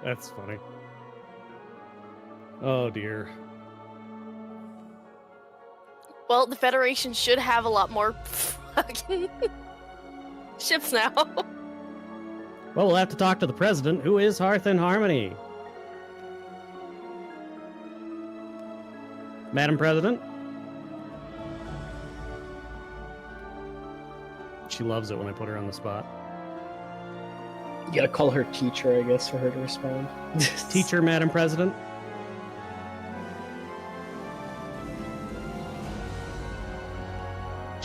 That's funny. Oh dear. Well, the Federation should have a lot more fucking ships now. Well, we'll have to talk to the president, who is Hearth and Harmony. Madam President? She loves it when I put her on the spot. You gotta call her teacher, I guess, for her to respond. Teacher, Madam President?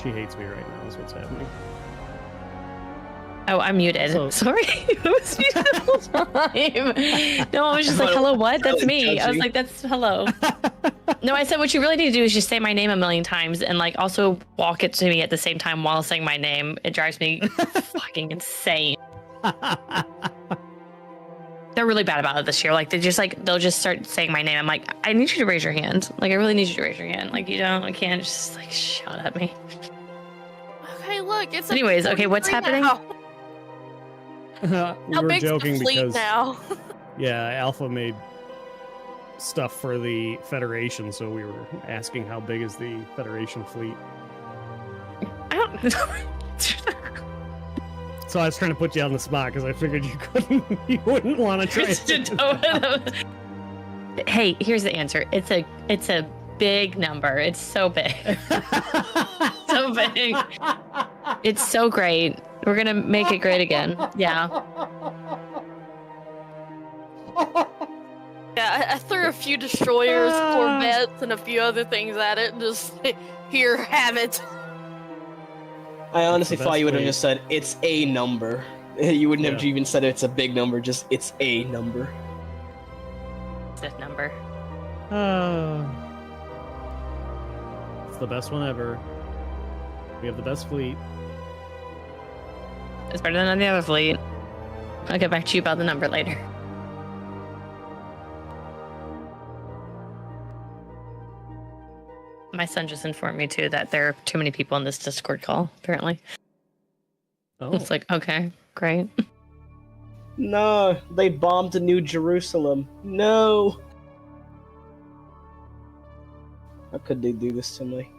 She hates me right now, is what's happening. Oh, I'm muted. So- Sorry. I was muted the whole time. No, I was just like, hello, what? That's me. I was like, that's hello. No, I said what you really need to do is just say my name a million times and like also walk it to me at the same time while saying my name. It drives me fucking insane. They're really bad about it this year. Like they'll just start saying my name. I'm like, I need you to raise your hand. Like I really need you to raise your hand. Like I can't just like shout at me. Okay, look, it's Anyways, okay, what's happening? We How were big's joking the fleet because now? yeah, Alpha made stuff for the Federation, so we were asking how big is the Federation fleet. I don't know. So I was trying to put you on the spot because I figured you wouldn't want to try. Hey, here's the answer. It's a big number. It's so big. So big. It's so great. We're gonna make it great again. Yeah. Yeah, I threw a few destroyers, corvettes, and a few other things at it. Just here, have it. I honestly That's thought you would have great. just said, it's a number. You wouldn't have Yeah. even said it's a big number, just it's a number. It's a number. It's the best one ever. We have the best fleet. It's better than the other fleet. I'll get back to you about the number later. My son just informed me too that there are too many people in this Discord call, apparently. Oh, It's like, okay, great. No, they bombed New Jerusalem. No! How could they do this to me?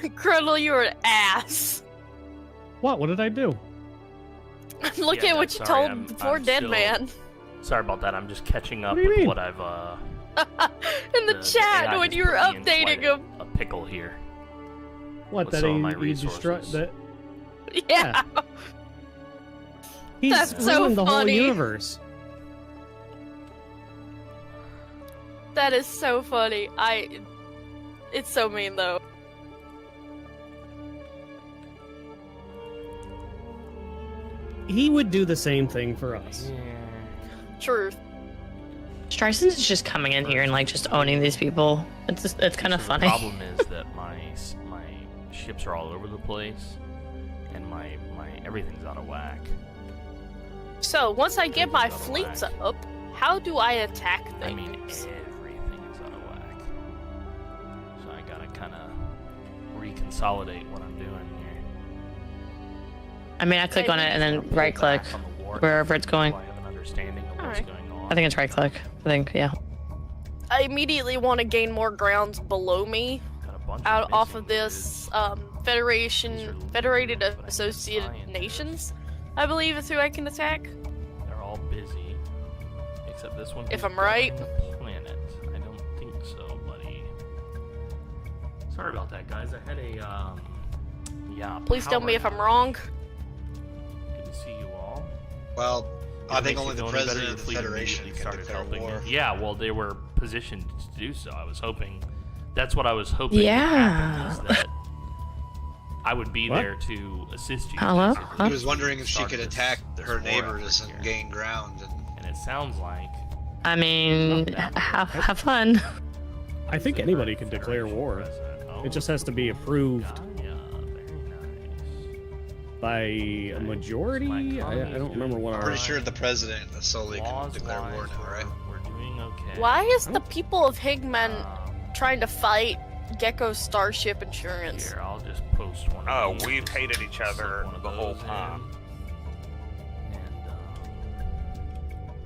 Grundle, you're an ass. what? What did I do? Look Yeah, at no, what you sorry, told the I'm poor dead still- man. Sorry about that. I'm just catching up What do you with mean? what I've In the chat AI when just you were put me in updating quite him. a pickle here. What? With That some of he, my he destroyed resources. that? Yeah. He's That's so ruined the whole funny. universe. That is so funny. It's so mean though. He would do the same thing for us. Truth. Stryson's is just coming in here and like just owning these people. It's kind of So funny. The problem is that my ships are all over the place, and my everything's out of whack. So once I get my Everything's fleets out of up, how do I attack things? I mean, everything is out of whack. So I gotta kind of reconsolidate what I'm doing here. I mean, I click on it and then Pull right click back on the war wherever it's going. so I have an understanding of what's Alright. going on. I think it's right click. I think, yeah. I immediately want to gain more grounds below me, Got a bunch out off missing of this Federated Associated Nations, I believe is who I can attack. goods. They're all busy, except this one. If who's I'm right. governing the planet. I don't think so, buddy. Sorry about that, guys. I had a yeah. Please tell me if I'm power wrong. outage. Good to see you all. Well, I It think makes only you the feel any better president your of the fleet Federation immediately can started declare helping war. me. Yeah, well, they were positioned to do so. I was hoping. That's what I was hoping. would Yeah. happen, is that I would be What? there to assist you. Hello? basically, Huh? He was wondering if she start could this- attack this her war neighbors effort and here. gain ground. And it sounds like I mean, have fun. I think anybody can declare war. It just has to be approved Yeah, very nice. by a majority. I don't remember what I'm our. pretty sure the president solely can Laws declare war wise, now, right? we're doing doing okay. Why is the people of Higman trying to fight Gecko's Starship Insurance? Here, I'll just post one. Oh, of these. we've hated each Slip other one of the whole those in. time. And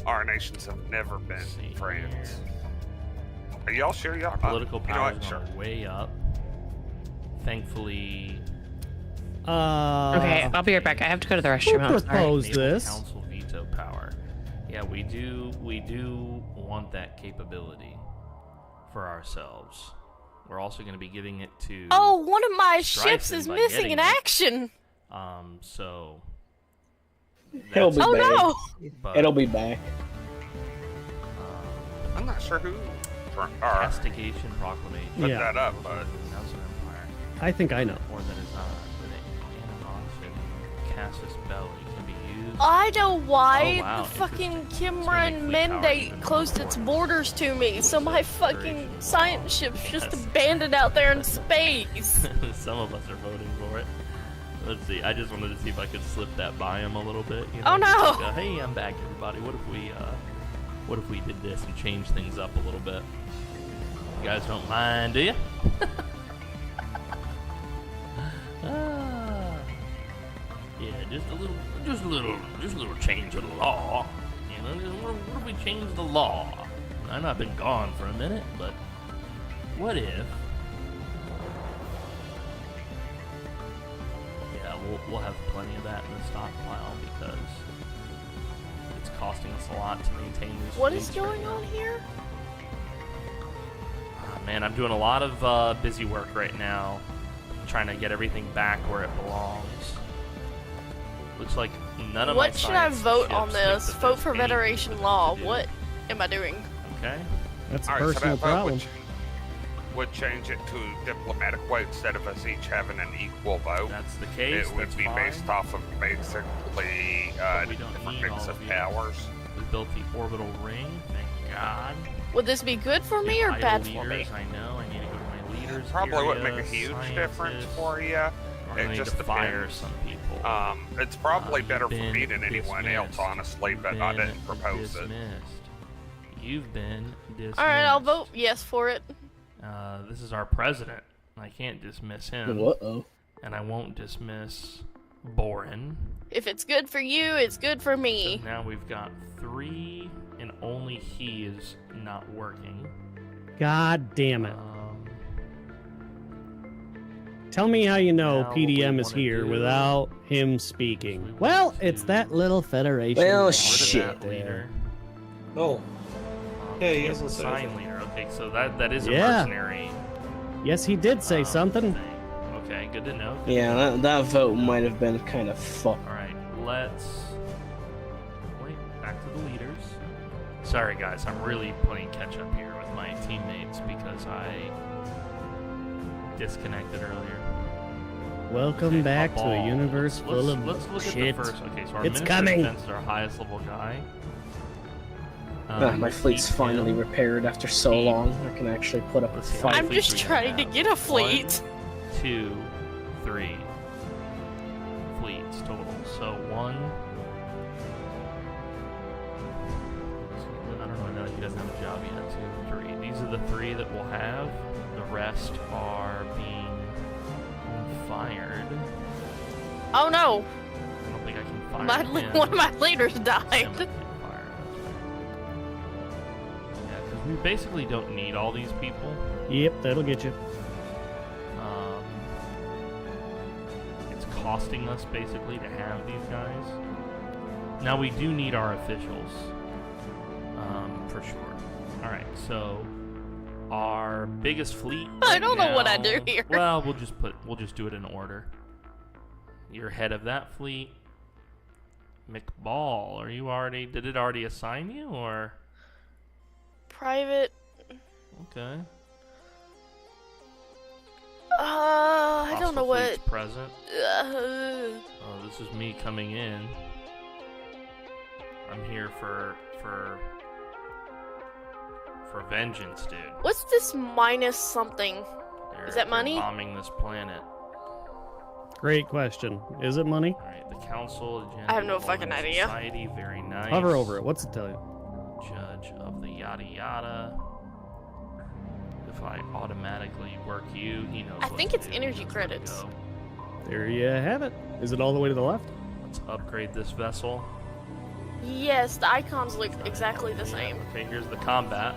Our nations have never been see friends. here. Are y'all sure y'all? Our political you know power what? is Sure. going way up. Thankfully. Okay, I'll be right back. I have to go to the restroom. Who I'm sorry. proposed Naval this? Council veto power. Yeah, we do want that capability for ourselves. We're also going to be giving it to. Oh, one of my ships Stryfen is by missing getting in it. action. So. He'll that's- be Oh back. no! but, It'll be back. I'm not sure who Castigation proclamation. put Yeah. that up, but Nelson Empire. I think I know. Or that is animosity. Casus belli can be used. I know why Oh, wow, the fucking interesting. Kimran It's gonna make fleet power mandate even closed more its important. borders to me, so my fucking science ship's just Yes. abandoned out there in space. Some of us are voting for it. Let's see. I just wanted to see if I could slip that by him a little bit. You know, Oh, no. just like, hey, I'm back, everybody. What if we did this and changed things up a little bit? You guys don't mind, do you? Yeah, just a little change of the law. You know, what if we change the law? I know I've been gone for a minute, but what if? Yeah, we'll have plenty of that in the stockpile because it's costing us a lot to maintain these. What is fleets right going now. on here? Man, I'm doing a lot of busy work right now, trying to get everything back where it belongs. Looks like none of my What should I science vote on ships think this? that Vote there's for anything Federation to law. do. What am I doing? Okay. That's a all right, so personal that vote problem. would change it to diplomatic way instead of us each having an equal vote. That's the case. It would that's be fine. based off of basically we don't different need mix all of of powers. We built the orbital ring. Thank God. Would this be good for me or Idle bad for me? leaders, I know. I need to go to my leaders. Probably wouldn't make a area, huge difference scientists. for you. We're It gonna just need to fire depends. some people. It's probably better for You've me been than anyone else, dismissed. honestly, You've but I been didn't propose it. dismissed. You've been dismissed. Alright, I'll vote yes for it. This is our president. I can't dismiss him. Uh-oh. And I won't dismiss Borin. If it's good for you, it's good for So me. now we've got 3, and only he is not working. God damn it. Tell me how you know Now what we PDM is wanna here do without him is speaking. we Well, want it's to that little Federation. Well, law shit. Rid of that there. leader. Oh, Yeah, he He has is a a sign citizen. leader. Okay, so that is a Yeah. mercenary. Yes, he did say something. thing. Okay, good to know. good Yeah, to know. that vote might have been kind of fucked. Alright, let's wait, back to the leaders. Sorry guys, I'm really playing catch up here with my teammates because I disconnected earlier. Welcome Okay, back to a Cabal. universe Let's- full of let's look shit. at the first. Okay, so our It's Minister coming. of Defense is our highest level guy. My fleet's keep finally him. repaired after so Keep- long. I can actually put up a Let's see, fight. how I'm many fleets just we trying to have? get a fleet. 1, 2, 3 fleets total. So 1. I don't know. He doesn't have a job yet. 2, 3. These are the 3 that we'll have. The rest are being fired. Oh no! I don't think I can fire My, him. one of my leaders Sam died. can fire, that's right. Yeah, because we basically don't need all these people. Yep, that'll get you. It's costing us basically to have these guys. Now we do need our officials, for sure. All right, so our biggest fleet. I right don't know what I now- do here. Well, we'll just do it in order. You're head of that fleet. McBall, are you already? Did it already assign you or? Private. Okay. I don't know Hostile what. fleet's present. Uh, Oh, this is me coming in. I'm here for vengeance, dude. what's this minus something? Is that They're money? bombing this planet. Great question. Is it money? All right, the council agenda. I have no involving fucking idea. Society, very nice. Hover over it. What's it tell you? Judge of the yada yada. If I automatically work you, he knows. I what think to it's do. energy He knows where to credits. go. There you have it. Is it all the way to the left? Let's upgrade this vessel. Yes, the icons look exactly the same. Okay, here's the combat.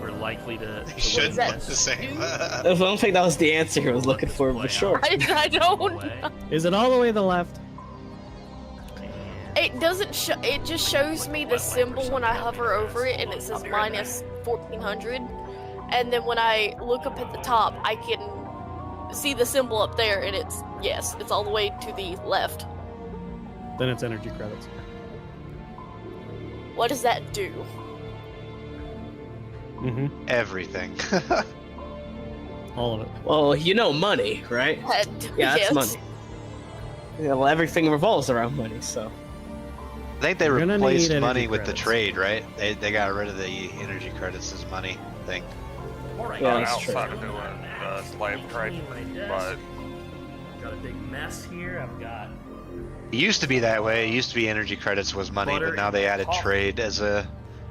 We're likely to They should that look the same. I don't think that was the answer he was looking for, but sure. I don't. Is it all the way to the left? It doesn't show. It just shows me the symbol when I hover over it, and it says minus 1400. And then when I look up at the top, I can see the symbol up there, and it's yes, it's all the way to the left. Then it's energy credits. What does that do? Mm-hmm. Everything. All of it. Well, you know money, right? Yeah, that's Yes. money. Yeah, well, everything revolves around money, so. I think they We're gonna replaced need money energy with the credits. trade, right? They got rid of the energy credits as money thing. Yeah, that's true. outside of doing slave trade, but Got a big mess here. I've got It used to be that way. It used to be energy credits was money, Butter but now they added coffee. trade as a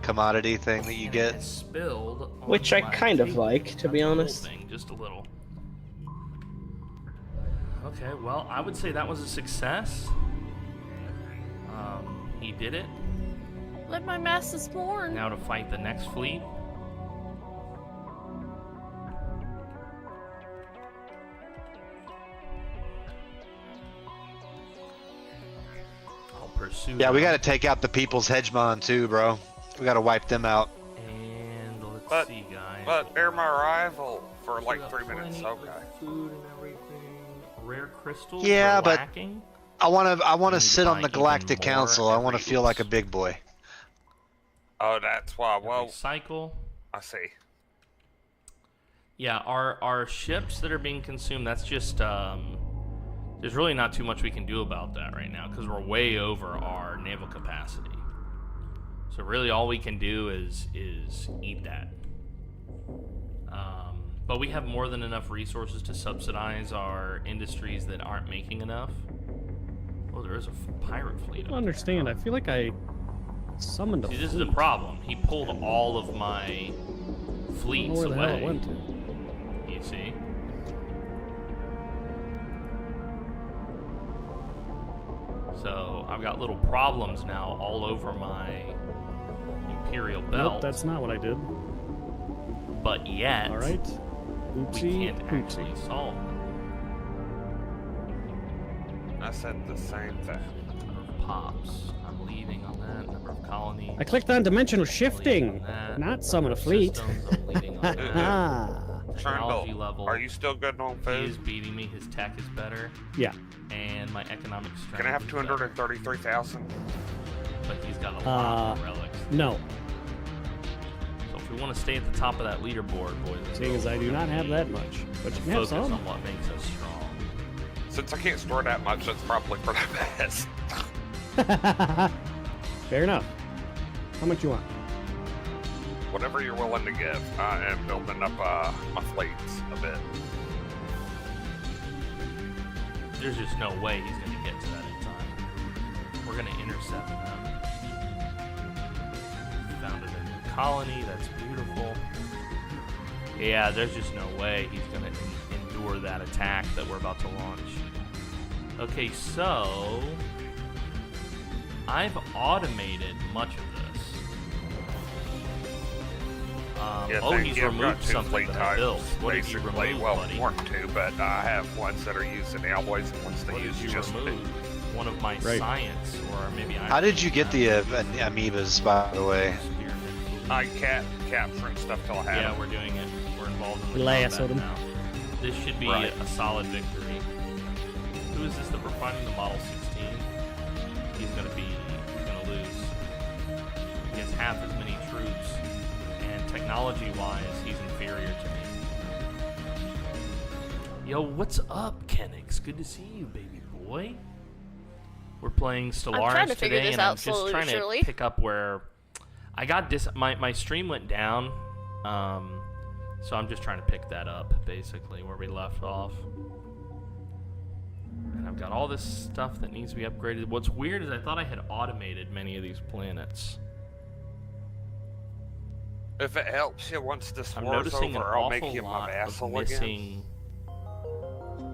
commodity thing that you and it get. has spilled on Which I my kind of table. like, to Not be the whole honest. thing, just a little. Okay, well, I would say that was a success. He did it. Let my masses mourn. Now to fight the next fleet. I'll pursue. Yeah, we them. got to take out the people's hegemon too, bro. We got to wipe them out. And let's But- see, guys. but ere my arrival for We like got 3 minutes. plenty of Okay. Food and everything. Rare crystals. Yeah, are but- lacking. I want need to to sit buy on the even Galactic more Council. I want to every feel like a week. big boy. Oh, that's why. Well, Recycle. I see. Yeah, our ships that are being consumed, that's just there's really not too much we can do about that right now because we're way over our naval capacity. So really all we can do is eat that. But we have more than enough resources to subsidize our industries that aren't making enough. Oh, there is a pirate fleet. I don't understand. I feel like I summoned a See, this is the fleet. problem. He pulled all of my I don't know fleets where the hell it away. went to. You see? So I've got little problems now all over my Imperial belt. Nope, that's not what I did. But yet, All right. we Oopsie, can't actually oopsie. solve them. I said the same thing. Number of pops. I'm leading on that. Number of colonies. I clicked on dimensional I'm leading shifting, on that. not summon a Number of fleet. systems, I'm leading on that. Ah, Technology Trundle, level. are you still good on He is food? beating me. His tech is better. yeah. And my economic strength. Can I have is better. 233,000? But he's got a lot of relics. No, So if we want to stay at the top of that leaderboard, boys, and seeing girls, as I do we're not gonna have need that much, but to you can have focus some. on what makes us strong. Since I can't store that much, that's probably for the best. Fair enough. How much you want? Whatever you're willing to give. I am building up my fleets a bit. There's just no way he's going to get to that in time. We're going to intercept them. Founded a new colony. That's beautiful. Yeah, there's just no way he's going to endure that attack that we're about to launch. Okay, so I've automated much of this. Yeah, oh, thank he's you. I've got removed 2 something fleet that I built. types, What did you basically. remove, Well, buddy? more than 2, but I have ones that are using alloys and ones that What use did you just remove? One of my Right. science, or maybe I. How did you get the amoebas, by the way? I capturing stuff till I have Yeah, them. we're doing it. We're involved in the Lassoed combat him. now. This should be Right. a solid victory. Who is this that we're fighting? The Model 16. He's gonna lose. He has half as many troops, and technology-wise, he's inferior to me. Yo, what's up, Kenix? Good to see you, baby boy. We're playing Stellaris trying to figure today, this and I'm out just slowly trying but to surely. pick up where I got my stream went down, so I'm just trying to pick that up, basically, where we left off. And I've got all this stuff that needs to be upgraded. What's weird is I thought I had automated many of these planets. If it helps you, once this I'm war's noticing over, an I'll make awful you my lot of vassal again. missing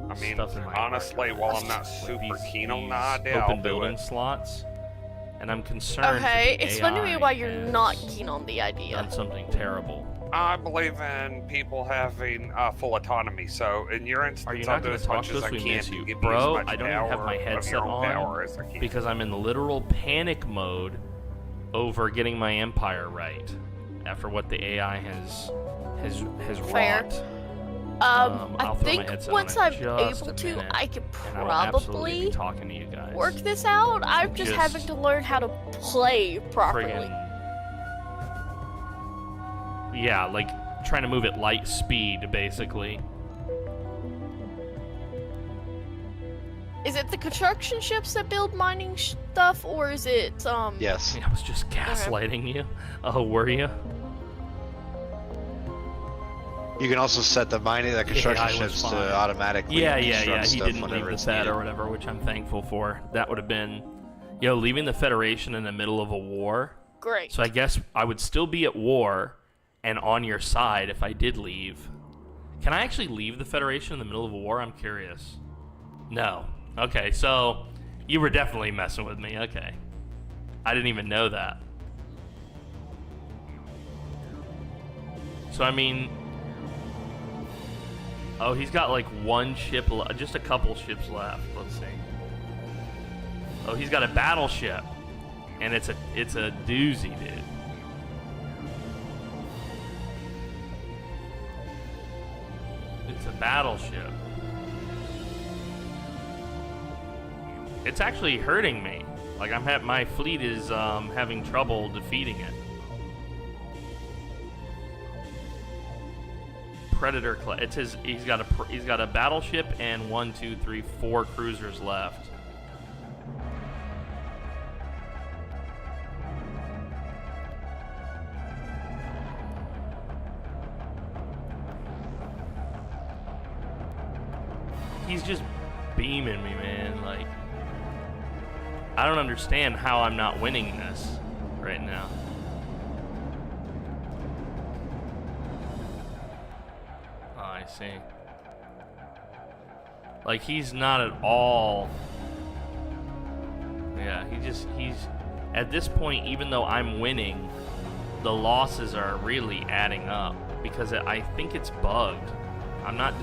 I mean, stuff in my honestly, while I'm not Like super these- keen on these the idea, I'll open do building it. slots, and I'm concerned. Okay, that the explain to me AI why you're not has keen on the idea. done something terrible. I believe in people having full autonomy, so in your instance, Are you I'll not do going as to talk much to as us? I We can miss to you, give you bro. as much I don't even have my power of headset your own on power as I can. because I'm in literal panic mode over getting my empire right after what the AI has Fair. wrought. I I'll throw my think headset once on I'm in just able a to, minute, I could and I will absolutely be probably talking to you guys. work this out. I'm just having to learn how to play properly. Friggin- yeah, like trying to move at light speed, basically. Is it the construction ships that build mining stuff, or is it Yes. I was just gaslighting you. Oh, were you? You can also set the construction I was ships fine. to automatically Yeah. construct He stuff didn't leave whenever the it's Fed needed. or whatever, which I'm thankful for. That would have been, leaving the Federation in the middle of a war. great? So I guess I would still be at war and on your side if I did leave. Can I actually leave the Federation in the middle of a war? I'm curious. No. Okay, so you were definitely messing with me. Okay. I didn't even know that. So, I mean... Oh, he's got like one ship, just a couple ships left. Let's see. Oh, he's got a battleship. And it's a doozy, dude. It's a battleship. It's actually hurting me. Like my fleet is having trouble defeating it. Predator class. It's his. He's got a battleship and 1, 2, 3, 4 cruisers left. He's just beaming me, man. Like, I don't understand how I'm not winning this right now. Oh, I see. Like, he's not at all. Yeah, he's at this point, even though I'm winning, the losses are really adding up because I think it's bugged. I'm not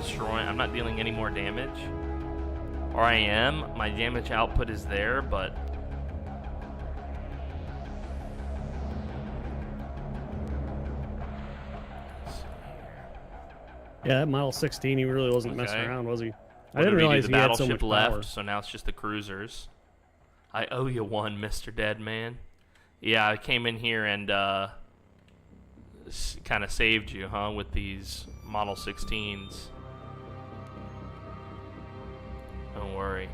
dealing any more damage. Or I am. My damage output is there, but... Yeah, that Model 16, he really wasn't messing Okay. around, was he? I What didn't did we do? realize The he had so battleship much left, power. so now it's just the cruisers. I owe you one, Mr. Deadman. Yeah, I came in here and kind of saved you, huh, with these Model 16s. Don't worry.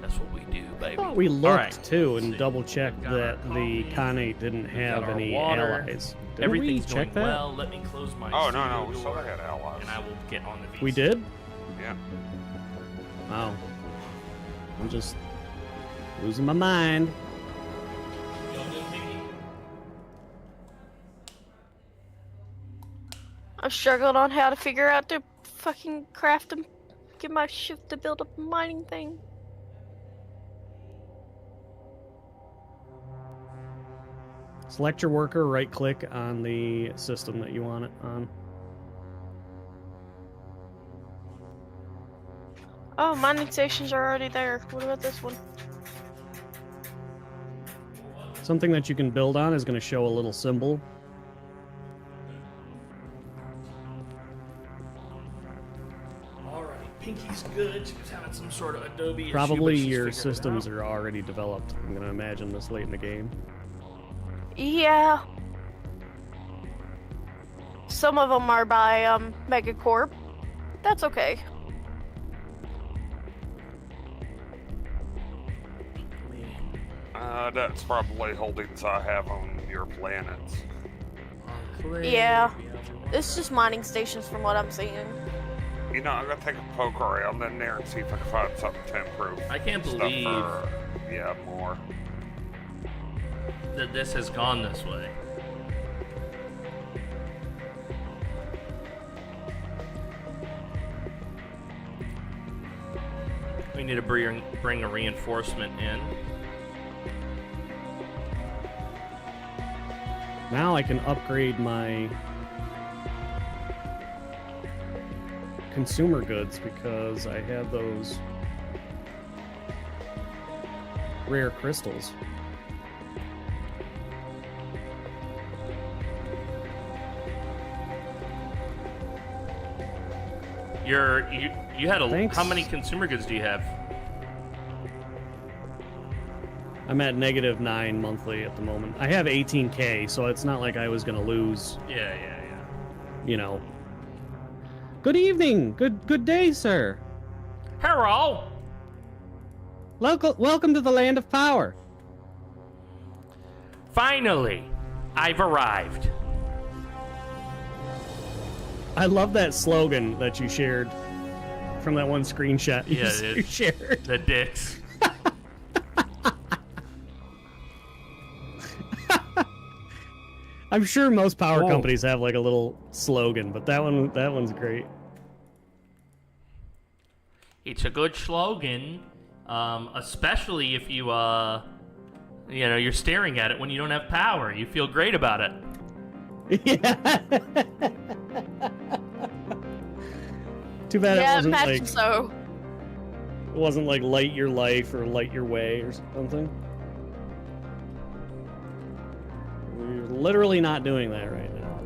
That's what we do, baby. I thought we looked, Alright. too, and See. double-checked Got our that the coffee, Khanate didn't got have our any water. allies. Didn't Everything's we going check that? well. Let me close my Oh, no, we studio still door, had allies. and I will get on the VC. We did? Yeah. Wow. I'm just losing my mind. I'm struggling on how to figure out to fucking craft and get my ship to build a mining thing. Select your worker, right-click on the system that you want it on. Oh, mining stations are already there. What about this one? Something that you can build on is going to show a little symbol. Alright, Pinky's good. She was having some sort of Adobe issue, Probably but she's your figured it systems out. are already developed. I'm going to imagine this late in the game. Yeah. Some of them are by Megacorp. That's okay. That's probably holdings I have on your planets. Yeah. It's just mining stations from what I'm seeing. You know, I'm gonna take a poke around in there and see if I can find something to improve. I can't stuff believe for, yeah, more. that this has gone this way. need to bring a reinforcement in. Now I can upgrade my consumer goods because I have those rare crystals. You had a Thanks. How many consumer goods do you have? I'm at -9 monthly at the moment. I have 18K, so it's not like I was gonna lose, Yeah. you know. Good evening. Good day, sir. Hello. Welcome to the land of power. Finally, I've arrived. I love that slogan that you shared from that one screenshot you, Yeah, you shared. The dicks. I'm sure most power Whoa. companies have like a little slogan, but that one's great. It's a good slogan, especially if you're staring at it when you don't have power. You feel great about it. Yeah. Too bad Yeah, it wasn't imagine like so. it wasn't like light your life or light your way or something. We're literally not doing that right now.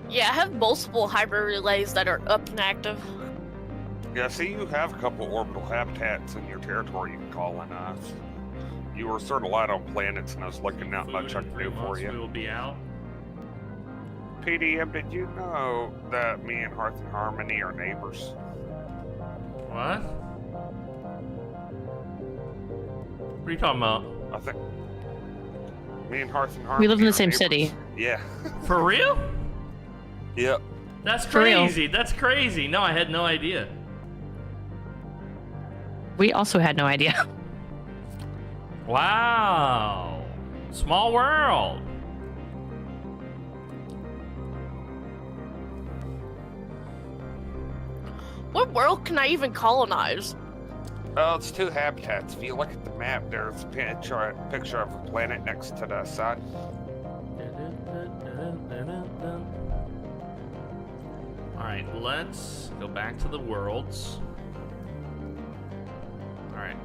Yeah, I have multiple hyper relays that are up and active. Yeah, see, you have a couple orbital habitats in your territory you can call in us. You were sort of light on planets, and I was looking not much I In can 3 do for months, you. We will be out. PDM, did you know that me and Hearth and Harmony are neighbors? What? What are you talking about? I think me and Hearth and Harmony. We live in the are same neighbors. city. Yeah. For real? Yep. That's For real. crazy. That's crazy. No, I had no idea. We also had no idea. Wow. Small world. What world can I even colonize? Oh, it's 2 habitats. If you look at the map, there's a picture of a planet next to the side. Alright, let's go back to the worlds. Alright.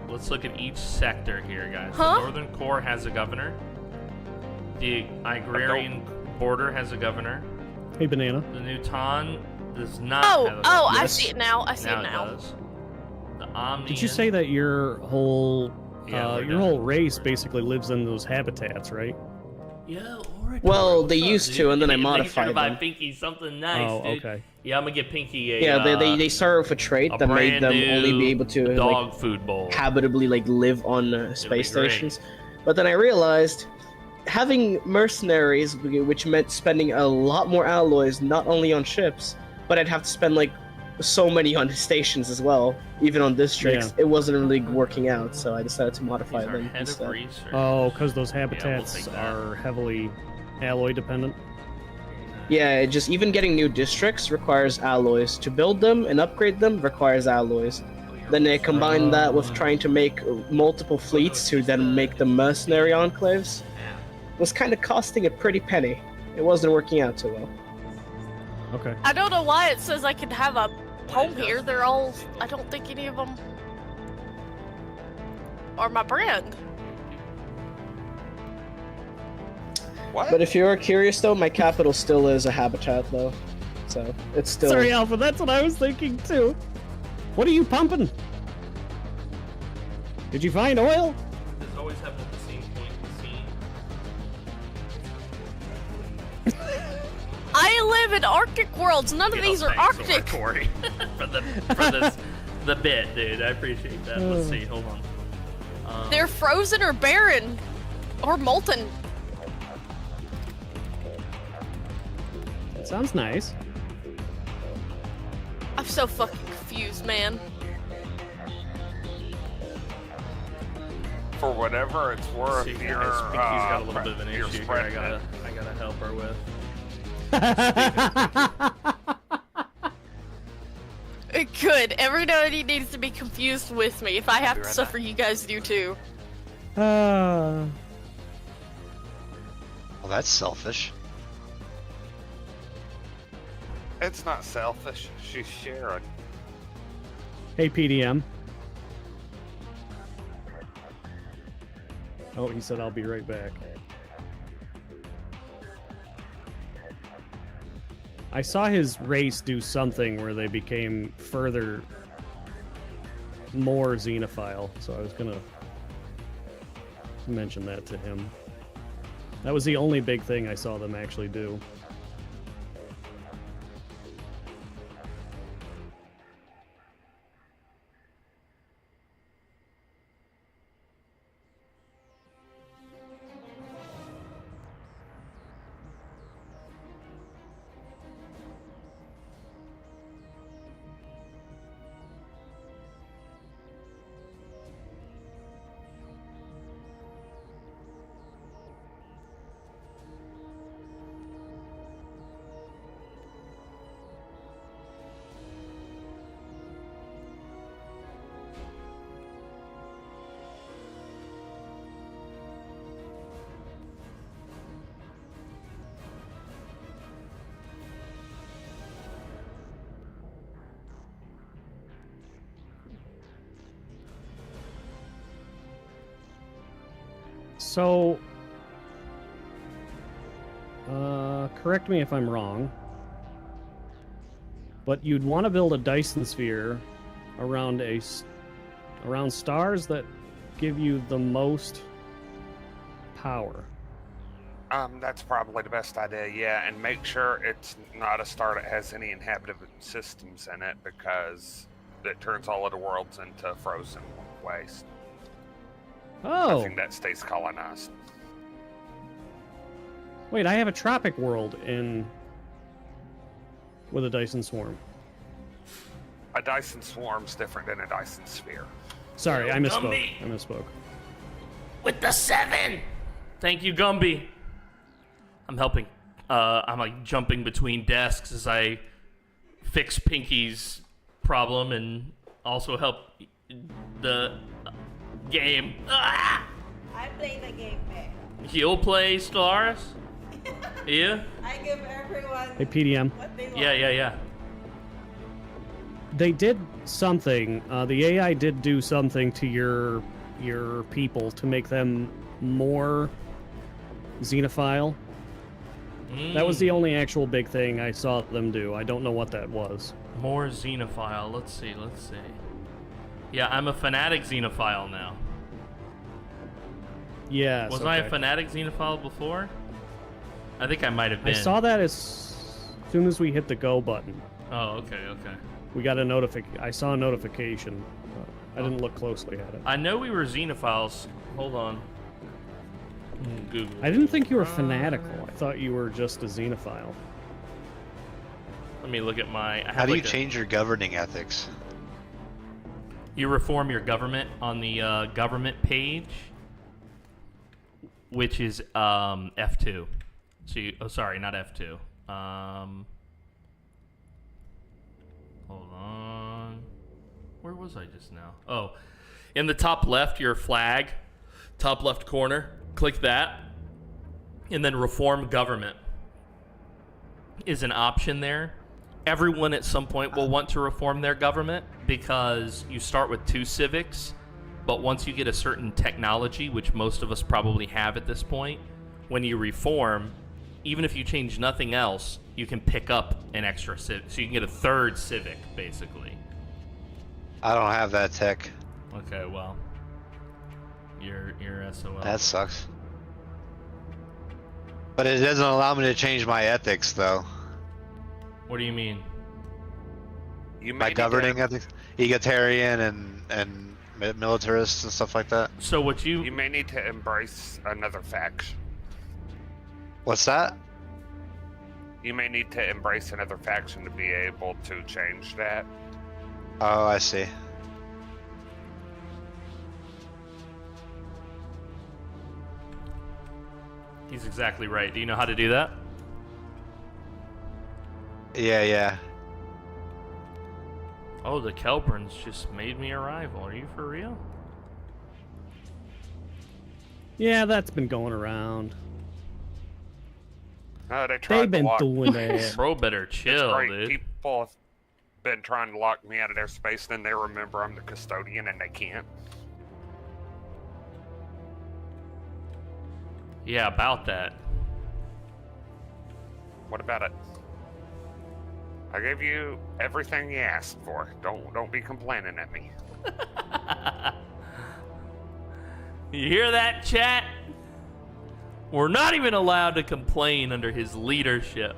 Let's look at each sector here, guys. Huh? The Northern Core has a governor. The Agrarian Border has a governor. Hey, Banana. The Newton does not have a governor. I Yes. see it now. I see Now it it now. does. The Omnian. Did you say that your whole Yeah, we're your done. whole race We're basically lives in those habitats, right? Yeah, Orator. Well, they What's up, used dude? to, and then I Make sure to modified buy them. Pinky something nice, Oh, dude. okay. Yeah, I'm gonna get Pinky a Yeah, they started with a trait a that made brand them new only be able to dog like food bowl. habitably like live on space great. stations. But then I realized having mercenaries, which meant spending a lot more alloys, not only on ships, but I'd have to spend like so many on stations as well, even on districts. It wasn't really working out, so I decided to modify These are them head of instead. research. Oh, because those we'll habitats take that. are heavily alloy dependent. Yeah, just even getting new districts requires alloys. To build them and upgrade them requires alloys. Then they combine that with trying to make multiple fleets to then make them mercenary enclaves. It was kind of costing a pretty penny. It wasn't working out too well. Okay. I don't know why it says I can have a home here. They're all. I don't think any of them are my brand. What? But if you're curious though, my capital still is a habitat though. So it's still Sorry, Alpha. That's what I was thinking too. What are you pumping? Did you find oil? Does always have the same point scene. I live in Arctic worlds. None of these are Thanks so much, Arctic. Corey, for this the bit, dude. I appreciate that. Let's see. Hold on. They're frozen or barren or molten. Sounds nice. I'm so fucking confused, man. For whatever it's worth, See, you're, guys, Pinky's got a little bit of an you're issue here. spreading I gotta help her with. Good. Everybody needs to be confused with me. If I have to suffer, you guys do too. Well, that's selfish. It's not selfish. She's sharing. Hey, PDM. Oh, he said I'll be right back. I saw his race do something where they became more xenophile, so I was gonna mention that to him. That was the only big thing I saw them actually do. So, correct me if I'm wrong, but you'd want to build a Dyson sphere around around stars that give you the most power. That's probably the best idea, yeah, and make sure it's not a star that has any inhabited systems in it, because it turns all of the worlds into frozen waste. Oh! Nothing that stays colonized. Wait, I have a tropic world with a Dyson swarm. A Dyson swarm's different than a Dyson sphere. Sorry, I misspoke. Gumby. I misspoke. With the 7! Thank you, Gumby. I'm helping. I'm like jumping between desks as I fix Pinky's problem and also help the game. Ah! I play the game there. You'll play Stellaris? Yeah? I give everyone Hey, PDM. what they want. Yeah. They did something. The AI did do something to your people to make them more xenophile. That was the only actual big thing I saw them do. I don't know what that was. More xenophile. Let's see. Yeah, I'm a fanatic xenophile now. Yes. Was I a fanatic xenophile before? I think I might have been. I saw that as soon as we hit the go button. Oh, okay. We got a I saw a notification. I didn't look closely at it. I know we were xenophiles. Hold on. Google. I didn't think you were fanatical. I thought you were just a xenophile. Let me look at my. How do you change your governing ethics? You reform your government on the government page, which is F2. So sorry, not F2. Hold on. Where was I just now? Oh, in the top left, your flag, top left corner. Click that, and then reform government is an option there. Everyone at some point will want to reform their government because you start with 2 civics, but once you get a certain technology, which most of us probably have at this point, when you reform, even if you change nothing else, you can pick up an extra civic. So you can get a 3rd civic, basically. I don't have that tech. Okay, well, you're SOL. That sucks. But it doesn't allow me to change my ethics, though. What do you mean? You may My need governing to, ethics, egalitarian and militarist and stuff like that. So what you may need to embrace another faction. What's that? You may need to embrace another faction to be able to change that. Oh, I see. He's exactly right. Do you know how to do that? Yeah. Oh, the Kelbrins just made me a rival. Are you for real? Yeah, that's been going around. They tried They've been to lock doing that. Bro, better It's chill, great. dude. People have been trying to lock me out of their space, then they remember I'm the custodian and they can't. Yeah, about that. What about it? I gave you everything you asked for. Don't be complaining at me. You hear that, chat? We're not even allowed to complain under his leadership.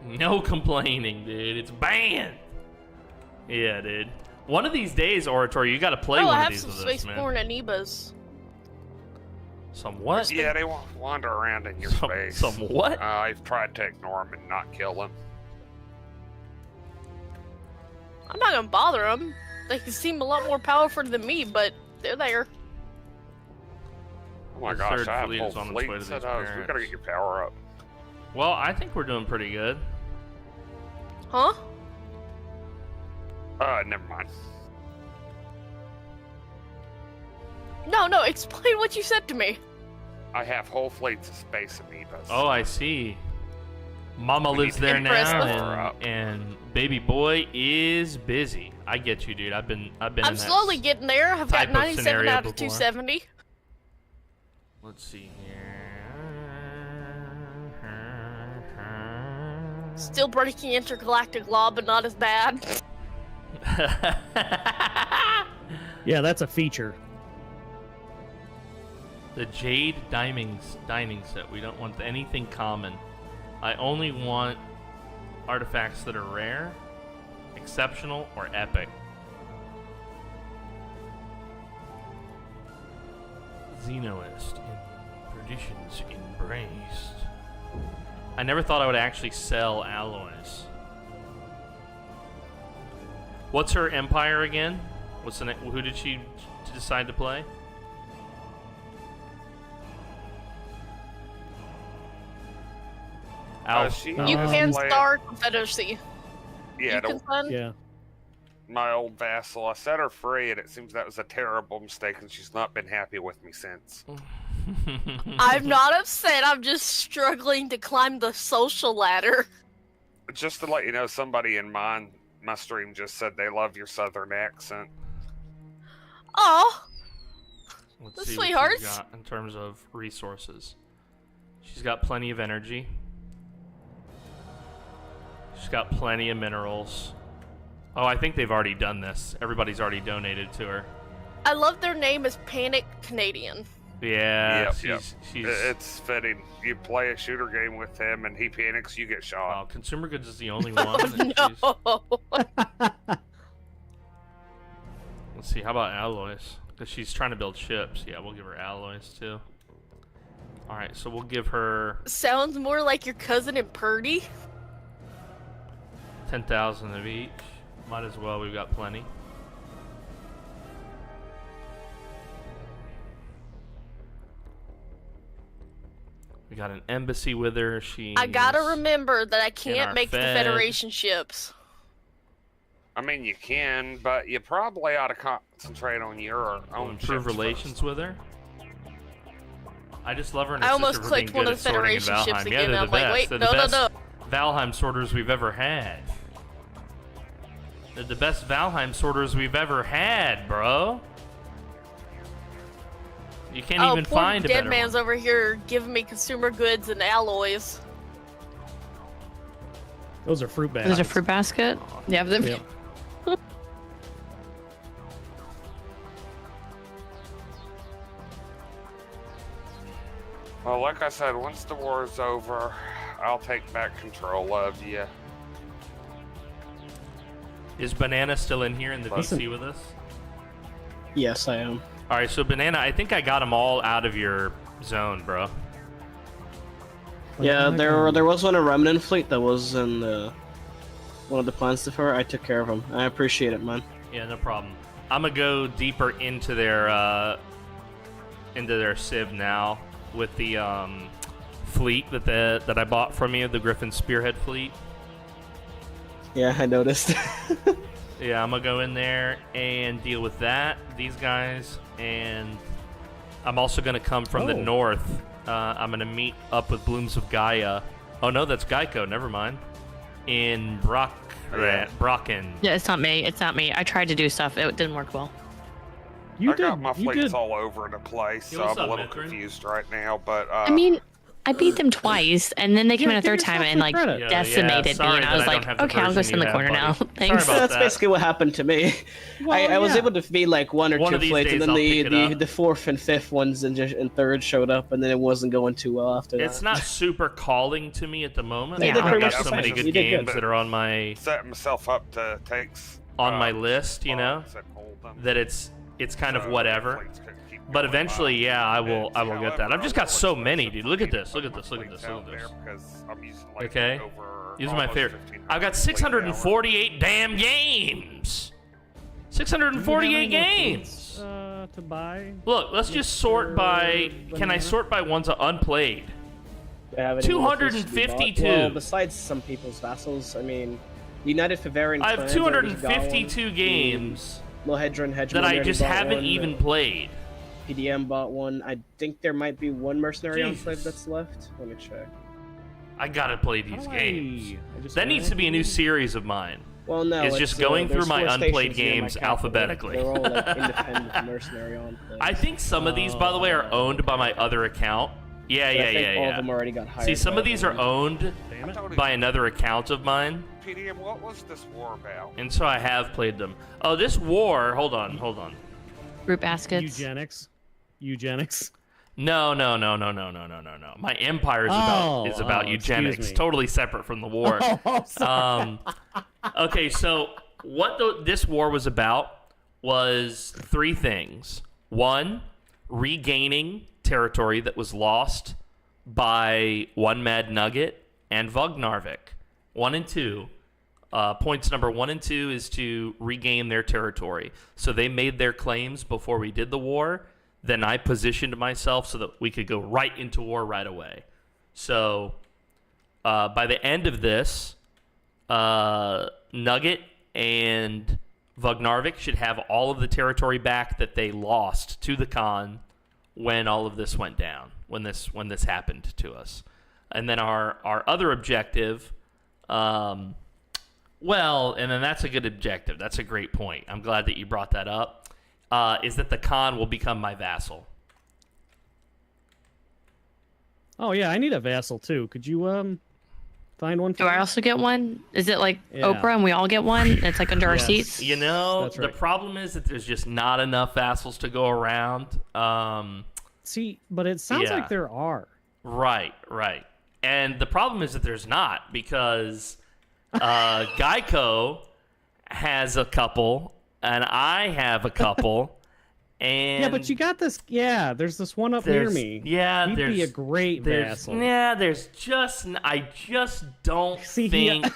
No complaining, dude. It's banned. Yeah, dude. One of these days, Oratory, you gotta play Oh, one I of have these some with us, man. spaceborne amoebas. Some what? Yeah, they wander around in your Some- space. some what? I've tried to ignore them and not kill them. I'm not gonna bother them. They can seem a lot more powerful than me, but they're there. Oh my The gosh, third I have fleet whole is on its way to fleets of these those. We gotta parents. get your power up. Well, I think we're doing pretty good. Huh? Never mind. No, explain what you said to me. I have whole fleets of space amoebas. Oh, I see. Mama We lives need to there impress now, her. and baby boy is busy. I get you, dude. I've been. I'm in that slowly getting there. I've type got of 97 scenario out of before. 270. Let's see Still breaking intergalactic law, but not as bad. here. Yeah, that's a feature. The Jade dining set. We don't want anything common. I only want artifacts that are rare, exceptional, or epic. Xenoist in traditions embraced. I never thought I would actually sell alloys. What's her empire again? What's the who did she decide to play? She You Um, can play- start Confederacy. Yeah, you can send. Yeah. my old vassal. I set her free, and it seems that was a terrible mistake, and she's not been happy with me since. I'm not upset. I'm just struggling to climb the social ladder. Just to let you know, somebody in my stream just said they love your southern accent. Oh, Let's The see what she's sweethearts. got in terms of resources. She's got plenty of energy. She's got plenty of minerals. Oh, I think they've already done this. Everybody's already donated to her. I love their name is Panic Canadian. Yeah, Yep. she's. It's fitting. You play a shooter game with him, and he panics, you get shot. Wow, Consumer Goods is the only one. that Oh no! Let's see. How about alloys? Because she's trying to build ships. Yeah, we'll give her alloys too. All right, so we'll give her Sounds more like your cousin in Purdy. 10,000 of each. Might as well. We've got plenty. We got an embassy with her. I gotta remember that I our can't make the Fed. Federation ships. I mean, you can, but you probably ought to concentrate on your We'll own improve ships relations first. with her. I just love her. And I her almost sister for being clicked one good of the at sorting in Federation ships Valheim. again, Yeah, and they're I'm the like, best. wait, They're no, the no, best no. Valheim sorters we've ever had. They're the best Valheim sorters we've ever had, bro. You can't even poor find a dead better man's one. over here giving me consumer goods and alloys. Those are fruit baskets. There's a fruit basket. Yeah, but Yep. Well, like I said, once the war's over, I'll take back control of you. Is Banana still in here in the Listen. VC with us? Yes, I am. All right, so Banana, I think I got them all out of your zone, bro. Yeah, there was one a remnant fleet that was in one of the plans to fur. I took care of them. I appreciate it, man. Yeah, no problem. I'm gonna go deeper into their civ now with the fleet that I bought from you, the Griffin Spearhead fleet. Yeah, I noticed. Yeah, I'm gonna go in there and deal with these guys, and I'm also gonna come from the north. I'm gonna meet up with Blooms of Gaia. Oh no, that's Geico. Never mind. In Brocken. Yeah, it's not me. It's not me. I tried to do stuff. It didn't work well. I got my fleets all over the place, so what's I'm up, a little Mitri? confused right now. But I mean, I beat them twice, and then they came in a third time and like credit. decimated me, sorry and I that was I like, don't have the okay, I'll go version sit in you the have, corner now. buddy. Thanks. Sorry about That's that. basically what happened to me. I was able to be like one or One two of these flights, and days then I'll pick it up. the fourth and fifth ones and third showed up, and then it wasn't going too well after that. It's not super calling to me at the moment. They did I've pretty got much so the many same. good You did good. games that are on my set myself up to take my list, you know, spots and hold them. that it's kind of So whatever. fleets could keep But going eventually, by. yeah, I will get that. I've just got so many, dude. Look at this. Put Look at my this. Look at fleets this. Look out at there this. because I'm using, like, Okay. over These are my almost favorite. 1,500 I've got fleet 648 damn games. 648 games. To buy. Look, let's just sort by. Can I sort by ones unplayed? Do you have any more fleets to be bought? 252. Well, besides some people's vassals, I mean, United Favarian. I have clans already got one. 252 games Lohedron Hegemon that I already just bought haven't one, even played. PDM bought one. I think there might be one mercenary Jesus. enclave that's left. Let me check. I gotta play these games. That needs to be a new series of mine. Well, no, It's just going through there's my 4 unplayed stations here in my games capital. alphabetically. They're all like independent mercenary enclaves. I think some of these, by the way, are owned by my other account. Yeah, But I think all of yeah. them already got hired. See, some by of these are everyone. owned I don't by even- another account of mine, PDM, what was this war about? and so I have played them. Oh, this war. Hold on. Group baskets. Eugenics. No. My empire is about excuse eugenics, me. totally separate from the war. Okay, so what this war was about was 3 things. 1, regaining territory that was lost by One Mad Nugget and Vognarvik. 1 and 2. Points number 1 and 2 is to regain their territory. So they made their claims before we did the war. Then I positioned myself so that we could go right into war right away. So by the end of this, Nugget and Vognarvik should have all of the territory back that they lost to the Khan when all of this went down, when this happened to us. And then our other objective, and then that's a good objective. That's a great point. I'm glad that you brought that up. Is that the Khan will become my vassal. Oh yeah, I need a vassal too. Could you find one for Do I me? also get one? Is it like Yeah. Oprah and we all get one? It's like under our Yes. seats? You know, That's the right. problem is that there's just not enough vassals to go around. See, but it sounds Yeah. like there are. Right. And the problem is that there's not, because Geico has a couple, and I have a couple, and Yeah, but you got this. Yeah, there's this one up near there's- me. Yeah, He'd there's be a great there's, vassal. Yeah, I just don't See, think.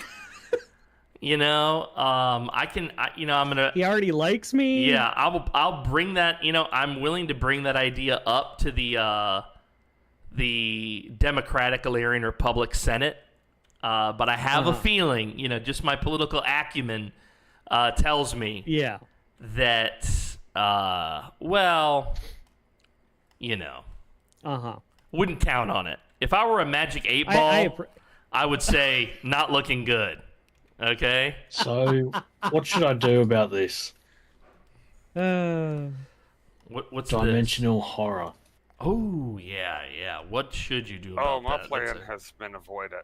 You know, I'm gonna. He already likes me. Yeah, I'll bring that. You know, I'm willing to bring that idea up to the Democratic Illyrian Republic Senate. But I have a feeling, just my political acumen tells me Yeah. that, wouldn't count on it. If I were a magic 8 ball, I would say not looking good. Okay? So, what should I do about this? What's Dimensional horror. Oh, yeah. What should you do about Oh, my that? plan has been avoided.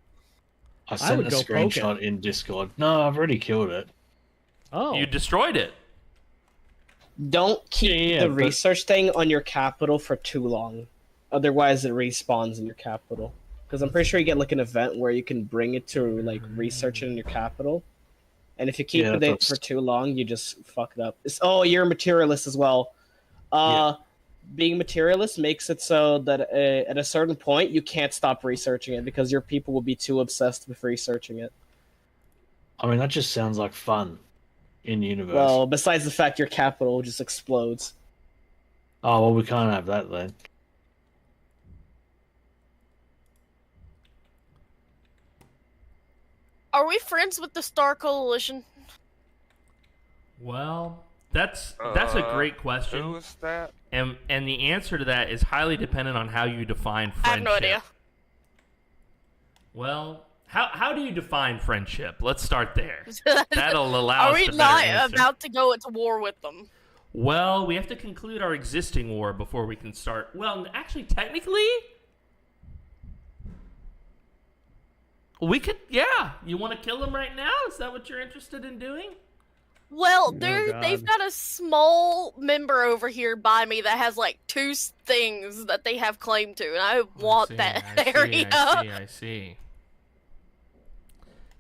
I sent would a go poke screenshot it. in Discord. No, I've already killed it. Oh. You destroyed it. Don't keep Yeah, the but- research thing on your capital for too long. Otherwise, it respawns in your capital. Because I'm pretty sure you get like an event where you can bring it to like research it in your capital, And if you keep it for too long, you just fuck it up. You're a materialist as well. Being materialist makes it so that at a certain point, you can't stop researching it because your people will be too obsessed with researching it. I mean, that just sounds like fun in universe. Well, besides the fact your capital just explodes. Oh, well, we can't have that then. Are we friends with the Star Coalition? Well, that's a great question. Who is that? And the answer to that is highly dependent on how you define friendship. I have no idea. Well, how do you define friendship? Let's start there. That'll allow Are us we to better not answer. about to go into war with them? Well, we have to conclude our existing war before we can start. Well, actually, technically, we could. Yeah, you want to kill them right now? Is that what you're interested in doing? Well, they've got a small member over here by me that has like 2 things that they have claim to, and I want that area. I see.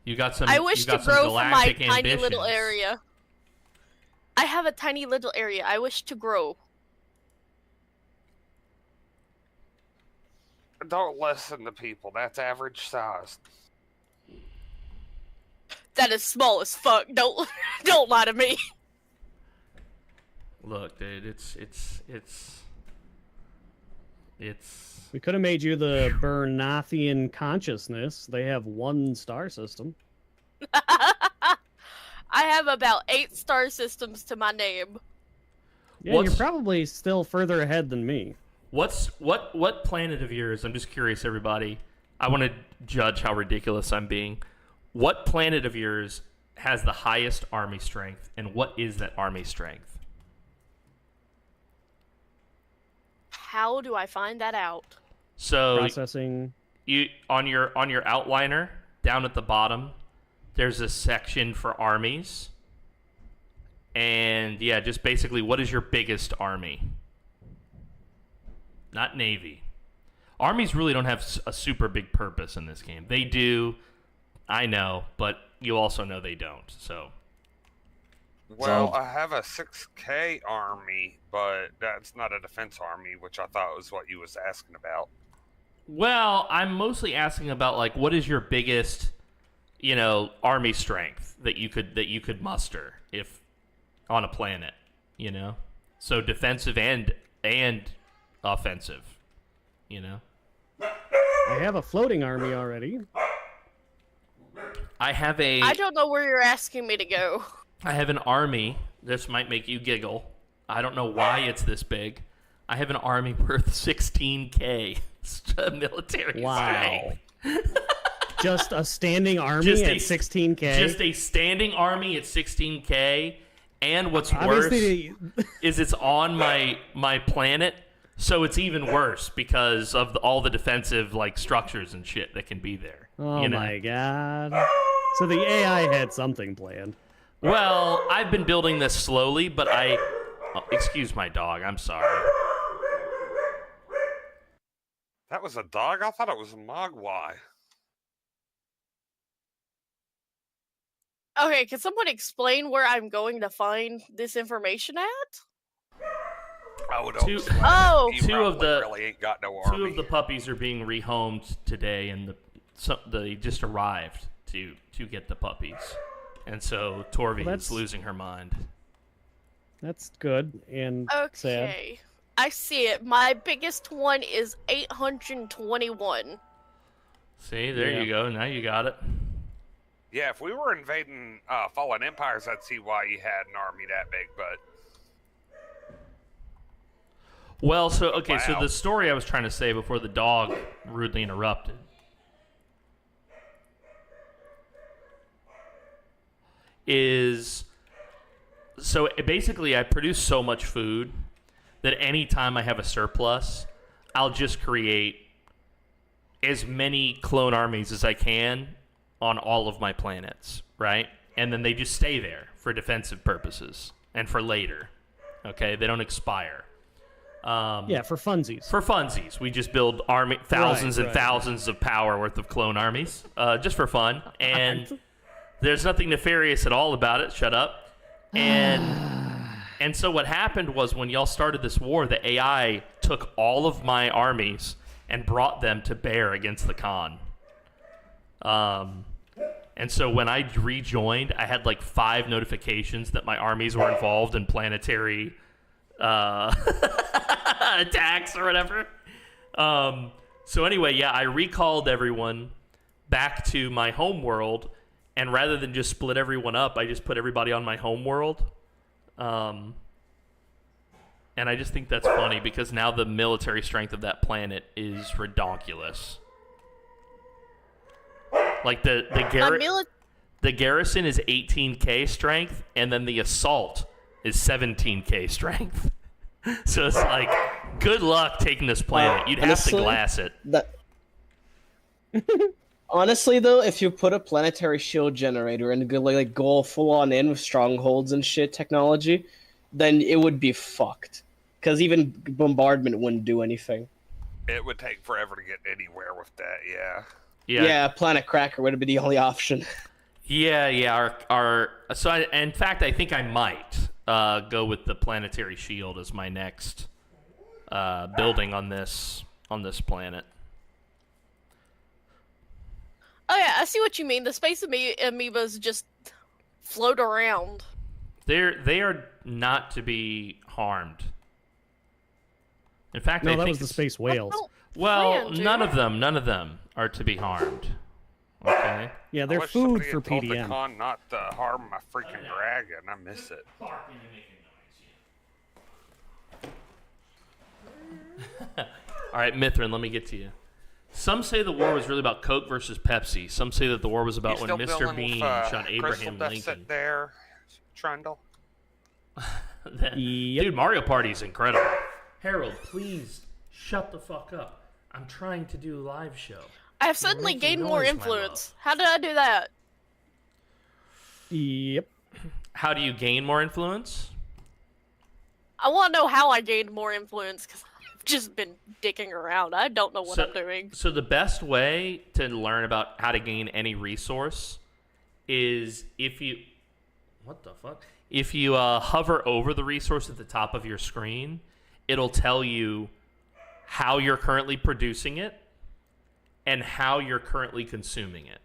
You got some. I wish you got to grow some from my galactic tiny little ambitions. area. I have a tiny little area. I wish to grow. Don't listen to people. That's average size. That is small as fuck. Don't lie to me. Look, dude, it's. We could have made you the Bernathian consciousness. They have 1 star system. I have about 8 star systems to my name. Yeah, you're probably still further ahead than me. What planet of yours? I'm just curious, everybody. I want to judge how ridiculous I'm being. What planet of yours has the highest army strength, and what is that army strength? How do I find that out? So Processing. you on your outliner down at the bottom, there's a section for armies. And yeah, just basically, what is your biggest army? Not Navy. Armies really don't have a super big purpose in this game. They do, I know, but you also know they don't, so. Well, I have a 6K army, but that's not a defense army, which I thought was what you was asking about. Well, I'm mostly asking about, like, what is your biggest, army strength that you could muster if on a planet, So defensive and offensive, I have a floating army already. I don't know where you're asking me to go. I have an army. This might make you giggle. I don't know why it's this big. I have an army worth 16K military Wow. strength. Just a standing army at 16K? Just a standing army at 16K. And what's Obviously, worse is it's on my planet, so it's even worse because of all the defensive structures and shit that can be there. Oh my god. So the AI had something planned. Well, I've been building this slowly, but excuse my dog, I'm sorry. That was a dog? I thought it was a mogwai. Okay, can someone explain where I'm going to find this information at? Oh, Two of the really ain't got no army. Two of the puppies are being rehomed today, and they just arrived to get the puppies, and so Torvi is losing her mind. That's good and sad. Okay, I see it. My biggest one is 821. See, there you go. Now you got it. Yeah, if we were invading fallen empires, I'd see why you had an army that big, but... Well, so the story I was trying to say before the dog rudely interrupted is, so basically I produce so much food that anytime I have a surplus, I'll just create as many clone armies as I can on all of my planets, right? And then they just stay there for defensive purposes and for later. Okay, they don't expire. Yeah, for funsies. For funsies, we just build thousands and thousands of power worth of clone armies, just for fun. And There's nothing nefarious at all about it. Shut up. And so what happened was when y'all started this war, the AI took all of my armies and brought them to bear against the Khan. And so when I rejoined, I had like 5 notifications that my armies were involved in planetary attacks or whatever. So anyway, yeah, I recalled everyone back to my home world, and rather than just split everyone up, I just put everybody on my home world. And I just think that's funny because now the military strength of that planet is redonkulous. Like the garrison is 18k strength, and then the assault is 17k strength. So it's like, good luck taking this planet. You'd have to glass it. Honestly, though, if you put a planetary shield generator and go full on in with strongholds and shit technology, then it would be fucked. Because even bombardment wouldn't do anything. It would take forever to get anywhere with that, yeah. Yeah, Planet Cracker would have been the only option. Yeah. In fact, I think I might go with the planetary shield as my next building on this planet. Oh yeah, I see what you mean. The space amoebas just float around. They are not to be harmed. In fact, no, I that think was the space whales. Well, none of them are to be harmed. Okay. Yeah, they're I wish food somebody for had told the PDM. Con not to harm my freaking dragon. I miss it. All right, Mithrin, let me get to you. Some say the war was really about Coke versus Pepsi. Some say that the war was about when Mr. Bean shot Abraham Lincoln. There, Trundle. Dude, Mario Party is incredible. Harold, please shut the fuck up. I'm trying to do a live show. I have suddenly gained more influence. How did I do that? Yep. How do you gain more influence? I want to know how I gained more influence, because I've just been dicking around. I don't know what I'm doing. So the best way to learn about how to gain any resource is if you... What the fuck? If you hover over the resource at the top of your screen, it'll tell you how you're currently producing it and how you're currently consuming it.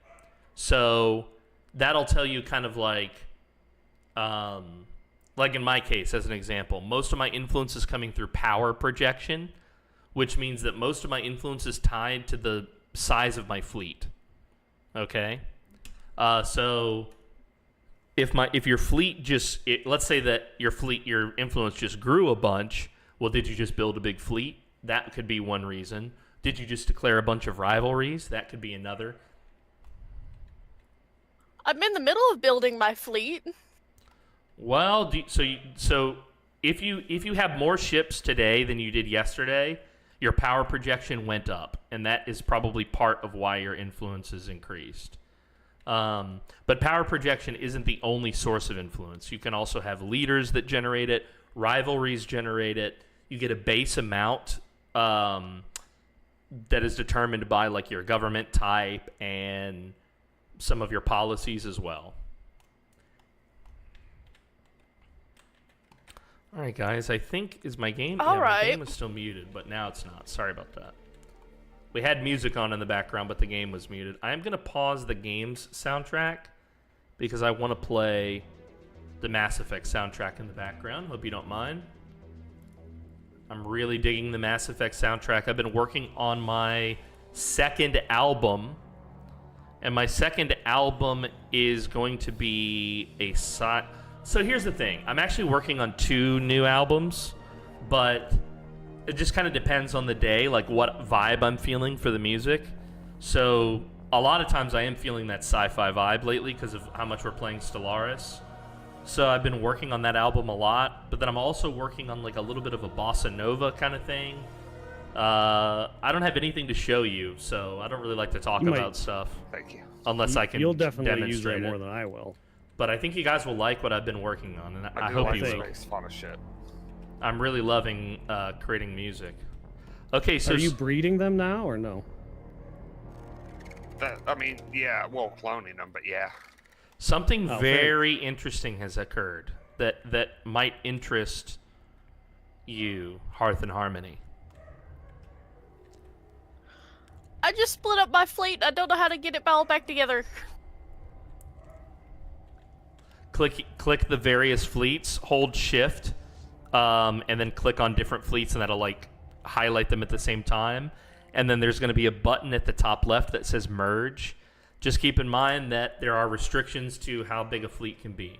So that'll tell you kind of like in my case, as an example, most of my influence is coming through power projection, which means that most of my influence is tied to the size of my fleet. Okay? So if your fleet let's say that your influence just grew a bunch, well, did you just build a big fleet? That could be one reason. Did you just declare a bunch of rivalries? That could be another. I'm in the middle of building my fleet. Well, so if you have more ships today than you did yesterday, your power projection went up, and that is probably part of why your influence is increased. But power projection isn't the only source of influence. You can also have leaders that generate it, rivalries generate it. You get a base amount that is determined by like your government type and some of your policies as well. All right, guys. I think my game is still muted, but now it's not. Sorry about that. We had music on in the background, but the game was muted. I'm going to pause the game's soundtrack because I want to play the Mass Effect soundtrack in the background. Hope you don't mind. I'm really digging the Mass Effect soundtrack. I've been working on my second album, and my second album is going to be a side. So here's the thing. I'm actually working on 2 new albums, but it just kind of depends on the day, like what vibe I'm feeling for the music. So a lot of times I am feeling that sci-fi vibe lately because of how much we're playing Stellaris. So I've been working on that album a lot, but then I'm also working on like a little bit of a bossa nova kind of thing. I don't have anything to show you, so I don't really like to talk about stuff. Thank you. Unless I can You'll definitely use demonstrate it more it. than I will. But I think you guys will like what I've been working on, and I hope like you will. space fun of shit. I'm really loving creating music. Okay, so are you breeding them now or no? Cloning them, but yeah. Something Oh, very interesting has occurred that might interest you, Hearth and Harmony. I just split up my fleet. I don't know how to get it all back together. Click the various fleets, hold shift, and then click on different fleets, and that'll like highlight them at the same time. And then there's going to be a button at the top left that says merge. Just keep in mind that there are restrictions to how big a fleet can be.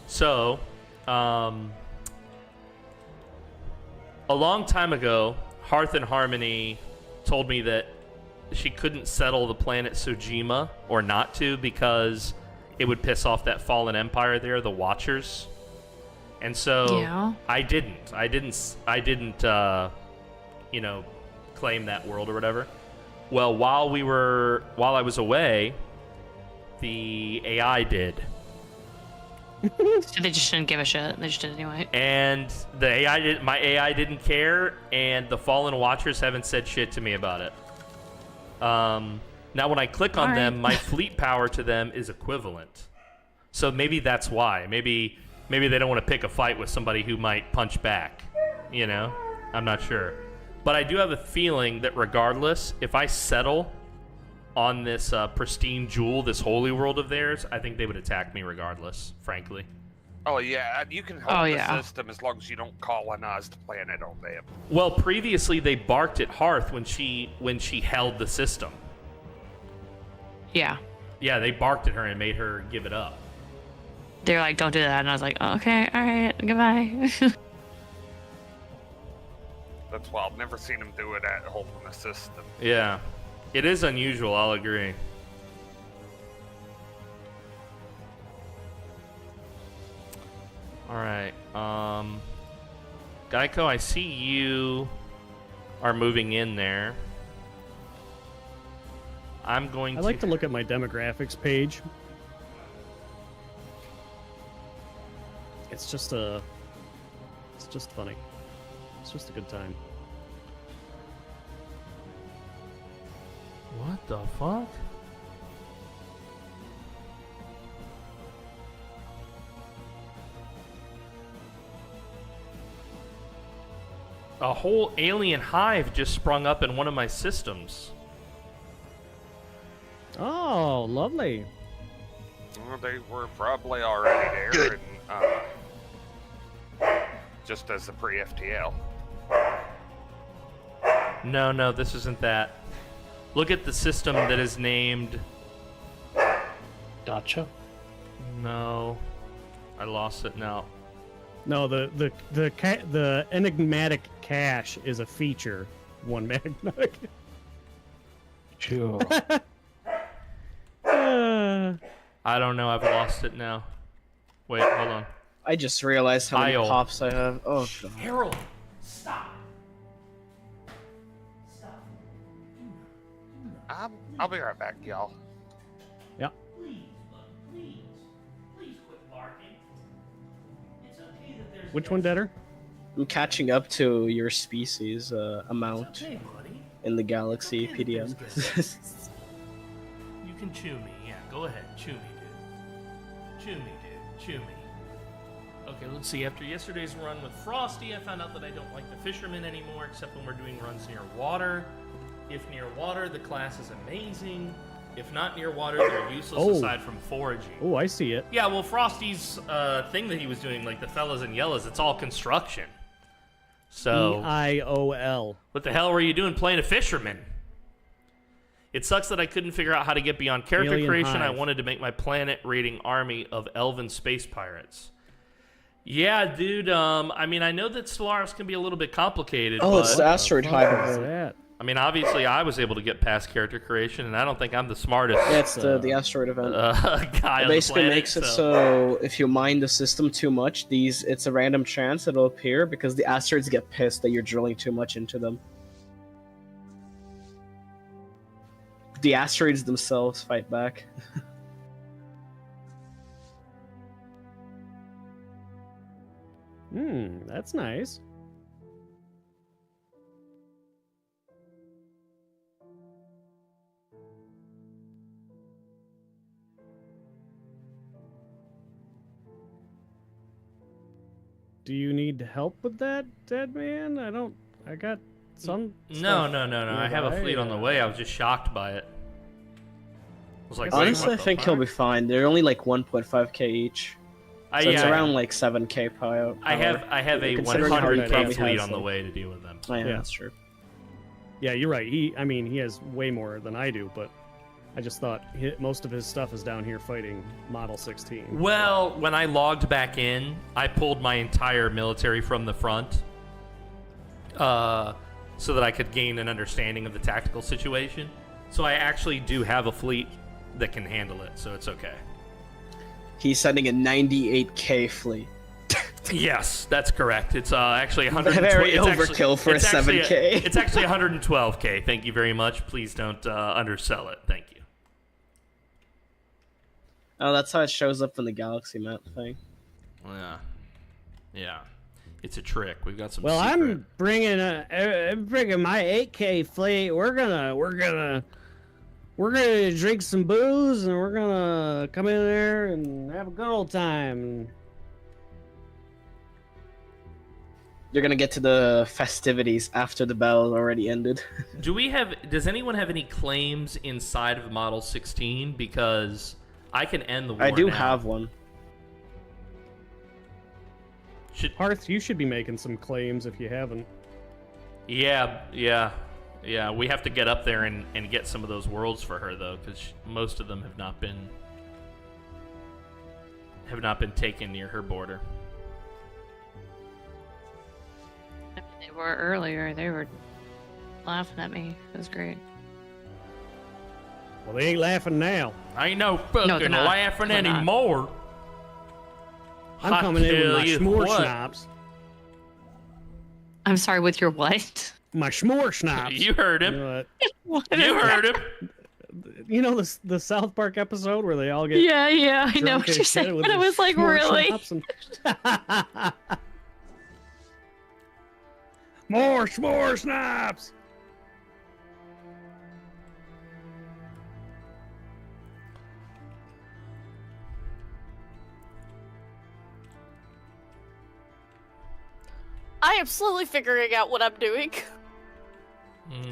So, a long time ago, Hearth and Harmony told me that she couldn't settle the planet Sojima, or not to, because it would piss off that fallen empire there, the Watchers. And so Yeah. I didn't, claim that world or whatever. Well, while I was away, the AI did. So they just didn't give a shit. They just did it anyway. And my AI didn't care, and the Fallen Watchers haven't said shit to me about it. Now when I click on them, my fleet power to them is equivalent. So maybe that's why. Maybe they don't want to pick a fight with somebody who might punch back. You know? I'm not sure. But I do have a feeling that regardless, if I settle on this pristine jewel, this holy world of theirs, I think they would attack me regardless, frankly. Oh yeah, you can hold the system as long as you don't colonize the planet on them. Well, previously they barked at Hearth when she held the system. Yeah. Yeah, they barked at her and made her give it up. They're like, don't do that. And I was like, oh, okay, all right, goodbye. That's why I've never seen them do it at holding the system. Yeah. It is unusual, I'll agree. Alright, Geico, I see you are moving in there. I'm going I like to look at my demographics page. It's just funny. It's just a good time. What the fuck? A whole alien hive just sprung up in one of my systems. Oh, lovely. Well, they were probably already there. Good. And, just as a pre-FTL. No, this isn't that. Look at the system that is named... Gotcha. No. I lost it now. No, the enigmatic cache is a feature. One magnetic. Sure. I don't know, I've lost it now. Wait, hold on. I just realized how many Isle. pops I have. Oh god. Harold, stop. I'll be right back, y'all. Yep. Please quit barking. It's okay that there's... Which one, Deader? I'm catching up to your species amount Okay, buddy. in the galaxy PDM. You can chew me, yeah. Go ahead, chew me, dude. Chew me, dude. Chew me. Okay, let's see. After yesterday's run with Frosty, I found out that I don't like the fishermen anymore, except when we're doing runs near water. If near water, the class is amazing. If not near water, they're useless aside from foraging. Oh, I see it. Yeah, well, Frosty's thing that he was doing, like the fellas and yellows, it's all construction. So... EIOL. What the hell were you doing playing a fisherman? It sucks that I couldn't figure out how to get beyond character Alien creation. I hive. wanted to make my planet raiding army of elven space pirates. Yeah, dude, I mean, I know that Stellaris can be a little bit complicated, Oh, but... it's the asteroid What hive. is event. that? I mean, obviously, I was able to get past character creation, and I don't think I'm the smartest Yeah, it's the asteroid event. guy It on basically the planet. makes it so if you mine the system too much, it's a random chance it'll appear because the asteroids get pissed that you're drilling too much into them. The asteroids themselves fight back. That's nice. Do you need help with that, dead man? I got some. No. I have a fleet on the way. I was just shocked by it. I was like, wait, Honestly, I what the think he'll fuck? be fine. They're only like 1.5k each. So it's around like 7k power. I have a Considering how he 100k probably fleet has, on the like- way to deal with them. Oh, yeah, Yeah. that's true. Yeah, you're right. He has way more than I do, but I just thought most of his stuff is down here fighting Model 16. Well, when I logged back in, I pulled my entire military from the front, so that I could gain an understanding of the tactical situation. So I actually do have a fleet that can handle it, so it's okay. He's sending a 98k fleet. Yes, that's correct. It's actually 112. Very it's overkill for a it's actually 7K. It's actually 112k. Thank you very much. Please don't undersell it. Thank you. Oh, that's how it shows up in the galaxy map thing. Yeah. It's a trick. We've got some. Well, secret. I'm bringing my 8K fleet. We're gonna drink some booze and we're gonna come in there and have a good old time. You're gonna get to the festivities after the battle already ended. Does anyone have any claims inside of Model 16? Because I can end the war I do now. have one. Hearth, you should be making some claims if you haven't. Yeah. We have to get up there and get some of those worlds for her though, because most of them have not been taken near her border. They were earlier. They were laughing at me. It was great. Well, they ain't laughing now. I ain't no fucking they're not. laughing They're not. anymore. I'm I coming in with tell my you s'more what. schnapps. I'm sorry, with your what? My s'more schnapps. You heard him. You know, What You is heard that? him. you know the South Park episode where they all get Yeah, I know drunk what and you're shit saying, with but I their was like, s'more really? schnapps and- More s'more schnapps. I am slowly figuring out what I'm doing.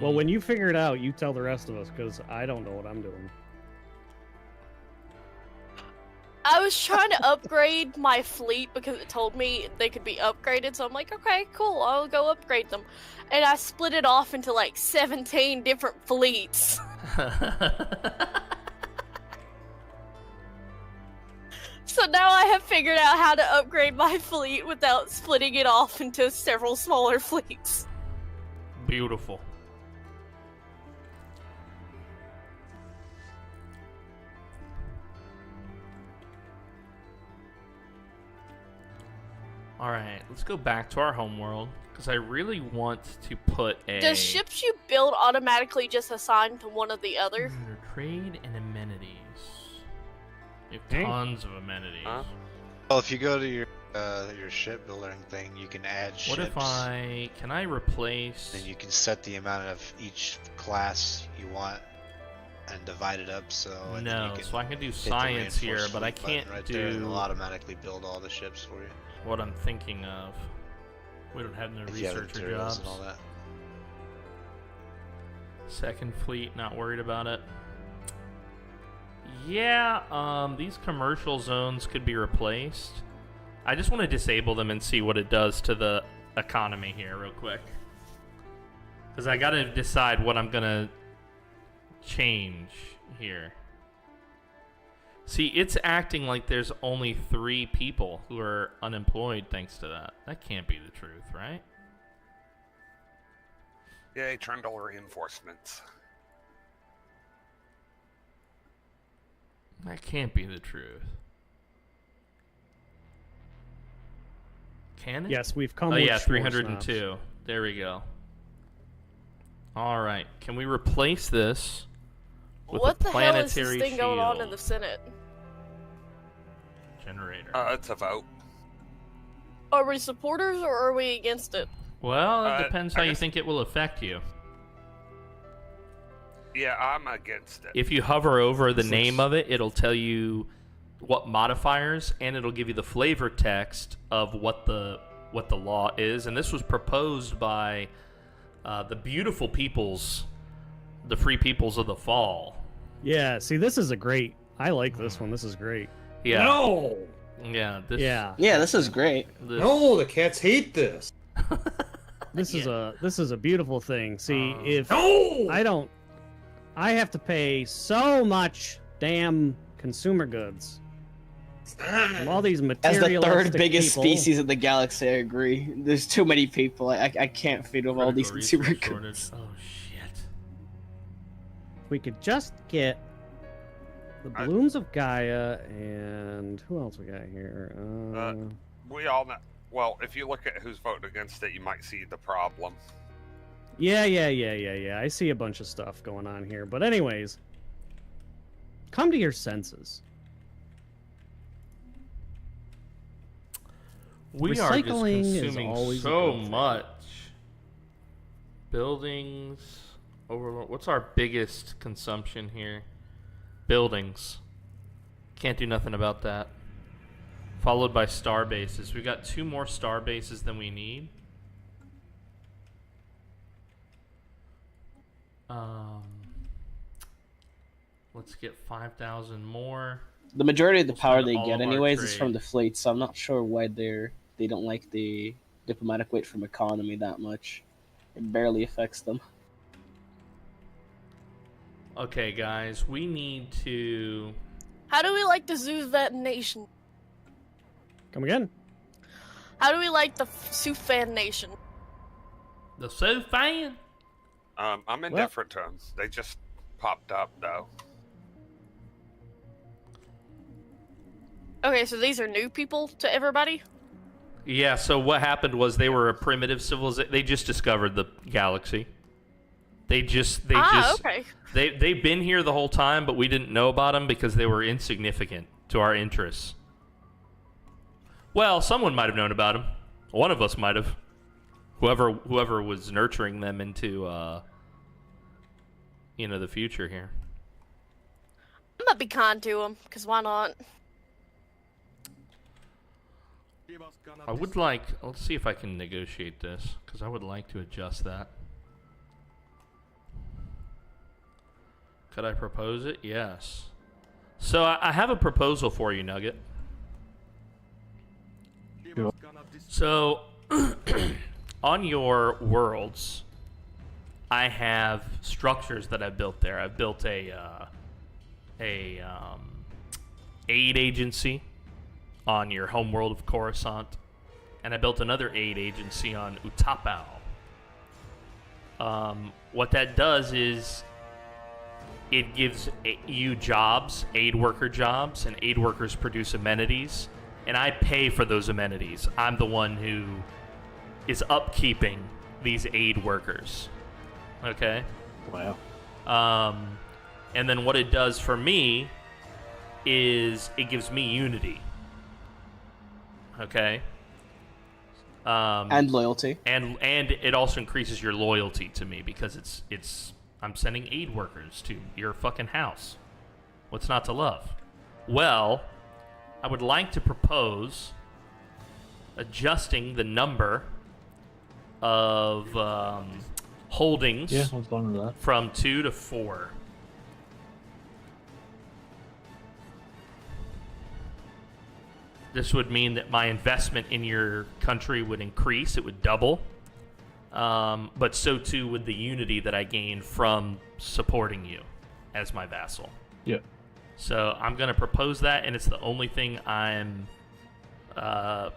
Well, when you figure it out, you tell the rest of us, because I don't know what I'm doing. I was trying to upgrade my fleet because it told me they could be upgraded, so I'm like, okay, cool, I'll go upgrade them. And I split it off into like 17 different fleets. So now I have figured out how to upgrade my fleet without splitting it off into several smaller fleets. Beautiful. Alright, let's go back to our homeworld, because I really want to put a... Does ships you build automatically just assign to one or the other? Trade and amenities. You have Hey. tons of amenities. Huh? Well, if you go to your shipbuilding thing, you can add What ships. if can I replace... And you can set the amount of each class you want and divide it up so. And then No, you can so I can do hit the science here, reinforced but I fleet button can't right there, and it'll do automatically build all the ships for you. what I'm thinking of. We don't have no If you have researcher materials jobs. and all that. Second fleet, not worried about it. Yeah, these commercial zones could be replaced. I just want to disable them and see what it does to the economy here real quick. Because I got to decide what I'm going to change here. See, it's acting like there's only 3 people who are unemployed thanks to that. That can't be the truth, right? Yay, Trundle reinforcements. That can't be the truth. Can it? Yes, we've come. Oh with yeah, s'more 302. schnapps. There we go. All right, can we replace this with What a the hell is planetary this thing going on in shield the Senate? generator? It's a vote. Are we supporters or are we against it? Well, it depends how I you guess- think it will affect you. Yeah, I'm against it. If you hover over the name of it, it'll tell you what modifiers, and it'll give you the flavor text of what the law is. And this was proposed by the beautiful peoples, the free peoples of the fall. Yeah, see, this is a great. I like this one. This is great. Yeah. No! Yeah. This, Yeah, Yeah, this is great. this- No, the cats hate this. this is a beautiful thing. See, if No! I have to pay so much damn consumer goods from all these As materialistic the third biggest people. species in the galaxy, I agree. There's too many people. I can't feed them all these critical consumer resource goods. shortage. Oh shit. We could just get the balloons of Gaia and who else we got here? We all know. Well, if you look at who's voting against it, you might see the problem. Yeah. I see a bunch of stuff going on here. But anyways, come to your senses. We are just Recycling is consuming always a so good thing. much. Buildings. What's our biggest consumption here? Buildings. Can't do nothing about that. Followed by star bases. We got 2 more star bases than we need. Let's get 5,000 more. The majority of the power spend they all get, of our anyways, is trade. from the fleet. So I'm not sure why they don't like the diplomatic weight from economy that much. It barely affects them. Okay, guys, we need to. How do we like the Zufan Nation? Come again? How do we like the Zufan Nation? The so fan. I'm indifferent to them. They just popped up, though. Okay, so these are new people to everybody? Yeah, so what happened was they were a primitive civilization. They just discovered the galaxy. They've been here the whole time, but we didn't know about them because they were insignificant to our interests. Well, someone might have known about them. One of us might have. Whoever was nurturing them into the future here. I'm gonna be kind to them, because why not? I would like. Let's see if I can negotiate this, because I would like to adjust that. Could I propose it? Yes. So I have a proposal for you, Nugget. So on your worlds, I have structures that I've built there. I've built a aid agency on your homeworld of Coruscant, and I built another aid agency on Utapau. What that does is it gives you jobs, aid worker jobs, and aid workers produce amenities, and I pay for those amenities. I'm the one who is upkeeping these aid workers. Okay? Wow. And then what it does for me is it gives me unity. Okay? And loyalty. And it also increases your loyalty to me because it's I'm sending aid workers to your fucking house. What's not to love? Well, I would like to propose adjusting the number of holdings Yeah, I was fine with that. from 2 to 4. This would mean that my investment in your country would increase. It would double. But so too would the unity that I gain from supporting you as my vassal. Yeah. So I'm going to propose that, and it's the only thing I'm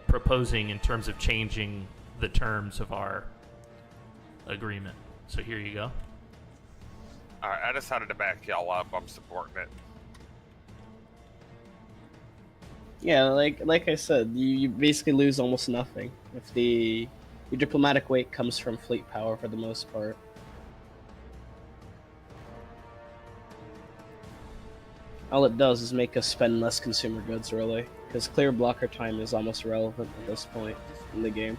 proposing in terms of changing the terms of our agreement. So here you go. Alright, I decided to back y'all up. I'm supporting it. Yeah, like I said, you basically lose almost nothing if your diplomatic weight comes from fleet power for the most part. All it does is make us spend less consumer goods, really, because clear blocker time is almost irrelevant at this point in the game.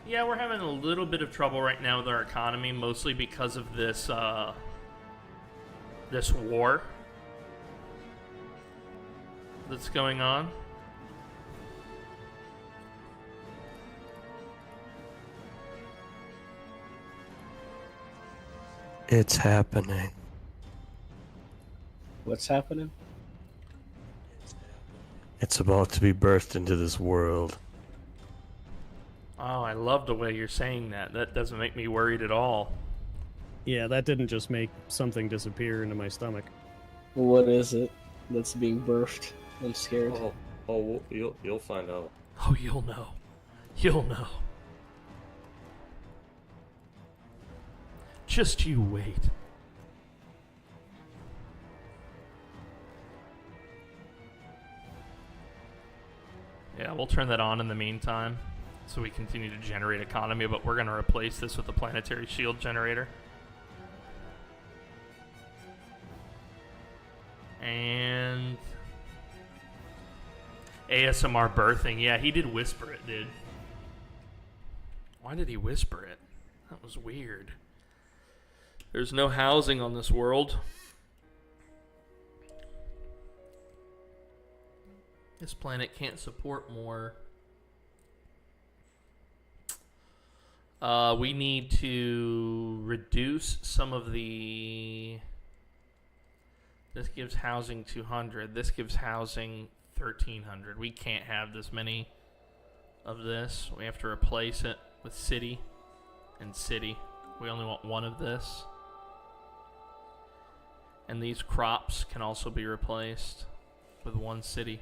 Yeah, we're having a little bit of trouble right now with our economy, mostly because of this this war that's going on. It's happening. What's happening? It's about to be birthed into this world. Oh, I love the way you're saying that. That doesn't make me worried at all. Yeah, that didn't just make something disappear into my stomach. What is it that's being birthed? I'm scared. Oh, you'll find out. Oh, you'll know. You'll know. Just you wait. Yeah, we'll turn that on in the meantime, so we continue to generate economy, but we're going to replace this with a planetary shield generator. And ASMR birthing. Yeah, he did whisper it, dude. Why did he whisper it? That was weird. There's no housing on this world. This planet can't support more. We need to reduce some of the... This gives housing 200. This gives housing 1,300. We can't have this many of this. We have to replace it with city and city. We only want one of this. And these crops can also be replaced with one city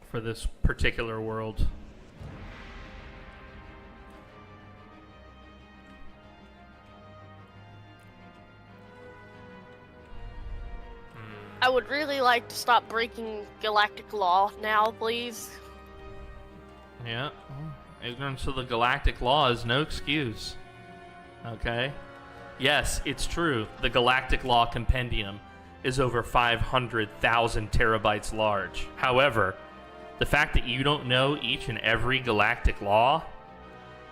for this particular world. I would really like to stop breaking galactic law now, please. Yeah. Ignorance of the galactic law is no excuse. Okay? Yes, it's true. The galactic law compendium is over 500,000 terabytes large. However, the fact that you don't know each and every galactic law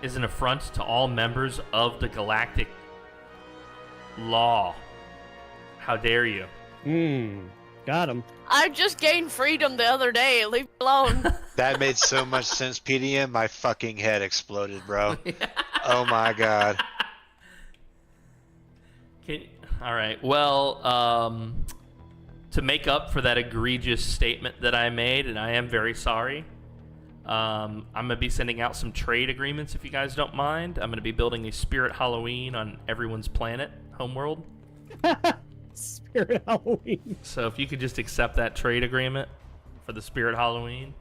is an affront to all members of the galactic law. How dare you? Got him. I just gained freedom the other day. Leave me alone. That made so much sense, PDM. My fucking head exploded, bro. Oh my god. All right. Well, to make up for that egregious statement that I made, and I am very sorry, I'm going to be sending out some trade agreements if you guys don't mind. I'm going to be building a Spirit Halloween on everyone's planet, homeworld. Spirit Halloween. So if you could just accept that trade agreement for the Spirit Halloween.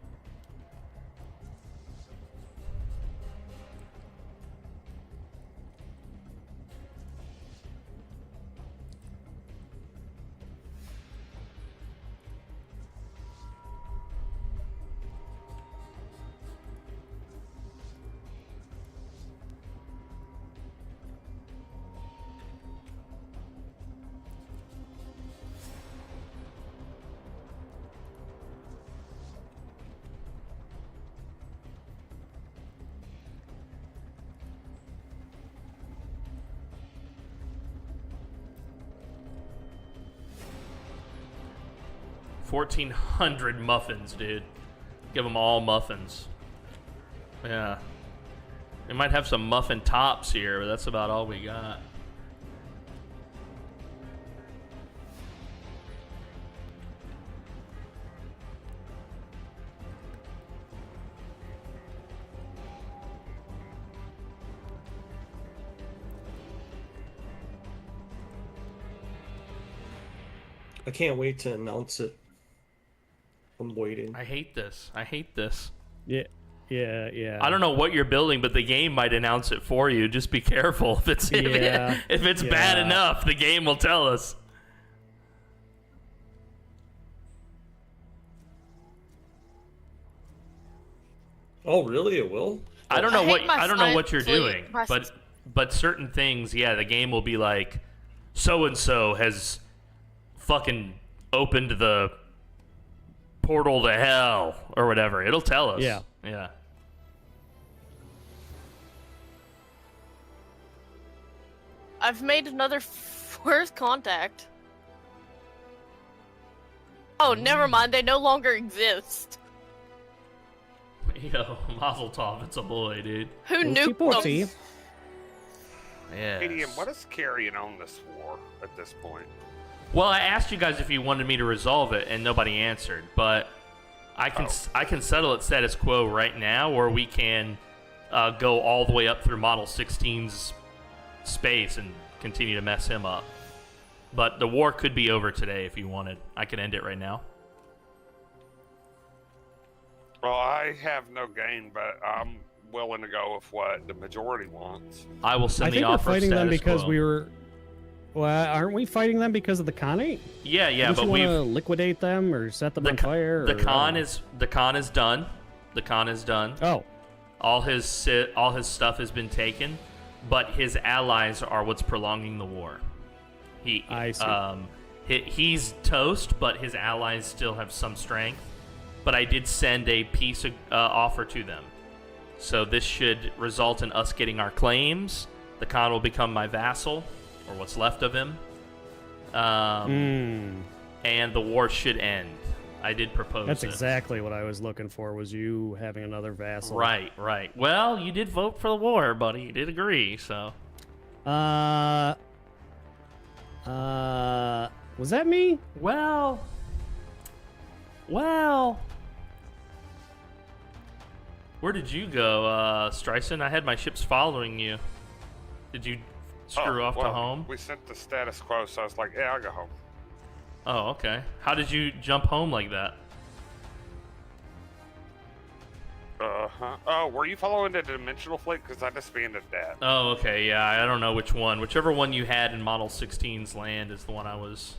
$1,400 muffins, dude. Give them all muffins. Yeah. We might have some muffin tops here, but that's about all we got. I can't wait to announce it. I'm waiting. I hate this. I hate this. Yeah. I don't know what you're building, but the game might announce it for you. Just be careful. If it's bad enough, the game will tell us. Oh, really? It will? I don't know what you're fleet. doing, but certain things, yeah, the game will be like, so and so has fucking opened the portal to hell or whatever. It'll tell us. Yeah. Yeah. I've made another first contact. Oh, never mind. They no longer exist. Yo, Mazel Tov, it's a boy, dude. Who nuked them? Yeah. Medium, what is carrying on this war at this point? Well, I asked you guys if you wanted me to resolve it, and nobody answered. But I can settle it status quo right now, or we can go all the way up through Model 16's space and continue to mess him up. But the war could be over today if you wanted. I can end it right now. Well, I have no gain, but I'm willing to go with what the majority wants. I will send the offer. I think we're fighting them status because quo. we were. Well, aren't we fighting them because of the Khanate? Yeah, Don't but you we want to liquidate them or set them on fire? The Khan is done. The Khan is done. Oh, all his stuff has been taken, but his allies are what's prolonging the war. I see. He's toast, but his allies still have some strength. But I did send a peace offer to them, so this should result in us getting our claims. The Khan will become my vassal, or what's left of him, and the war should end. I did propose. That's it. exactly what I was looking for. Was you having another vassal? Right. Well, you did vote for the war, buddy. You did agree, so. Was that me? Well. Where did you go, Streisand? I had my ships following you. Did you screw off to home? We sent the status quo, so I was like, yeah, I'll go home. Oh, okay. How did you jump home like that? Oh, were you following the Dimensional Fleet? Because I disbanded that. Oh, okay, yeah, I don't know which one. Whichever one you had in Model 16's land is the one I was...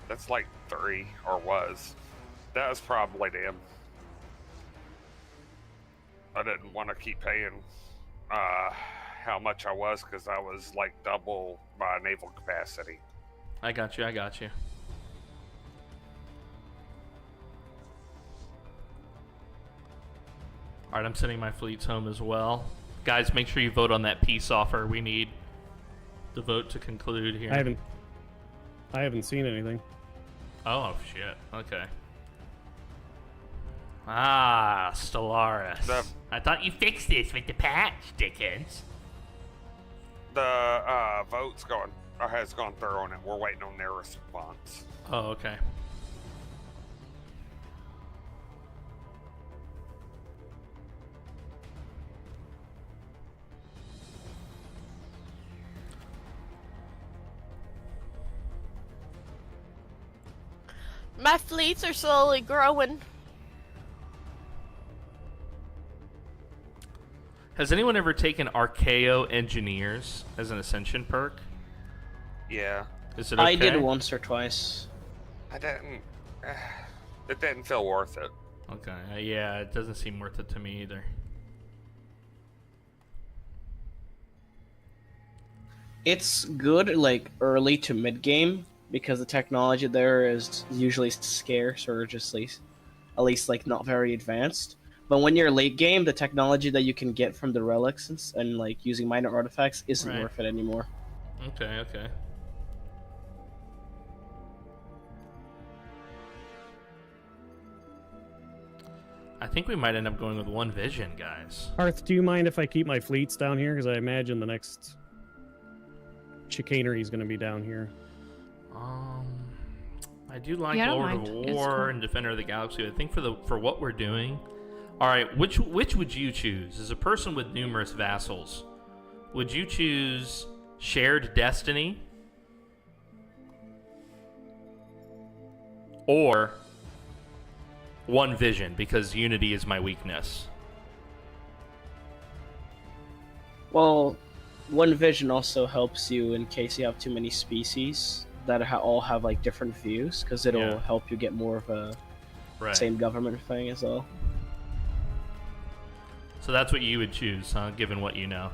That's like 3, or was. That was probably them. I didn't want to keep paying how much I was, because I was like double my naval capacity. I got you. Alright, I'm sending my fleets home as well. Guys, make sure you vote on that peace offer. We need the vote to conclude here. I haven't seen anything. Oh, shit. Okay. Ah, Stellaris. I thought you fixed this with the patch, Dickens. The vote's has gone through on it. We're waiting on their response. Oh, okay. My fleets are slowly growing. Has anyone ever taken Archaeo Engineers as an Ascension perk? Yeah. Is it okay? I did once or twice. I didn't. It didn't feel worth it. Okay. Yeah, it doesn't seem worth it to me either. It's good, like, early to mid-game, because the technology there is usually scarce or just at least like not very advanced. But when you're late game, the technology that you can get from the relics and like using minor artifacts isn't worth it anymore. Okay. I think we might end up going with one vision, guys. Hearth, do you mind if I keep my fleets down here? Because I imagine the next chicanery is going to be down here. I do like Yeah, I don't Lord of mind. War It's cool. and Defender of the Galaxy. I think for what we're doing. All right, which would you choose? As a person with numerous vassals, would you choose Shared Destiny or One Vision? Because unity is my weakness. Well, one vision also helps you in case you have too many species that all have like different views, because it'll help you get more of a same government thing as well. So that's what you would choose, huh? Given what you know.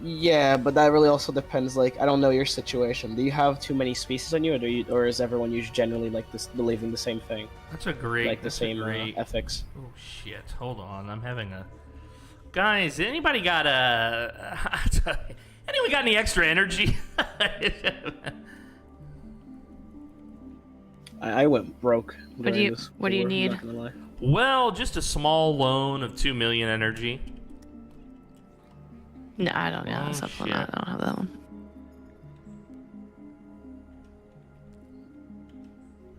Yeah, but that really also depends. Like, I don't know your situation. Do you have too many species on you, or is everyone usually generally like this, believing the same thing? That's a great. Like the same ethics. Oh shit! Hold on, I'm having a. Guys, anybody got a? Anyone got any extra energy? I went broke. What do you need? I'm not gonna lie. Well, just a small loan of 2 million energy. No, I don't know. Oh, Supplement. shit. I don't have that one.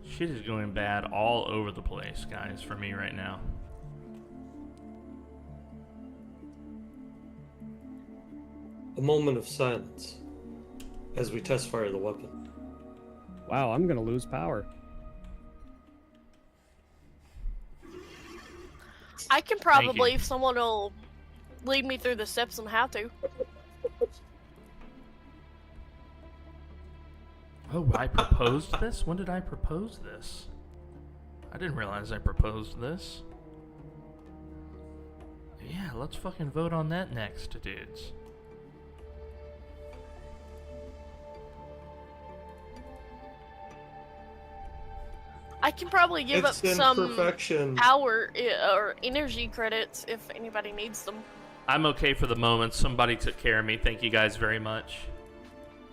Shit is going bad all over the place, guys, for me right now. A moment of silence as we test fire the weapon. Wow, I'm gonna lose power. I can probably, if someone will lead me through the steps on how to. Oh, I proposed this? When did I propose this? I didn't realize I proposed this. Yeah, let's fucking vote on that next, dudes. I can probably give up It's some imperfection. power or energy credits if anybody needs them. I'm okay for the moment. Somebody took care of me. Thank you guys very much.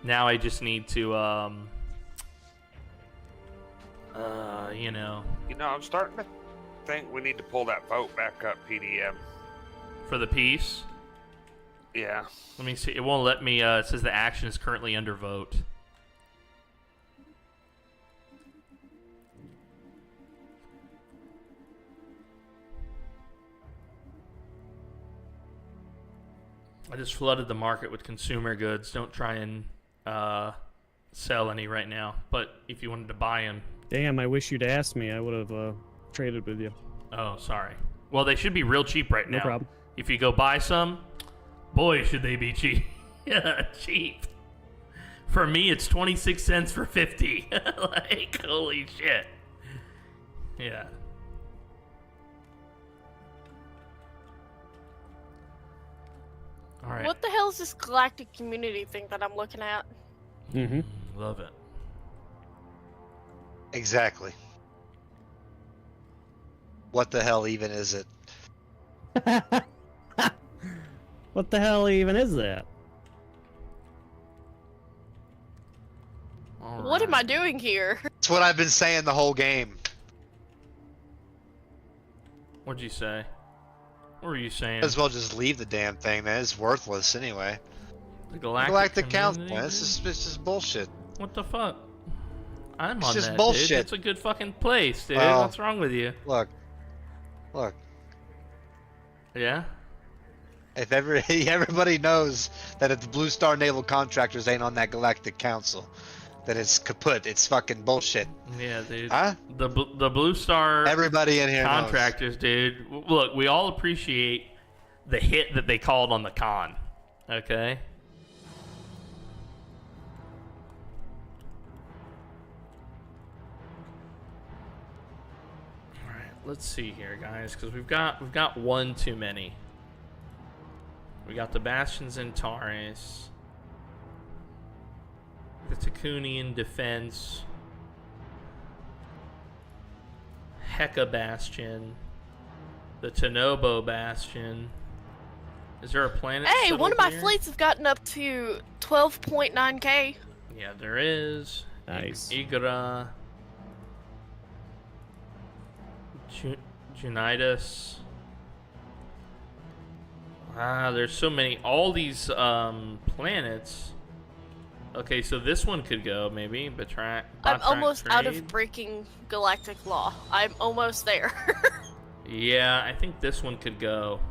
Now I just need to, you know. You know, I'm starting to think we need to pull that vote back up, PDM. For the peace? Yeah. Let me see. It won't let me, it says the action is currently under vote. I just flooded the market with consumer goods. Don't try and sell any right now. But if you wanted to buy them... Damn, I wish you'd asked me. I would have traded with you. Oh, sorry. Well, they should be real cheap right now. No problem. If you go buy some, boy, should they be cheap. Yeah, cheap. For me, it's 26 cents for 50. Like, holy shit. Yeah. All right. What the hell is this galactic community thing that I'm looking at? Mm-hmm. Love it. Exactly. What the hell even is it? What the hell even is that? All What am right. I doing here? That's what I've been saying the whole game. What'd you say? What were you saying? Might as well just leave the damn thing, man. It's worthless anyway. The Galactic Council, community, man. It's just bullshit. What the fuck? I'm It's on just that, bullshit. dude. It's a good fucking place, dude. Well, What's wrong with you? Look. Yeah? If everybody knows that if the Blue Star Naval Contractors ain't on that Galactic Council, then it's kaput. It's fucking bullshit. Yeah, dude. Huh? The Blue Star Everybody in here contractors, dude. Look, we all appreciate the hit that they called on the con. Okay? Alright, let's see here, guys, because we've got one too many. We got the Bastions in Taurus. The Takunian Defense. Heka Bastion. The Tanobo Bastion. Is there a planet? Hey, settled one of my here? fleets have gotten up to 12.9k. Yeah, there is. Nice. Igra. Junitas. Ah, there's so many. All these planets. Okay, so this one could go, maybe. I'm almost out of breaking galactic law. I'm almost there. Yeah, I think this one could go.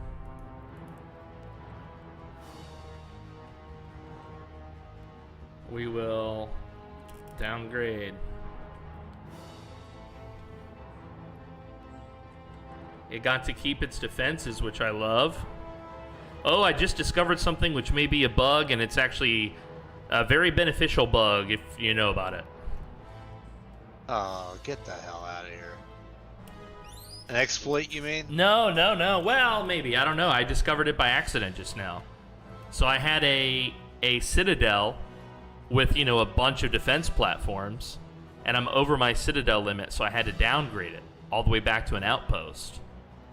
We will downgrade. It got to keep its defenses, which I love. Oh, I just discovered something which may be a bug, and it's actually a very beneficial bug if you know about it. Oh, get the hell out of here. An exploit, you mean? No. Well, maybe. I don't know. I discovered it by accident just now. So I had a citadel with, a bunch of defense platforms, and I'm over my citadel limit, so I had to downgrade it all the way back to an outpost.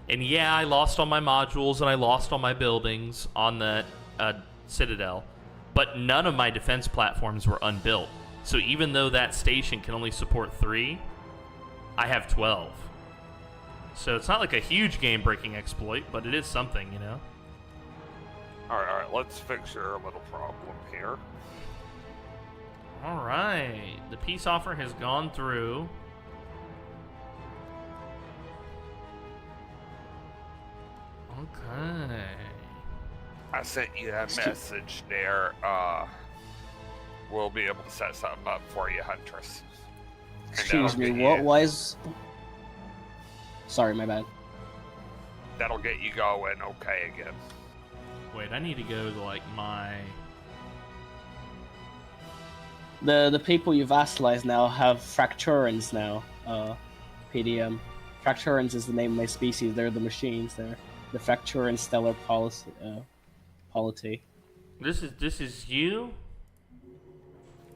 And yeah, I lost all my modules and I lost all my buildings on the citadel, but none of my defense platforms were unbuilt. So even though that station can only support 3, I have 12. So it's not like a huge game-breaking exploit, but it is something, Alright, let's fix your little problem here. Alright, the peace offer has gone through. Okay. I sent you a message there. We'll be able to set something up for you, Huntress. And Excuse that'll me, get you- why is... Sorry, my bad. That'll get you going okay again. Wait, I need to go to, my... The people you vassalize now have Fracturans now, PDM. Fracturans is the name of my species, they're the machines, they're the Fracturan Stellar Polity. This is you?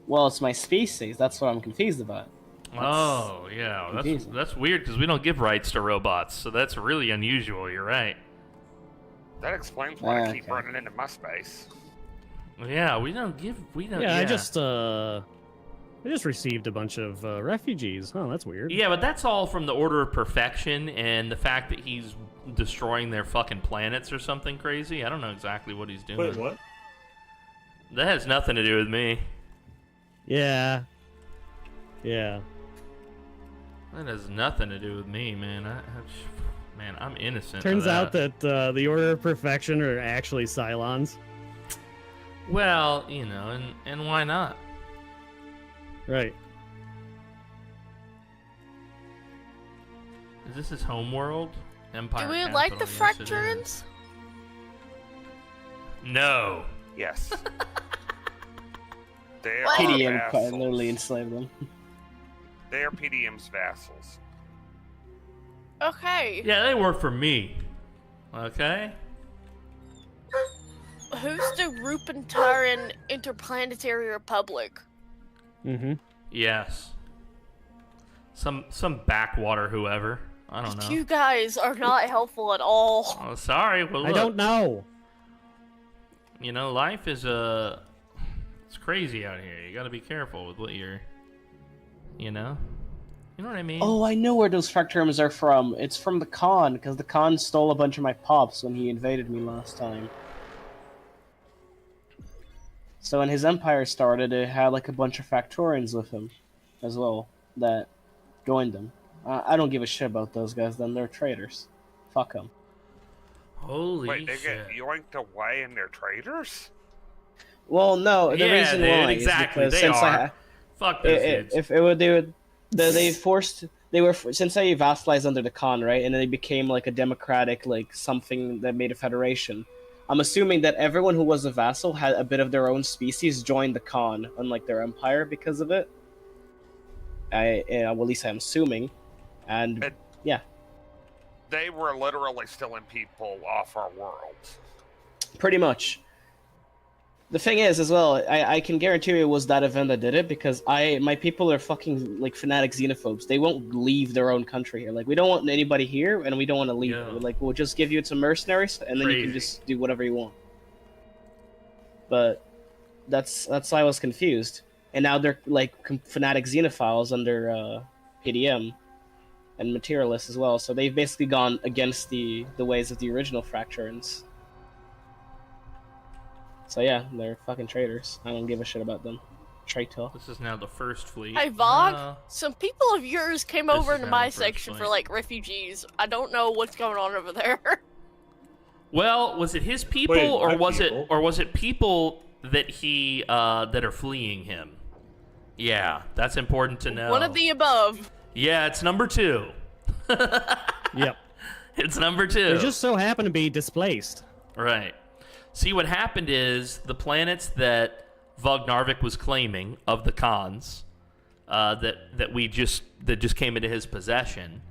Well, it's my species, that's what I'm confused about. Oh, yeah, confusing. that's weird, because we don't give rights to robots, so that's really unusual, you're right. That explains why I keep Okay. running into my space. Yeah, we don't... Yeah, I just received a bunch of refugees. Oh, that's weird. Yeah, but that's all from the Order of Perfection and the fact that he's destroying their fucking planets or something crazy. I don't know exactly what he's doing. Wait, what? That has nothing to do with me. Yeah. That has nothing to do with me, man. Man, I'm innocent. Turns of out that the Order of Perfection are actually Cylons. Well, and why not? Right. Is this his homeworld? Empire Do we like the Capital? Yes, it is. Fracturans? No. Yes. They are What? PDM quite vassals. literally enslaved them. They are PDM's vassals. Okay. Yeah, they work for me. Okay? Who's the Rupentaran Interplanetary Republic? Mm-hmm. Yes. Some backwater whoever. I don't know. You guys are not helpful at all. Oh, sorry. Well, I look, don't know. life is it's crazy out here. You got to be careful with what you're, You know what I mean? Oh, I know where those Fracturans are from. It's from the Khan, because the Khan stole a bunch of my pops when he invaded me last time. So when his empire started, it had like a bunch of Fracturans with him as well that joined them. I don't give a shit about those guys then, they're traitors. Fuck them. Holy Wait, they shit. get yoinked away and they're traitors? Well, no, the Yeah, reason dude, why exactly, is because they since are. Fuck those dudes. if it would, they were since they vassalized under the Khan, right, and then they became like a democratic, like something that made a federation. I'm assuming that everyone who was a vassal had a bit of their own species join the Khan, unlike their empire, because of it. Well, at least I'm assuming, and yeah, They were literally stealing people off our world. pretty much. The thing is, as well, I can guarantee you it was that event that did it, because my people are fucking like fanatic xenophobes. They won't leave their own country here. Like, we don't want anybody here, and we don't want to leave. Yeah. Like, we'll just give you some mercenaries, and then you can Crazy. just do whatever you want. But that's why I was confused. And now they're like fanatic xenophiles under PDM and materialists as well. So they've basically gone against the ways of the original Fracturans. So yeah, they're fucking traitors. I don't give a shit about them. Traitor. This is now the first fleet. Hey, Vog, Uh, some people of yours came This over is into now my the first section for, flight. like, refugees. I don't know what's going on over there. well, was it his people, Wait, or my was people? it people that he that are fleeing him? Yeah, that's important to know. One of the above. Yeah, it's number 2. Yep. It's number 2. They just so happen to be displaced. Right. See, what happened is the planets that Vognarvik was claiming of the Khans, that just came into his possession,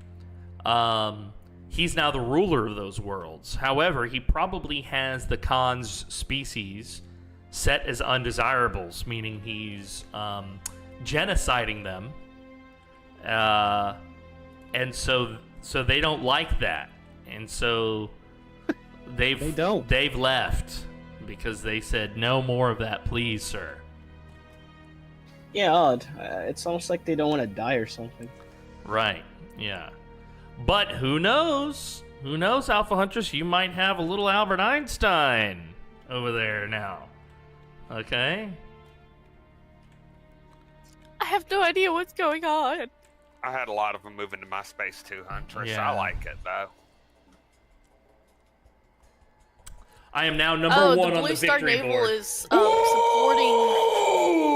He's now the ruler of those worlds. However, he probably has the Khan's species set as undesirables, meaning he's genociding them. And so they don't like that. And so they've left because they said no more of that, please, sir. Yeah, odd. It's almost like they don't want to die or something. Right, yeah. But who knows? Who knows, Alpha Huntress? You might have a little Albert Einstein over there now. Okay? I have no idea what's going on. I had a lot of them moving to my space too, Huntress. Yeah. I like it, though. I am now number one the on the Blue Star victory Naval board. is supporting.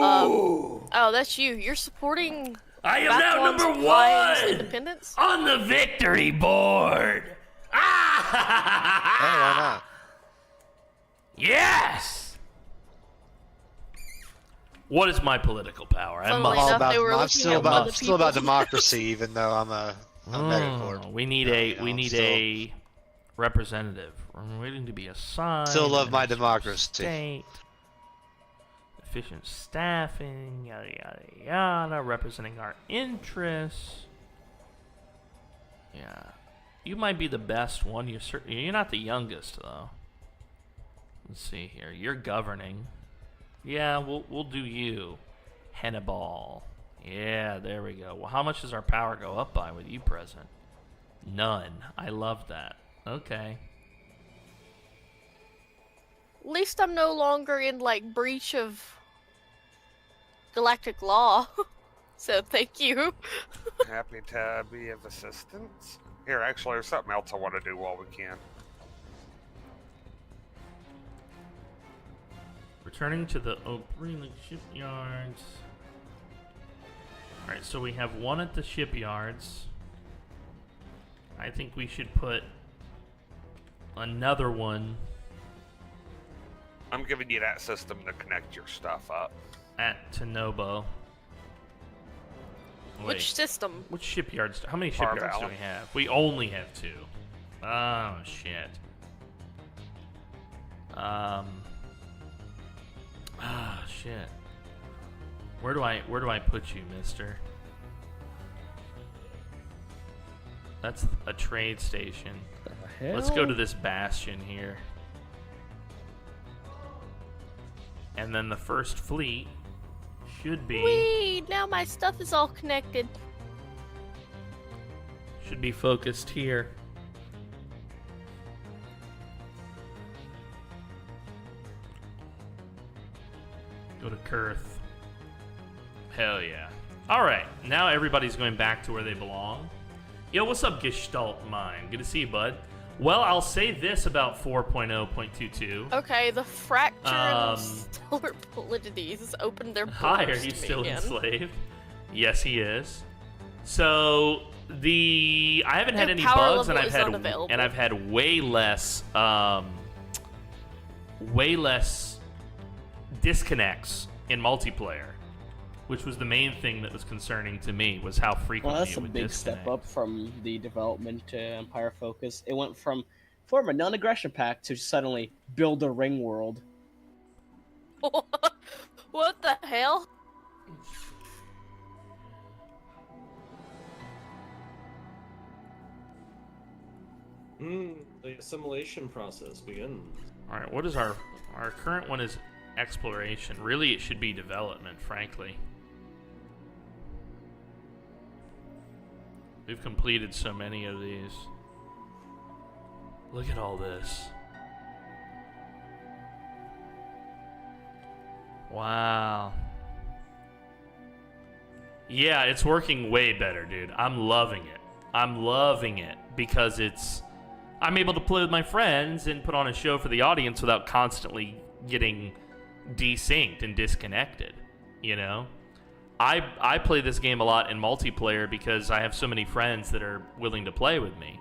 Oh, that's you. You're supporting. I am now Babylon's number Lions one Independence. on the victory board. Hey, why not? Yes. What is my political power? I'm Funnily all enough, about. they were I'm looking still at about. other Still about people. democracy, even though I'm a megacorp. We need a representative. We're waiting to be assigned. Still love my Minister of democracy. State. Efficient staffing, yada yada yada, representing our interests. Yeah, you might be the best one. You're not the youngest though. Let's see here. You're governing. Yeah, we'll do you. Hannibal. Yeah, there we go. Well, how much does our power go up by with you present? None. I love that. Okay. At least I'm no longer in breach of galactic law. So thank you. Happy to be of assistance. Here, actually, there's something else I want to do while we can. Returning to the Oak-Greenland shipyards. Alright, so we have one at the shipyards. I think we should put another one I'm giving you that system to connect your stuff up. at Tanobo. Which system? Which shipyards? How many shipyards do Parval. we have? We only have 2. Oh, shit. Shit. Where do I put you, mister? That's a trade station. Let's go to this bastion here. And then the first fleet should be Whee! Now my stuff is all connected. focused here. Go to Kurth. Hell yeah. Alright, now everybody's going back to where they belong. Yo, what's up, Gestalt Mine? Good to see you, bud. Well, I'll say this about 4.0.22. Okay, the fracture of stellar validities opened their borders Hi, are to you me still again. enslaved? Yes, he is. So I haven't had Their any power bugs, and level is unavailable. I've had way less disconnects in multiplayer, which was the main thing that was concerning to me, was how frequently Well, that's it a would big disconnect. step up from the development to Empire Focus. It went from form a non-aggression pact to suddenly build a ring world. What the hell? The assimilation process begins. All right, what is our current one is exploration. Really, it should be development, frankly. We've completed so many of these. Look at all this. Wow. Yeah, it's working way better, dude. I'm loving it. I'm loving it because I'm able to play with my friends and put on a show for the audience without constantly getting desynced and disconnected, you know? I play this game a lot in multiplayer because I have so many friends that are willing to play with me.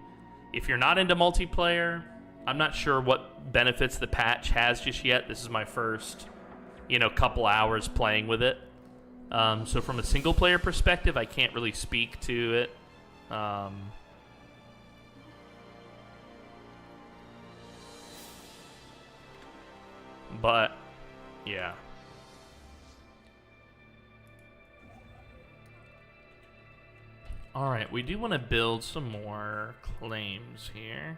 If you're not into multiplayer, I'm not sure what benefits the patch has just yet. This is my first, couple hours playing with it. So from a single player perspective, I can't really speak to it. But, yeah. Alright, we do want to build some more claims here.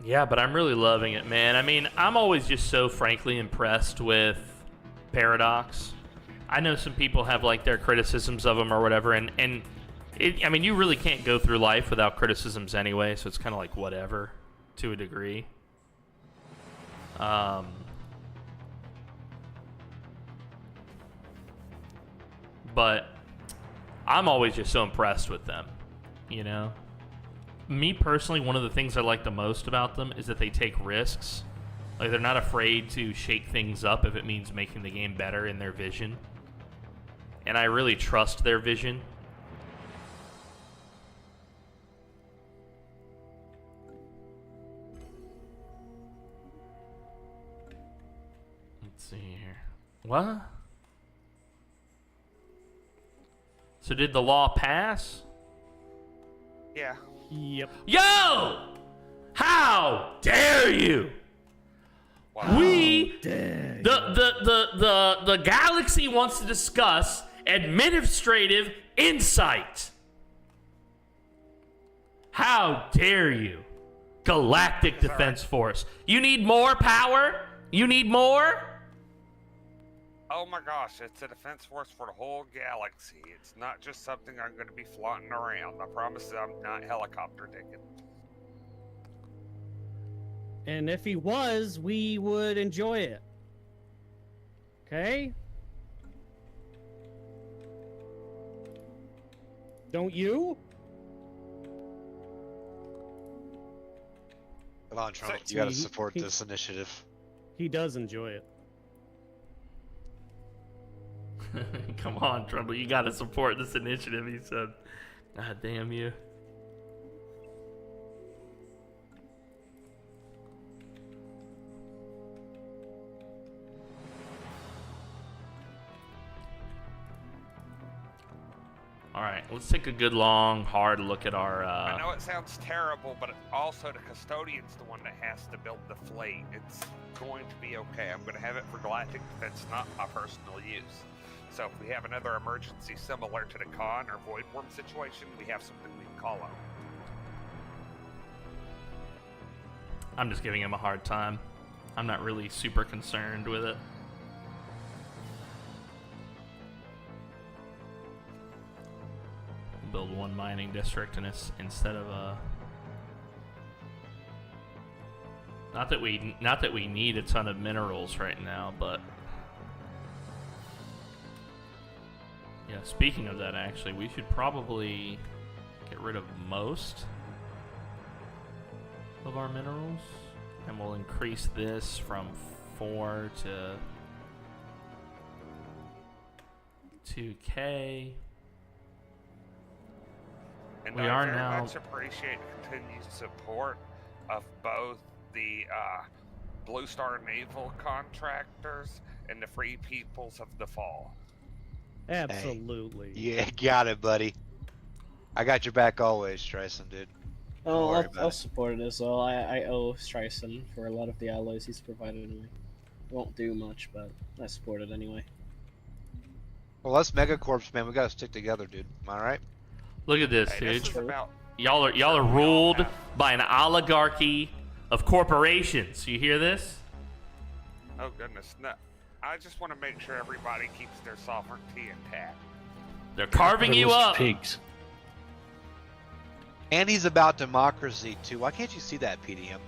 Yeah, but I'm really loving it, man. I mean, I'm always just so frankly impressed with Paradox. I know some people have like their criticisms of them or whatever, and I mean, you really can't go through life without criticisms anyway, so it's kind of like whatever to a degree. But I'm always just so impressed with them, you know? Me personally, one of the things I like the most about them is that they take risks. Like, they're not afraid to shake things up if it means making the game better in their vision. And I really trust their vision. Let's see here. What? So did the law pass? Yeah. Yep. Yo! How dare you? Wow. The galaxy wants to discuss administrative insight. How dare you? Galactic Defense Force. You need more power? You need more? Oh my gosh, it's a defense force for the whole galaxy. It's not just something I'm going to be flaunting around. I promise I'm not helicopter digging. And if he was, we would enjoy it. Okay? Don't you? Come on, Trump. You gotta support this initiative. He does enjoy it. Come on, Trumbull, you gotta support this initiative, he said. God damn you. Alright, let's take a good, long, hard look at our, I know it sounds terrible, but also the custodian's the one that has to build the fleet. It's going to be okay. I'm going to have it for galactic defense, not my personal use. So if we have another emergency similar to the Khan or Void Worm situation, we have something we can call on. I'm just giving him a hard time. I'm not really super concerned with it. Build one mining district and it's instead of a... Not that we need a ton of minerals right now, but... Yeah, speaking of that, actually, we should probably get rid of most of our minerals. And we'll increase this from 4 to 2K. And We I are very now- much appreciate the continued support of both the Blue Star Naval contractors and the Free Peoples of the Fall. Absolutely. Yeah, got it, buddy. I got your back always, Tryson, dude. Oh, I'll support it as well. I owe Streisand for a lot of the alloys he's provided me. Won't do much, but I support it anyway. Well, us Megacorps, man, we gotta stick together, dude. Am I right? Look at this, Hey, dude. this is about Y'all are ruled by an oligarchy of corporations. You hear this? oh goodness, no. I just want to make sure everybody keeps their sovereignty intact. They're carving you up. Pigs. And he's about democracy, too. Why can't you see that, PDM?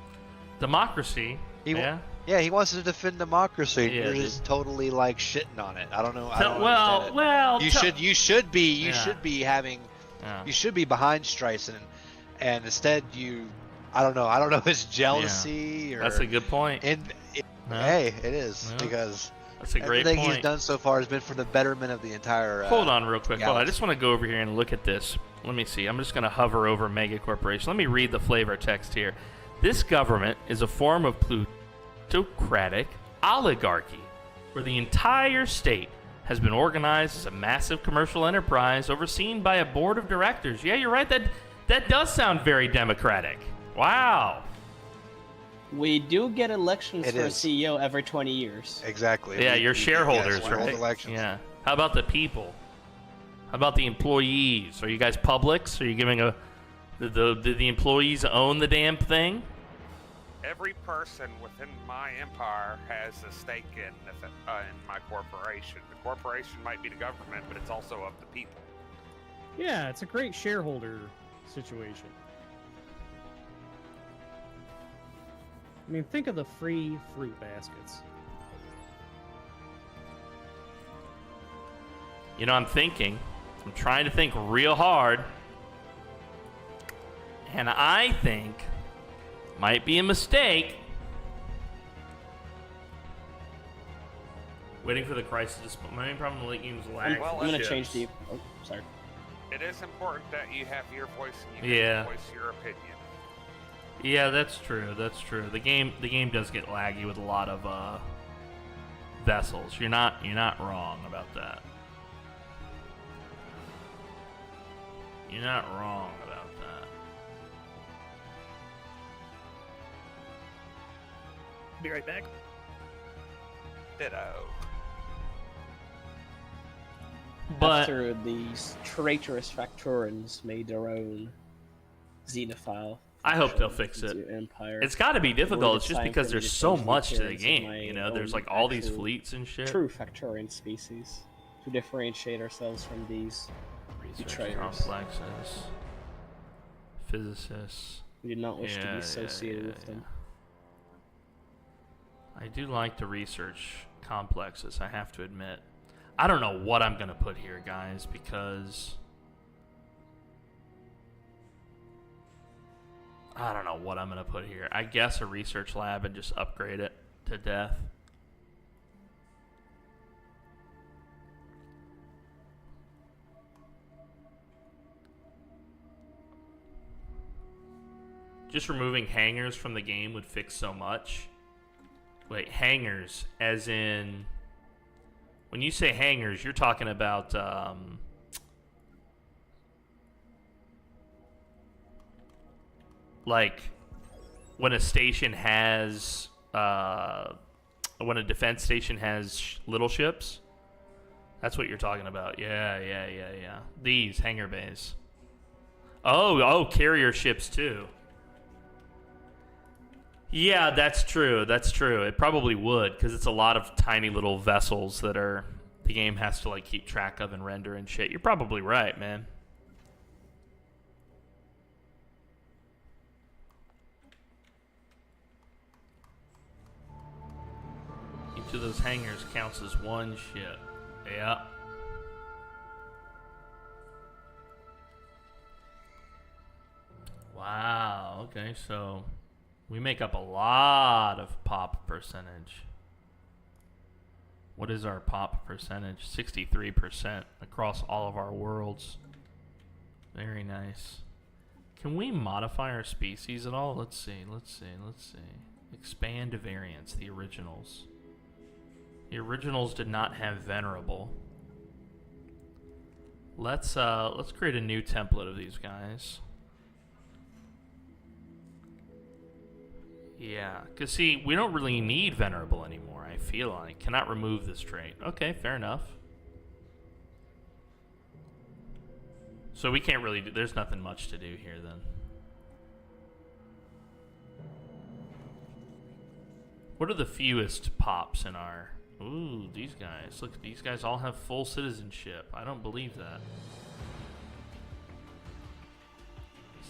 Democracy. Yeah, he wants to defend democracy. Yeah, You're dude. just totally like shitting on it. I don't know. I don't well, understand it. well. You should be having. Yeah. You should be behind Streisand, and instead I don't know. It's jealousy or. That's a good point. And No. hey, it is No. because That's a great everything point. he's done so far has been for the betterment of the entire. Hold on real quick. Hold on. I galaxy. just want to go over here and look at this. Let me see. I'm just going to hover over Mega Corporation. Let me read the flavor text here. This government is a form of plutocratic oligarchy where the entire state has been organized as a massive commercial enterprise overseen by a board of directors. Yeah, you're right. That does sound very democratic. Wow. We do get elections It for a is. CEO every 20 years. Exactly. Yeah, We- your we- shareholders, yes, we hold right? elections. Yeah. How about the people? How about the employees? Are you guys publics? Are you giving a... the employees own the damn thing? Every person within my empire has a stake in my corporation. The corporation might be the government, but it's also of the people. Yeah, it's a great shareholder situation. I mean, think of the free fruit baskets. You know, I'm trying to think real hard. And I think, might be a mistake, waiting for the crisis. My main problem with late games lag. Well, I'm gonna ships. change the. Oh, sorry. It is important that you have your voice and you Yeah. can voice your opinion. Yeah, that's true. That's true. The game does get laggy with a lot of vessels. You're not wrong about that. You're not wrong about that. Be right back. Ditto. But After these traitorous Factorans made their own xenophile. I hope they'll fix it. into Empire. It's got to be difficult. It's just time because for me there's to so change the much to the appearance of game. my You know, there's own like all these actual fleets and shit. True Factorian species to differentiate ourselves from these Research betrayers. complexes. Physicists. We did not wish to be Yeah, associated yeah, with them. I do like to research complexes, I have to admit. I don't know what I'm going to put here, guys, because... I don't know what I'm going to put here. I guess a research lab and just upgrade it to death. Just removing hangars from the game would fix so much. Wait, hangars as in... When you say hangars, you're talking about... like when a station has when a defense station has little ships. That's what you're talking about. Yeah. These hangar bays. Oh, carrier ships too. Yeah, that's true. It probably would, because it's a lot of tiny little vessels that the game has to like keep track of and render and shit. You're probably right, man. Each of those hangars counts as one ship. Yeah. Wow. Okay, so we make up a lot of pop percentage. What is our pop percentage? 63% across all of our worlds. Very nice. Can we modify our species at all? Let's see. Expand variants, the originals. The originals did not have venerable. Let's create a new template of these guys. Yeah, because see, we don't really need venerable anymore, I feel like. Cannot remove this trait. Okay, fair enough. So we can't really do, there's nothing much to do here then. What are the fewest pops in our... Ooh, these guys. Look, these guys all have full citizenship. I don't believe that.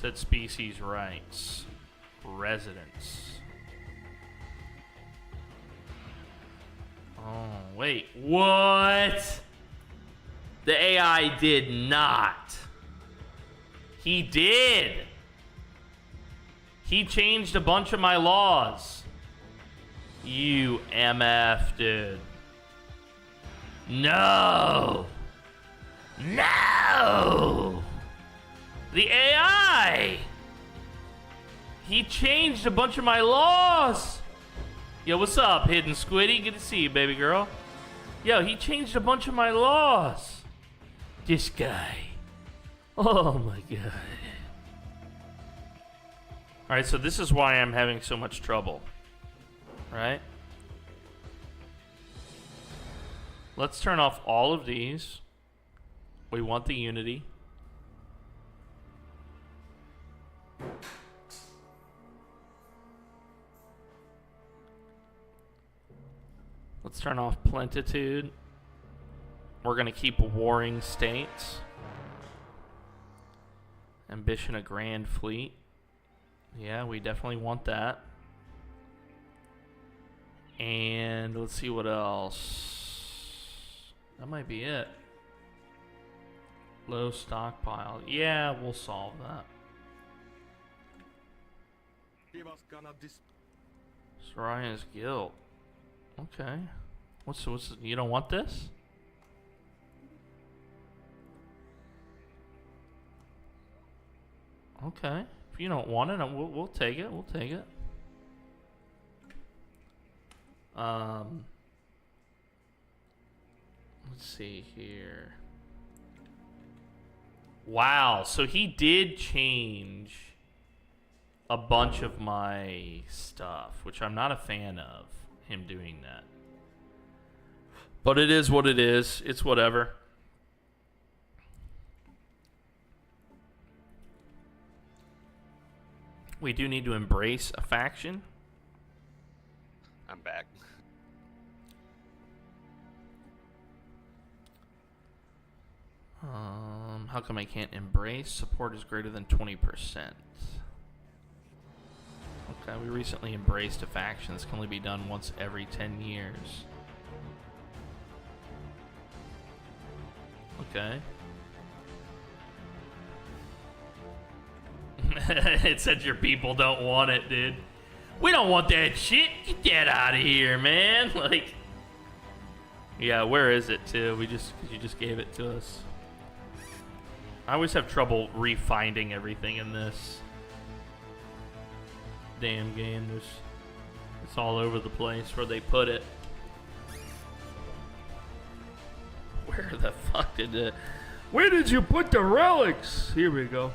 Set species rights. Residence. Oh, wait. What? The AI did not. He did. He changed a bunch of my laws. You MF, dude. No. No. The AI. He changed a bunch of my laws. Yo, what's up, Hidden Squiddy? Good to see you, baby girl. Yo, he changed a bunch of my laws. This guy. Oh my god. Alright, so this is why I'm having so much trouble. Right? Let's turn off all of these. We want the unity. Let's turn off plentitude. We're going to keep warring states. Ambition a grand fleet. Yeah, we definitely want that. And let's see what else. That might be it. Low stockpile. Yeah, we'll solve that. Soraya's guilt. Okay. What's you don't want this? Okay. If you don't want it, we'll take it. We'll take it. Let's see here. Wow, so he did change a bunch of my stuff, which I'm not a fan of, him doing that. But it is what it is. It's whatever. We do need to embrace a faction. I'm back. How come I can't embrace? Support is greater than 20%. Okay, we recently embraced a faction. This can only be done once every 10 years. Okay. It said your people don't want it, dude. We don't want that shit. Get that out of here, man. Like, yeah, where is it too? You just gave it to us. I always have trouble refinding everything in this damn game. It's all over the place where they put it. Where the fuck did it? Where did you put the relics? Here we go.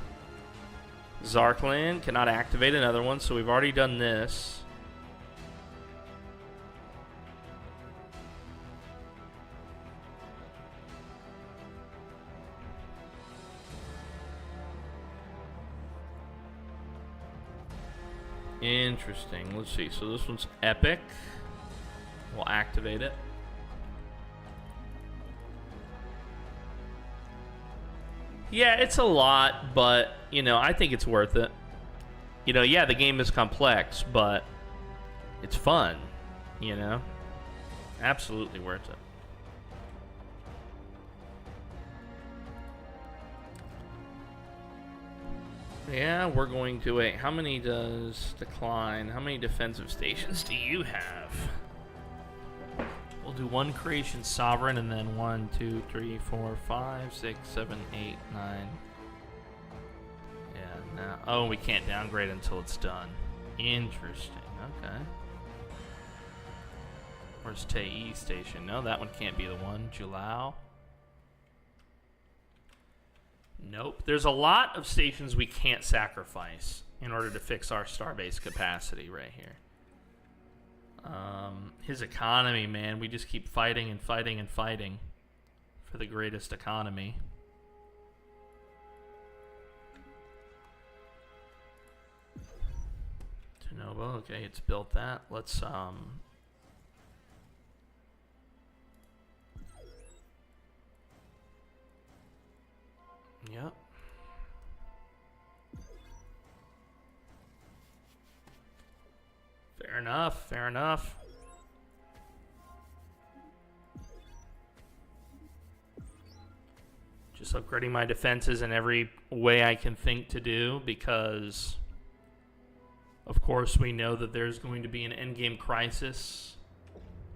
Zarkland cannot activate another one, so we've already done this. Interesting. Let's see. So this one's epic. We'll activate it. Yeah, it's a lot, but, you know, I think it's worth it. You know, yeah, the game is complex, but it's fun, you know? Absolutely worth it. Yeah, we're going to wait. How many does decline? How many defensive stations do you have? We'll do one creation sovereign and then 1, 2, 3, 4, 5, 6, 7, 8, 9. Yeah, no. Oh, we can't downgrade until it's done. Interesting. Okay. Where's Tei station? No, that one can't be the one. Julao. Nope. There's a lot of stations we can't sacrifice in order to fix our starbase capacity right here. His economy, man. We just keep fighting and fighting and fighting for the greatest economy. Tanobo, okay, it's built that. Let's, Yep. Fair enough, fair enough. Just upgrading my defenses in every way I can think to do, because of course we know that there's going to be an endgame crisis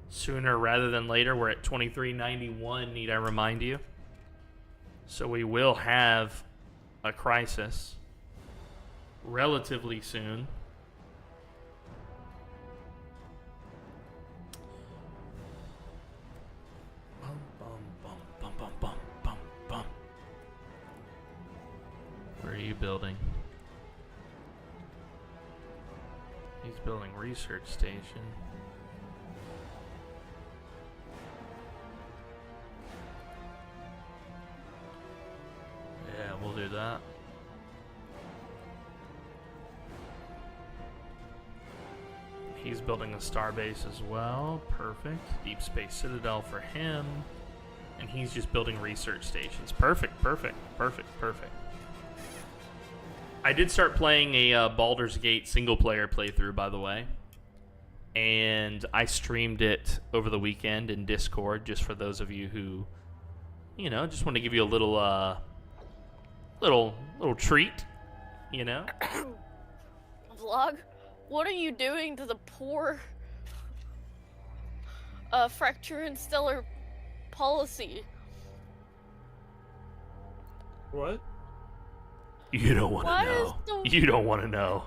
sooner rather than later. We're at 2391, need I remind you? So we will have a crisis relatively soon. Bum, bum, bum, bum, bum, bum, bum, bum. Where are you building? He's building research station. Yeah, we'll do that. He's building a starbase as well. Perfect. Deep Space Citadel for him. And he's just building research stations. Perfect, perfect, perfect, perfect. I did start playing a Baldur's Gate single-player playthrough, by the way. And I streamed it over the weekend in Discord, just for those of you who, you know, just want to give you a little, little treat, you know? Vlog? What are you doing to the poor fracture and stellar policy? What? You don't want to know. You don't want to know.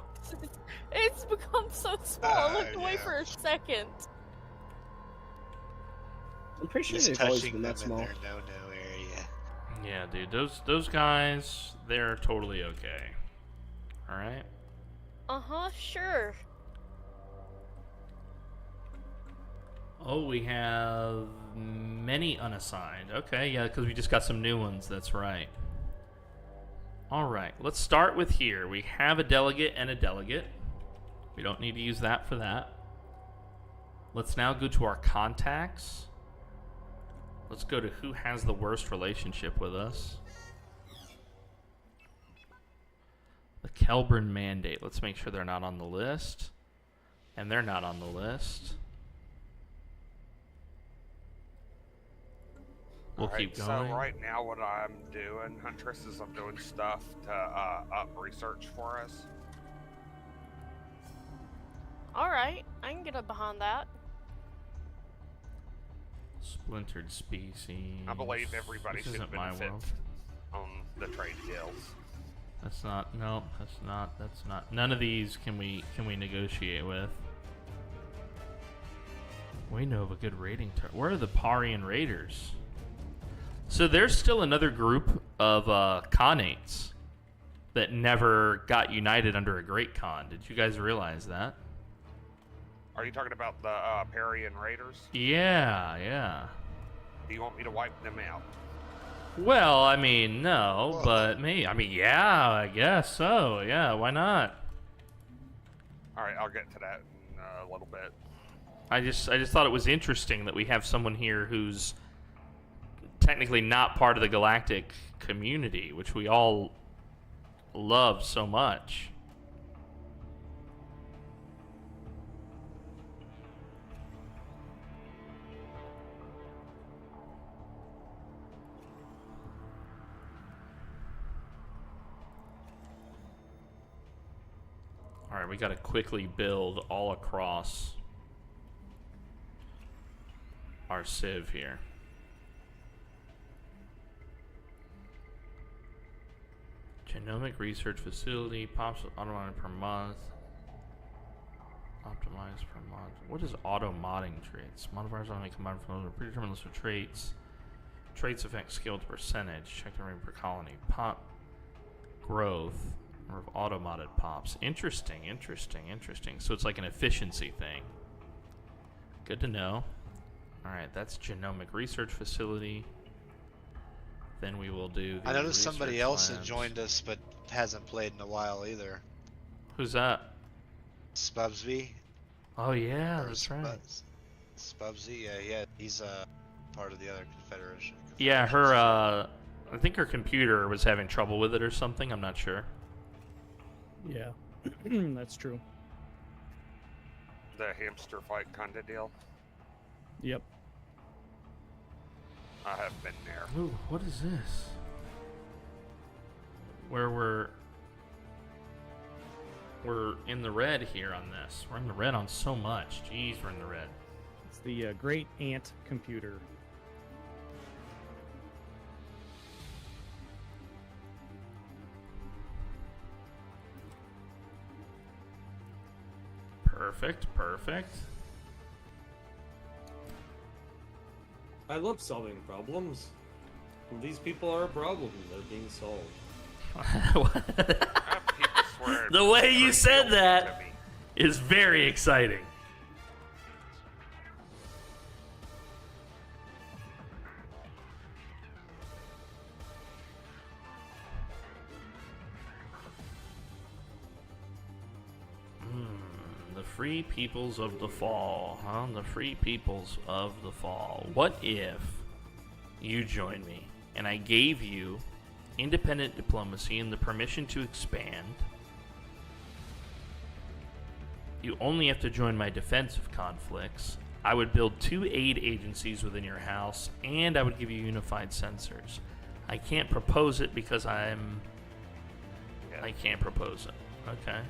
It's become so small. I looked away for a second. I'm pretty sure He's they've always touching been them that in small. their no-no area. Yeah, dude, those guys, they're totally okay. All right. Uh-huh, sure. Oh, we have many unassigned. Okay, yeah, because we just got some new ones. That's right. All right, let's start with here. We have a delegate and a delegate. We don't need to use that for that. Let's now go to our contacts. Let's go to who has the worst relationship with us. The Kelburn Mandate. Let's make sure they're not on the list. And they're not on the list. We'll keep going. So right now what I'm doing, Huntress, is I'm doing stuff to up research for us. Alright, I can get up behind that. Splintered species. I believe everybody This should isn't my benefit world. on the trade deals. That's not. No, that's not. None of these can we negotiate with. We know of a good raiding target. Where are the Parian Raiders? So there's still another group of Khanates that never got united under a Great Khan. Did you guys realize that? Are you talking about the Parian Raiders? Yeah. Do you want me to wipe them out? Well, I mean, no, but me. I mean, yeah, I guess so. Yeah, why not? All right, I'll get to that in a little bit. I just thought it was interesting that we have someone here who's technically not part of the galactic community, which we all love so much. All right, we got to quickly build all across our civ here. Genomic research facility, pops automodding per month. Optimized per month. What is auto modding traits? Modifiers only combined from a predetermined list of traits. Traits affect skill to percentage. Check the rating per colony. Pop growth. Number of auto modded pops. Interesting. So it's like an efficiency thing. Good to know. Alright, that's genomic research facility. Then we will do the I noticed somebody else labs. had joined us but hasn't played in a while either. Who's that? Spubsby. Oh yeah, that's right. Spubsy, yeah, he's part of the other confederation. Yeah, her I think her computer was having trouble with it or something, I'm not sure. Yeah, that's true. The hamster fight kind of deal. Yep. I have been there. Ooh, what is this? Where we're in the red here on this. We're in the red on so much. Jeez, we're in the red. It's the Great Ant computer. Perfect. I love solving problems. These people are a problem. They're being solved. The way you said that, is very exciting. The Free Peoples of the Fall, huh? The Free Peoples of the Fall. What if you joined me and I gave you independent diplomacy and the permission to expand? You only have to join my defensive conflicts. I would build 2 aid agencies within your house, and I would give you unified sensors. I can't propose it because I can't propose it. Okay.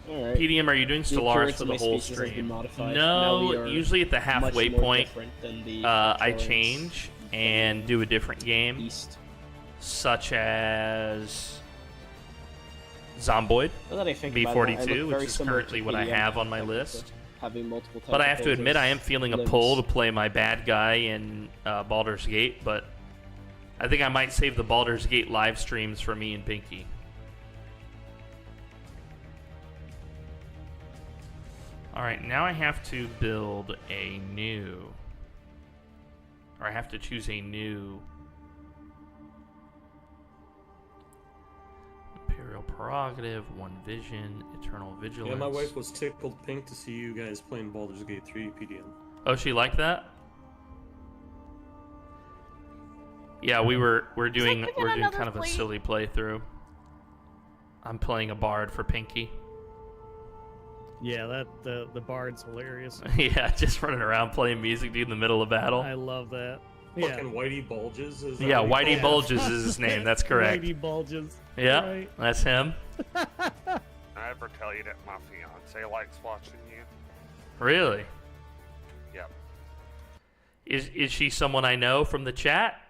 All right. PDM, are you doing Stellaris for the whole stream? No, usually at the halfway point, I change and do a different game, such as Zomboid V42, which is currently what I have on my list. But I have to admit, I am feeling a pull to play my bad guy in Baldur's Gate, but I think I might save the Baldur's Gate live streams for me and Pinky. Alright, now I have to build a new... Or I have to choose a new... Imperial Prerogative, One Vision, Eternal Vigilance... Yeah, my wife was tickled pink to see you guys playing Baldur's Gate 3 PDM. Oh, she liked that? Yeah, we're doing kind of a silly playthrough. I'm playing a bard for Pinky. Yeah, the bard's hilarious. Yeah, just running around playing music in the middle of battle. I love that. Fucking Whitey Bulges is Yeah, Whitey Bulges is his name. That's correct. Whitey Bulges. Yeah, right. That's him. I ever tell you that my fiance likes watching you? Really? Yep. Is she someone I know from the chat?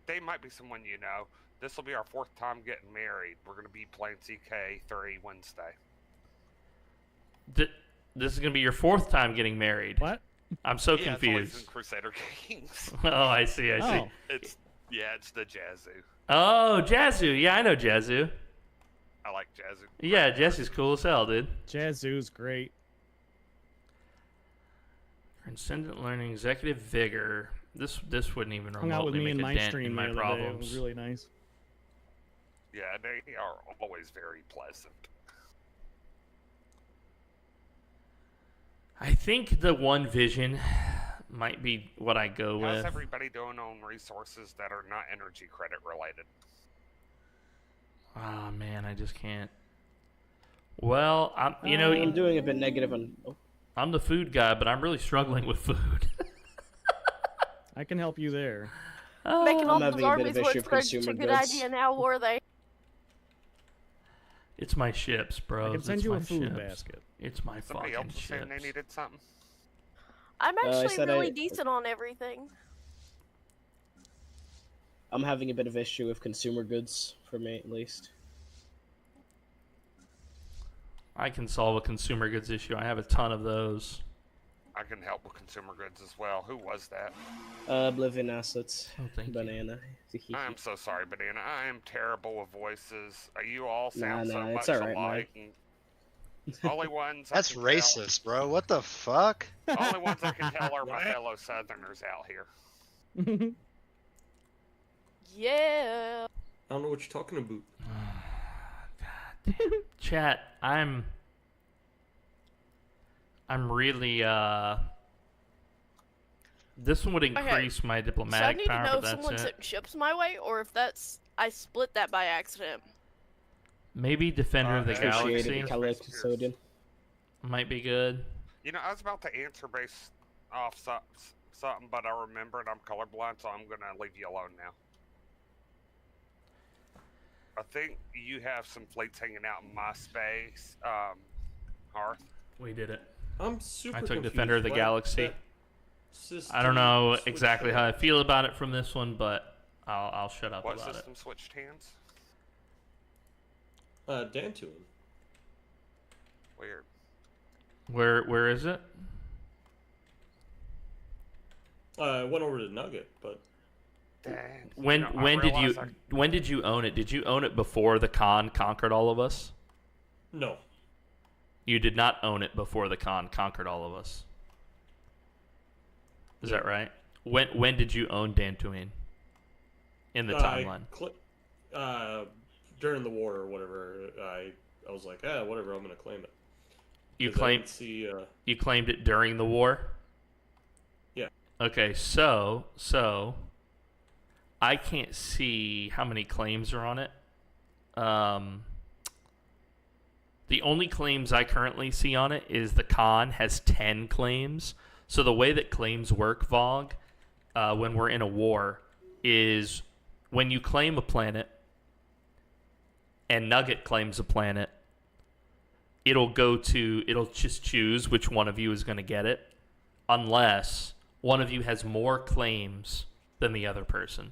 They might be someone you know. This will be our 4th time getting married. We're going to be playing CK3 Wednesday. This is going to be your 4th time getting married. What? I'm so It's confused. always in Crusader Kings. Oh, I see. It's the Jazzu. Oh, Jazzu. Yeah, I know Jazzu. I like Jazzu. Yeah, Jazzu's cool as hell, dude. Jazzu's great. Transcendent Learning, Executive Vigor. This wouldn't even Hung out with remotely me in make my a dent stream in the my other day. It problems. was really nice. Yeah, they are always very pleasant. I think the One Vision might be what I go with. How's everybody doing on resources that are not energy credit related? Oh man, I just can't. Well, I'm doing a bit negative on. Oh. I'm the food guy, but I'm really struggling with food. I can help you there. Making all I'm those having a bit armies of work issue for with a consumer good goods. idea now, were they? It's my ships, bro. I can send you a food basket. It's my Somebody fucking else was saying they ships. needed something. I'm I actually said really decent on everything. I'm having a bit of issue with consumer goods, for me at least. I can solve a consumer goods issue. I have a ton of those. I can help with consumer goods as well. Who was that? Oblivion Assets. Oh, thank you. Banana. I am so sorry, Banana. I am terrible with voices. You all Nah, sound so nah, much it's alright, alike. And only ones I That's can racist, bro. What the fuck? Tell, only ones I can tell are my fellow Southerners out here. Yeah. I don't know what you're talking about. God damn. Chat, I'm really this one would increase my So I diplomatic need to power, know but if that's someone it. sent ships my way, or if I split that by accident. Maybe Defender of the Galaxy Custodian. might be good. You know, I was about to answer based off something, but I remembered I'm colorblind, so I'm gonna leave you alone now. I think you have some fleets hanging out in my space, Hearth. We did it. I'm super I took confused. Defender of the Why Galaxy. that system I don't know switched exactly how I hands? feel about it from this one, but I'll shut up What about it. system switched hands? Dantooine. Weird. Where is it? I went over to Nugget, but Dang. When You know, I when did you realize when did you own it? Did you own it before the Khan conquered all of us? no. You did not own it before the Khan conquered all of us. Is that right? When did you own Dantooine? In the timeline. During the war or whatever, I was like, whatever, I'm gonna claim it. You 'Cause I claimed didn't see. you claimed it during the war? Yeah. Okay, so I can't see how many claims are on it. The only claims I currently see on it is the Khan has 10 claims. So the way that claims work, Vogue, when we're in a war, is when you claim a planet and Nugget claims a planet, it'll just choose which one of you is going to get it, unless one of you has more claims than the other person.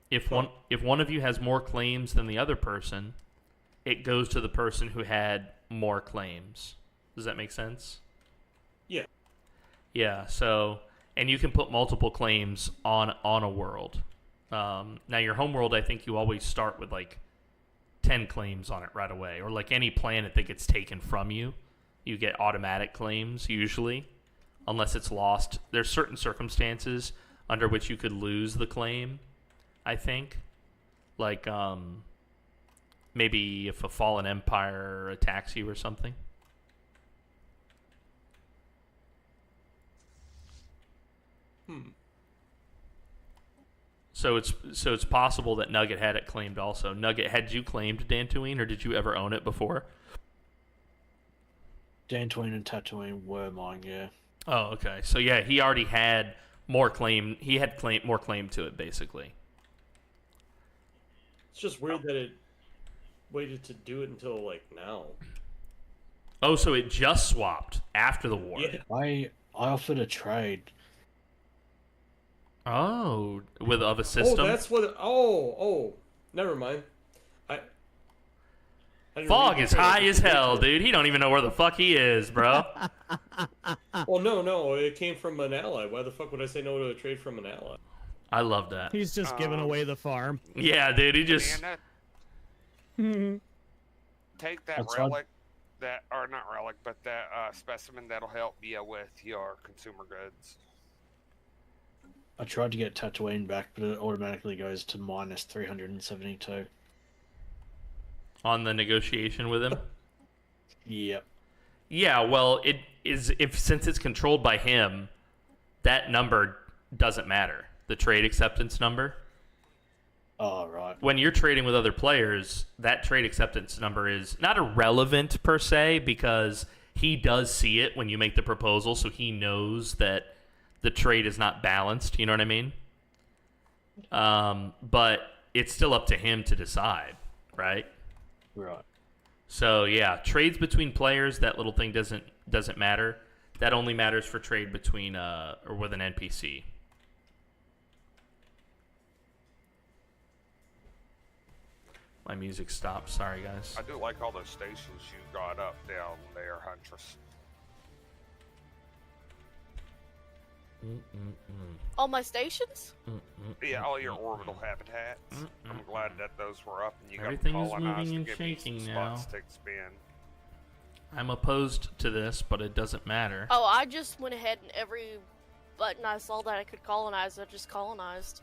If one of you has more claims than the other person, it goes to the person who had more claims. Does that make sense? Yeah. Yeah, so, and you can put multiple claims on a world. Now, your home world, I think you always start with, like, 10 claims on it right away. Or, like, any planet that gets taken from you, you get automatic claims, usually, unless it's lost. There's certain circumstances under which you could lose the claim, I think. Like, maybe if a fallen empire attacks you or something. So it's possible that Nugget had it claimed also. Nugget, had you claimed Dantooine, or did you ever own it before? Dantooine and Tatooine were mine, yeah. Oh, okay. So yeah, he already had more claim. He had more claim to it, basically. It's just weird that it waited to do it until like now. Oh, so it just swapped after the war. Yeah. I offered a trade. Oh, of a system. Oh, that's what. Never mind. I didn't Fog read is the trade. high as hell, dude. He don't even know where the fuck he is, bro. Well, no, it came from an ally. Why the fuck would I say no to a trade from an ally? I love that. He's just giving away the farm. Yeah, dude. He just. Take that That's relic, not relic, but that specimen that'll help you with your consumer goods. I tried to get Tatooine back, but it automatically goes to minus 372. On the negotiation with him. Yep. Yeah, well, it is since it's controlled by him, that number doesn't matter. The trade acceptance number. Oh, right. When you're trading with other players, that trade acceptance number is not irrelevant per se, because he does see it when you make the proposal, so he knows that the trade is not balanced. You know what I mean? But it's still up to him to decide, right? Right. So yeah, trades between players, that little thing doesn't matter. That only matters for trade between or with an NPC. My music stopped. Sorry, guys. I do like all those stations you got up down there, Huntress. All my stations? Yeah, all your orbital habitats. I'm glad that those were up and you Everything got is colonized moving and to give me shaking some now. spots to expand. I'm opposed to this, but it doesn't matter. Oh, I just went ahead and every button I saw that I could colonize, I just colonized.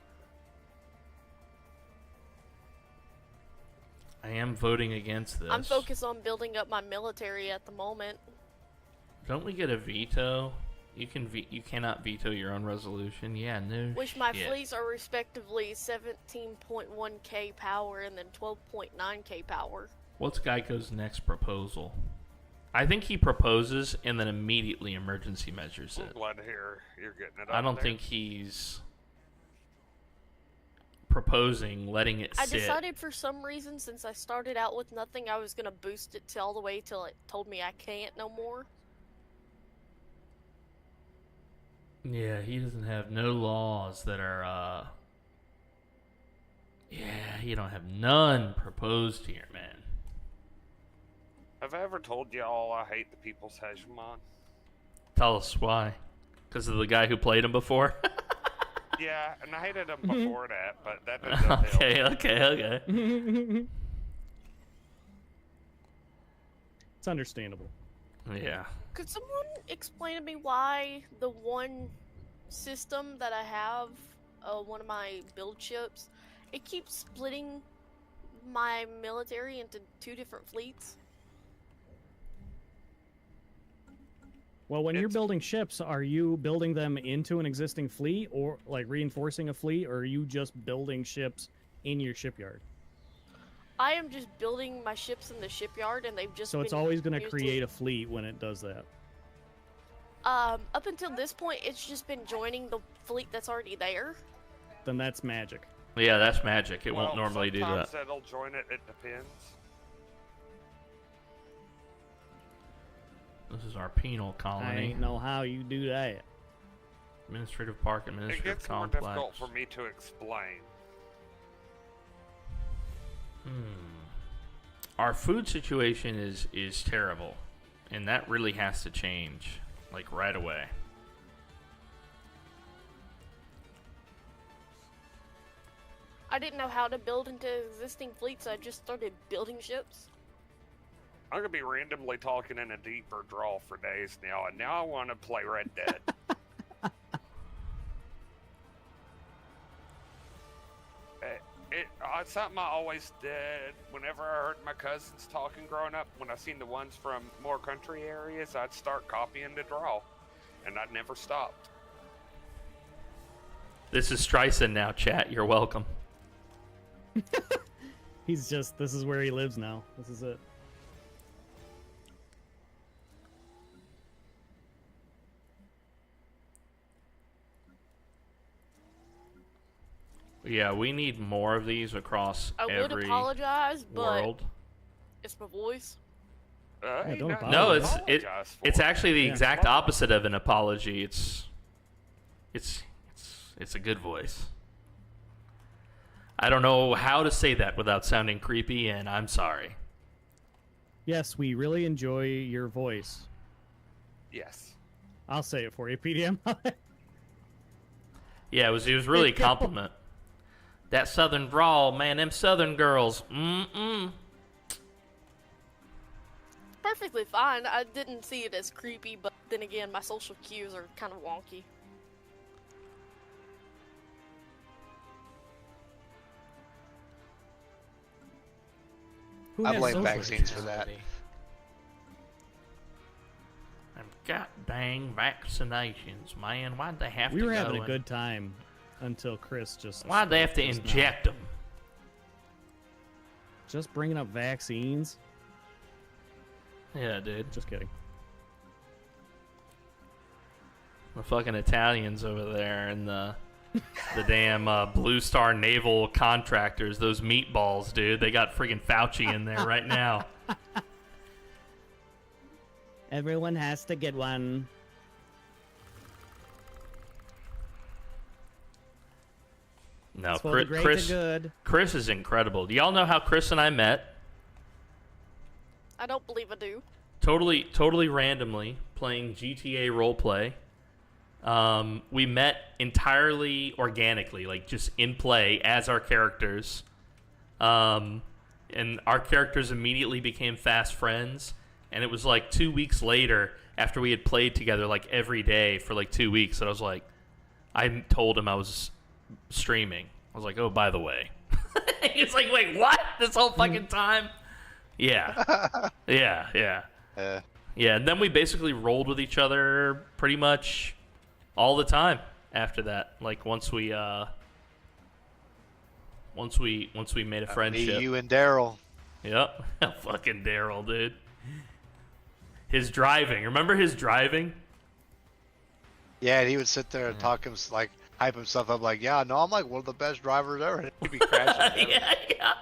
I am voting against this. I'm focused on building up my military at the moment. Don't we get a veto? You cannot veto your own resolution. Yeah, no. Which my shit. fleets are respectively 17.1k power and then 12.9k power. What's Geico's next proposal? I think he proposes and then immediately emergency measures I'm it. glad to hear you're getting it up I don't there. think he's proposing letting it I sit. decided for some reason, since I started out with nothing, I was gonna boost it all the way till it told me I can't no more. Yeah, he doesn't have no laws that are, yeah, he don't have none proposed here, man. Have I ever told y'all I hate the people's hegemon? Tell us why. Because of the guy who played him before? Yeah, and I hated him before that, but that didn't help. Okay. It's understandable. Yeah. Could someone explain to me why the one system that I have, one of my build ships, it keeps splitting my military into 2 different fleets? Well, when you're building ships, are you building them into an existing fleet, or like reinforcing a fleet, or are you just building ships in your shipyard? I am just building my ships in the shipyard, and they've just So it's always going to create a fleet when it does that. Up until this point, it's just been joining the fleet that's already there. Then that's magic. Yeah, that's magic. It won't normally do that. Sometimes it'll join it. It depends. This is our penal colony. I ain't know how you do that. Administrative park, It administrative gets more complex. difficult for me to explain. Our food situation is terrible, and that really has to change, like right away. I didn't know how to build into existing fleets, so I just started building ships. I'm gonna be randomly talking in a deeper drawl for days now, and now I want to play Red Dead. It's something I always did. Whenever I heard my cousins talking growing up, when I seen the ones from more country areas, I'd start copying the draw, and I'd never stopped. This is Streisand now, chat. You're welcome. He's just, this is where he lives now. This is it. Yeah, we need more of these across I would every apologize, but world. it's my voice. Hey, don't No, apologize. it's actually the Yeah. exact opposite of an apology. It's a good voice. I don't know how to say that without sounding creepy, and I'm sorry. Yes, we really enjoy your voice. Yes. I'll say it for you, PDM. Yeah, it was really a compliment. That southern drawl, man, them southern girls. Perfectly fine. I didn't see it as creepy, but then again, my social cues are kind of wonky. I blame vaccines for that. Them god dang vaccinations, man. Why'd they have We to were go having a and- good time until Chris just... Why'd they have to just inject them? Just bringing up vaccines? Yeah, dude. Just kidding. The fucking Italians over there and the damn Blue Star Naval contractors, those meatballs, dude. They got friggin' Fauci in there right now. Everyone has to get one. No, It's for the great and good. Chris is incredible. Do y'all know how Chris and I met? I don't believe I do. Totally randomly playing GTA roleplay. We met entirely organically, like just in play as our characters. And our characters immediately became fast friends. And it was like 2 weeks later, after we had played together like every day for like 2 weeks, that I was like, I told him I was streaming. I was like, oh, by the way. He's like, wait, what? This whole fucking time? Yeah. Yeah. Yeah, and then we basically rolled with each other pretty much all the time after that. Like once we made a friendship. Me, you, and Daryl. Yep. Fucking Daryl, dude. His driving. Remember his driving? Yeah, and he would sit there and talk him like hype himself up like, yeah, no, I'm like one of the best drivers ever. And he'd be crashing. Yeah.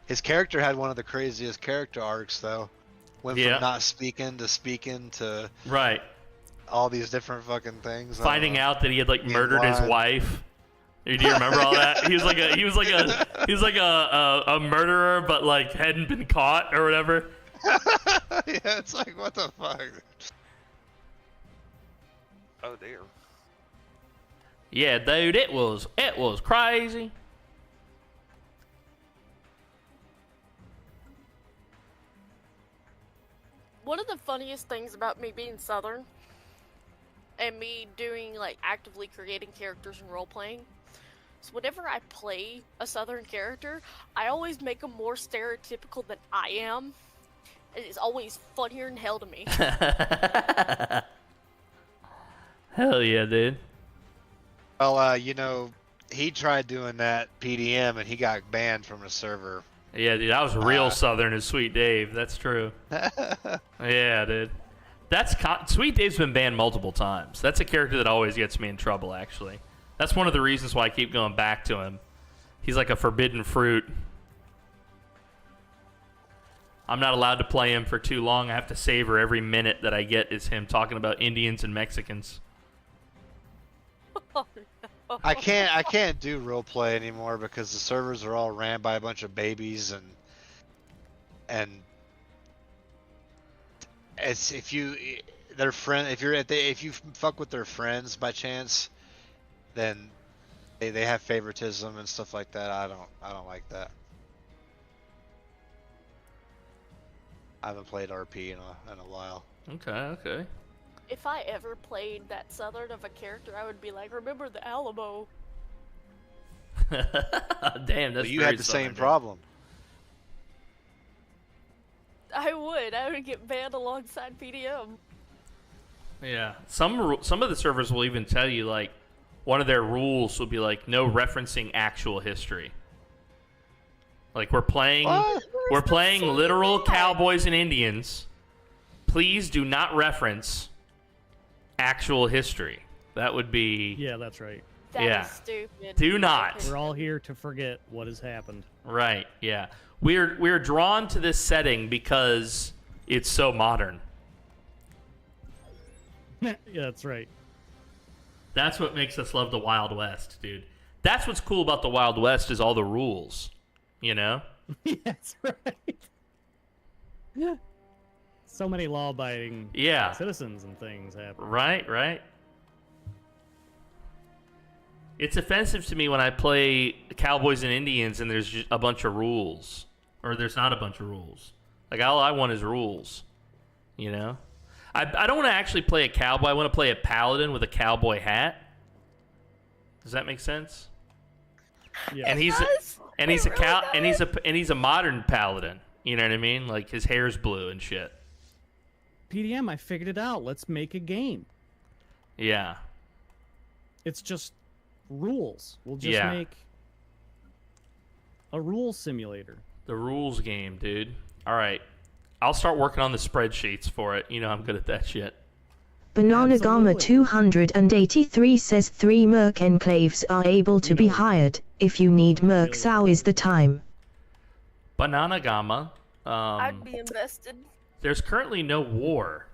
His character had one of the craziest character arcs, though. Went from not speaking to right. All these different fucking things. Finding out that he had like murdered his wife Do you remember all that? He was like a murderer, but like hadn't been caught or whatever. Yeah, it's like, what the fuck? Oh dear. Yeah, dude, it was crazy. One of the funniest things about me being Southern and me doing, like, actively creating characters and role-playing is whenever I play a Southern character, I always make them more stereotypical than I am. And it's always funnier than hell to me. Hell yeah, dude. Well, you know, he tried doing that PDM and he got banned from the server. Yeah, dude, I was real Southern as Sweet Dave. That's true. Yeah, dude. Sweet Dave's been banned multiple times. That's a character that always gets me in trouble, actually. That's one of the reasons why I keep going back to him. He's like a forbidden fruit. I'm not allowed to play him for too long. I have to savor every minute that I get is him talking about Indians and Mexicans. I can't do roleplay anymore because the servers are all ran by a bunch of babies and it's if you fuck with their friends by chance, then they have favoritism and stuff like that. I don't like that. I haven't played RP in a while. Okay. If I ever played that Southern of a character, I would be like, remember the Alamo. Damn, that's you had the same problem. I would get banned alongside PDM. Yeah, some of the servers will even tell you, like, one of their rules will be like no referencing actual history. Like, we're playing literal cowboys and Indians. Please do not reference actual history. That would be... Yeah, that's right. That is stupid. Do not. We're all here to forget what has happened. Right, yeah. We're drawn to this setting because it's so modern. Yeah, that's right. That's what makes us love the Wild West, dude. That's what's cool about the Wild West is all the rules, you know? Yeah, that's right. Yeah. So many law-abiding citizens and things happen. Right. It's offensive to me when I play Cowboys and Indians and there's just a bunch of rules. Or there's not a bunch of rules. Like, all I want is rules. You know? I don't want to actually play a cowboy. I want to play a paladin with a cowboy hat. Does that make sense? Yeah. And he's a modern paladin. You know what I mean? Like, his hair's blue and shit. PDM, I figured it out. Let's make a game. Yeah. It's just rules. We'll just make a rules simulator. The rules game, dude. All right. I'll start working on the spreadsheets for it. You know I'm good at that shit. Bananagama 283 says 3 Merc enclaves are able to be hired. If you need Mercs, now is the time. Bananagama. I'd be invested. There's currently no war.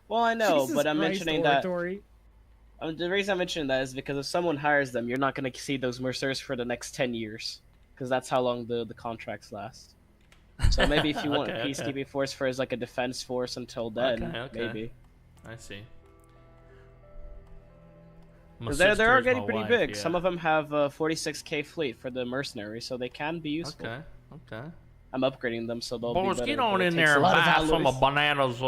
Well, I know, Jesus but I'm Christ, mentioning oratory. that. The reason I'm mentioning that is because if someone hires them, you're not going to see those mercenaries for the next 10 years. Because that's how long the contracts last. So maybe if you want a peacekeeping force for as like a defense force until then, maybe. I see. Because they are getting pretty big. Yeah. Some of them have a 46k fleet for the mercenaries, so they can be useful. Okay. I'm upgrading them so they'll be better. Get on in there and buy some of bananas.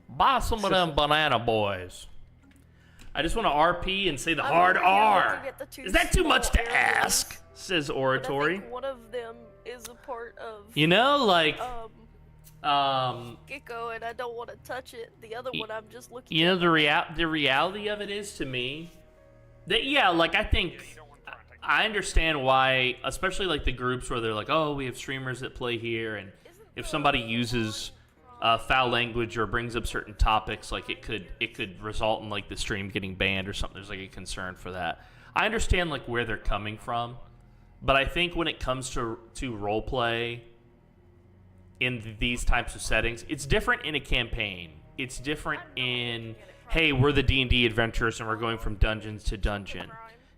Buy some of them banana boys. I just want to RP and say the hard R. Is that too much to ask? Says Oratory. I think one of them is a part of. You know, like. Gecko, and I don't want to touch it. The other one, I'm just looking. You know, the reality of it is to me that like I think I understand why, especially like the groups where they're like, oh, we have streamers that play here, and if somebody uses foul language or brings up certain topics, like it could result in like the stream getting banned or something. There's like a concern for that. I understand like where they're coming from, but I think when it comes to roleplay in these types of settings, it's different in a campaign. It's different in, hey, we're the D&D adventurers and we're going from dungeons to dungeon.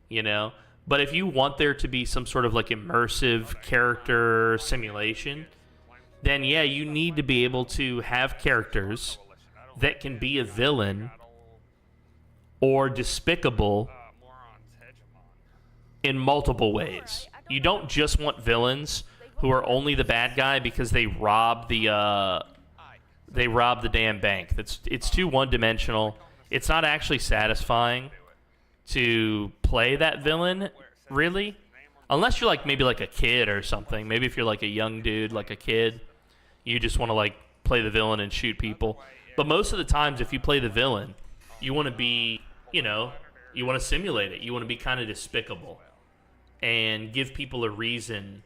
you know? But if you want there to be some sort of like immersive character simulation, then yeah, you need to be able to have characters that can be a villain or despicable in multiple ways. You don't just want villains who are only the bad guy because they robbed the damn bank. It's too one-dimensional. It's not actually satisfying to play that villain, really, unless you're like maybe like a kid or something. Maybe if you're like a young dude, like a kid, you just want to like play the villain and shoot people. But most of the times, if you play the villain, you want to be, you know, you want to simulate it. You want to be kind of despicable and give people a reason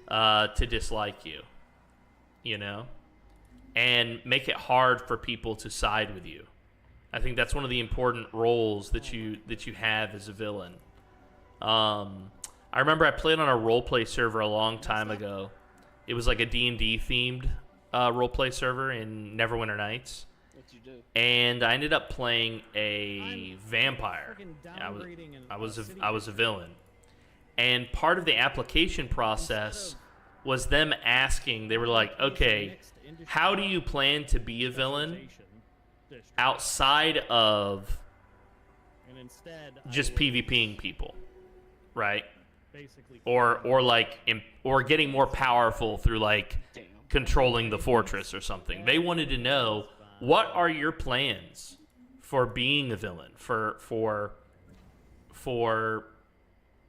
to dislike you, you know, and make it hard for people to side with you. I think that's one of the important roles that you have as a villain. I remember I played on a roleplay server a long time ago. It was like a D&D themed roleplay server in Neverwinter Nights. And I ended up playing a vampire. I was a villain. And part of the application process was them asking, they were like, okay, how do you plan to be a villain outside of just PvPing people, right? Or getting more powerful through like controlling the fortress or something. They wanted to know, what are your plans for being a villain, for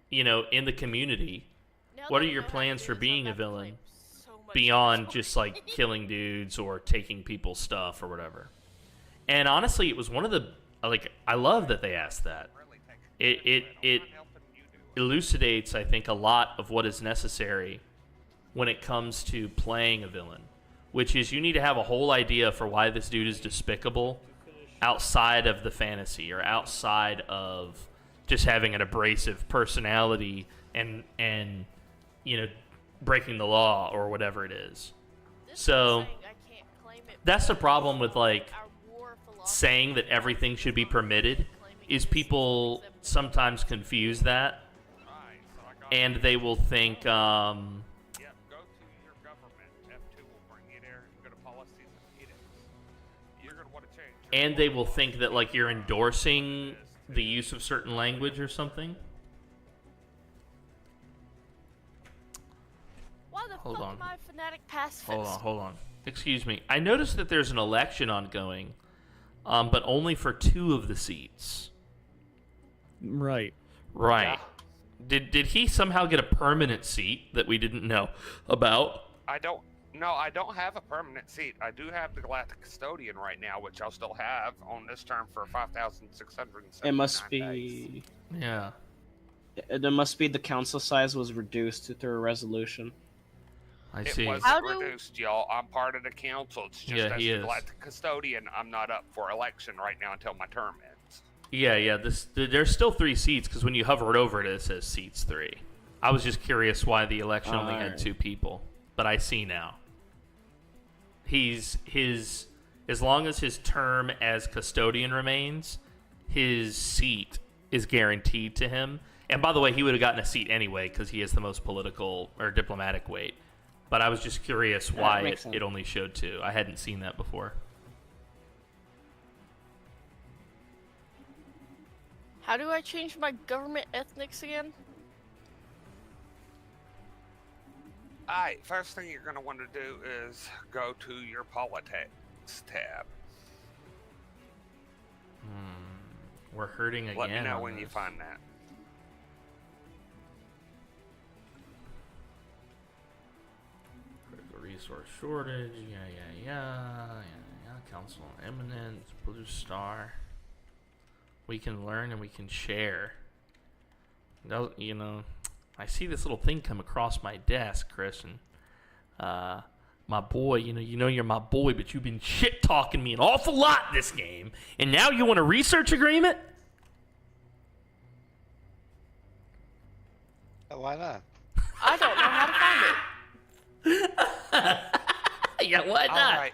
you know, in the community? What are your plans for being a villain beyond just like killing dudes or taking people's stuff or whatever? And honestly, it was one of the, like, I love that they asked that. It elucidates, I think, a lot of what is necessary when it comes to playing a villain, which is you need to have a whole idea for why this dude is despicable outside of the fantasy or outside of just having an abrasive personality and you know, breaking the law or whatever it is. So that's the problem with like saying that everything should be permitted, is people sometimes confuse that and they will think and they will think that like you're endorsing the use of certain language or something. Why the Hold fuck on. am I a fanatic pacifist? Hold on. Excuse me. I noticed that there's an election ongoing, but only for 2 of the seats. Right. Right. Did he somehow get a permanent seat that we didn't know about? I don't have a permanent seat. I do have the Galactic Custodian right now, which I'll still have on this term for 5,679 It must be. days. Yeah. There must be the council size was reduced through a resolution. I see. It wasn't reduced, y'all. I'm part of the council. It's just as the Galactic Custodian, I'm not up for election right now until my term ends. Yeah. There's still 3 seats because when you hover it over it says seats 3. I was just curious why the election only had 2 people, but I see now. As long as his term as custodian remains, his seat is guaranteed to him. And by the way, he would have gotten a seat anyway because he has the most political or diplomatic weight. But I was just curious why it only showed 2. I hadn't seen that before. How do I change my government ethnics again? Alright, first thing you're going to want to do is go to your politics tab. We're hurting again. Let me know on when this. you find that. Critical resource shortage. Yeah. Council on Eminence. Blue Star. We can learn and we can share. You know, I see this little thing come across my desk, Chris, and my boy, you know you're my boy, but you've been shit talking me an awful lot this game, and now you want a research agreement? Why not? I don't know how to find it. Yeah, why not? Alright,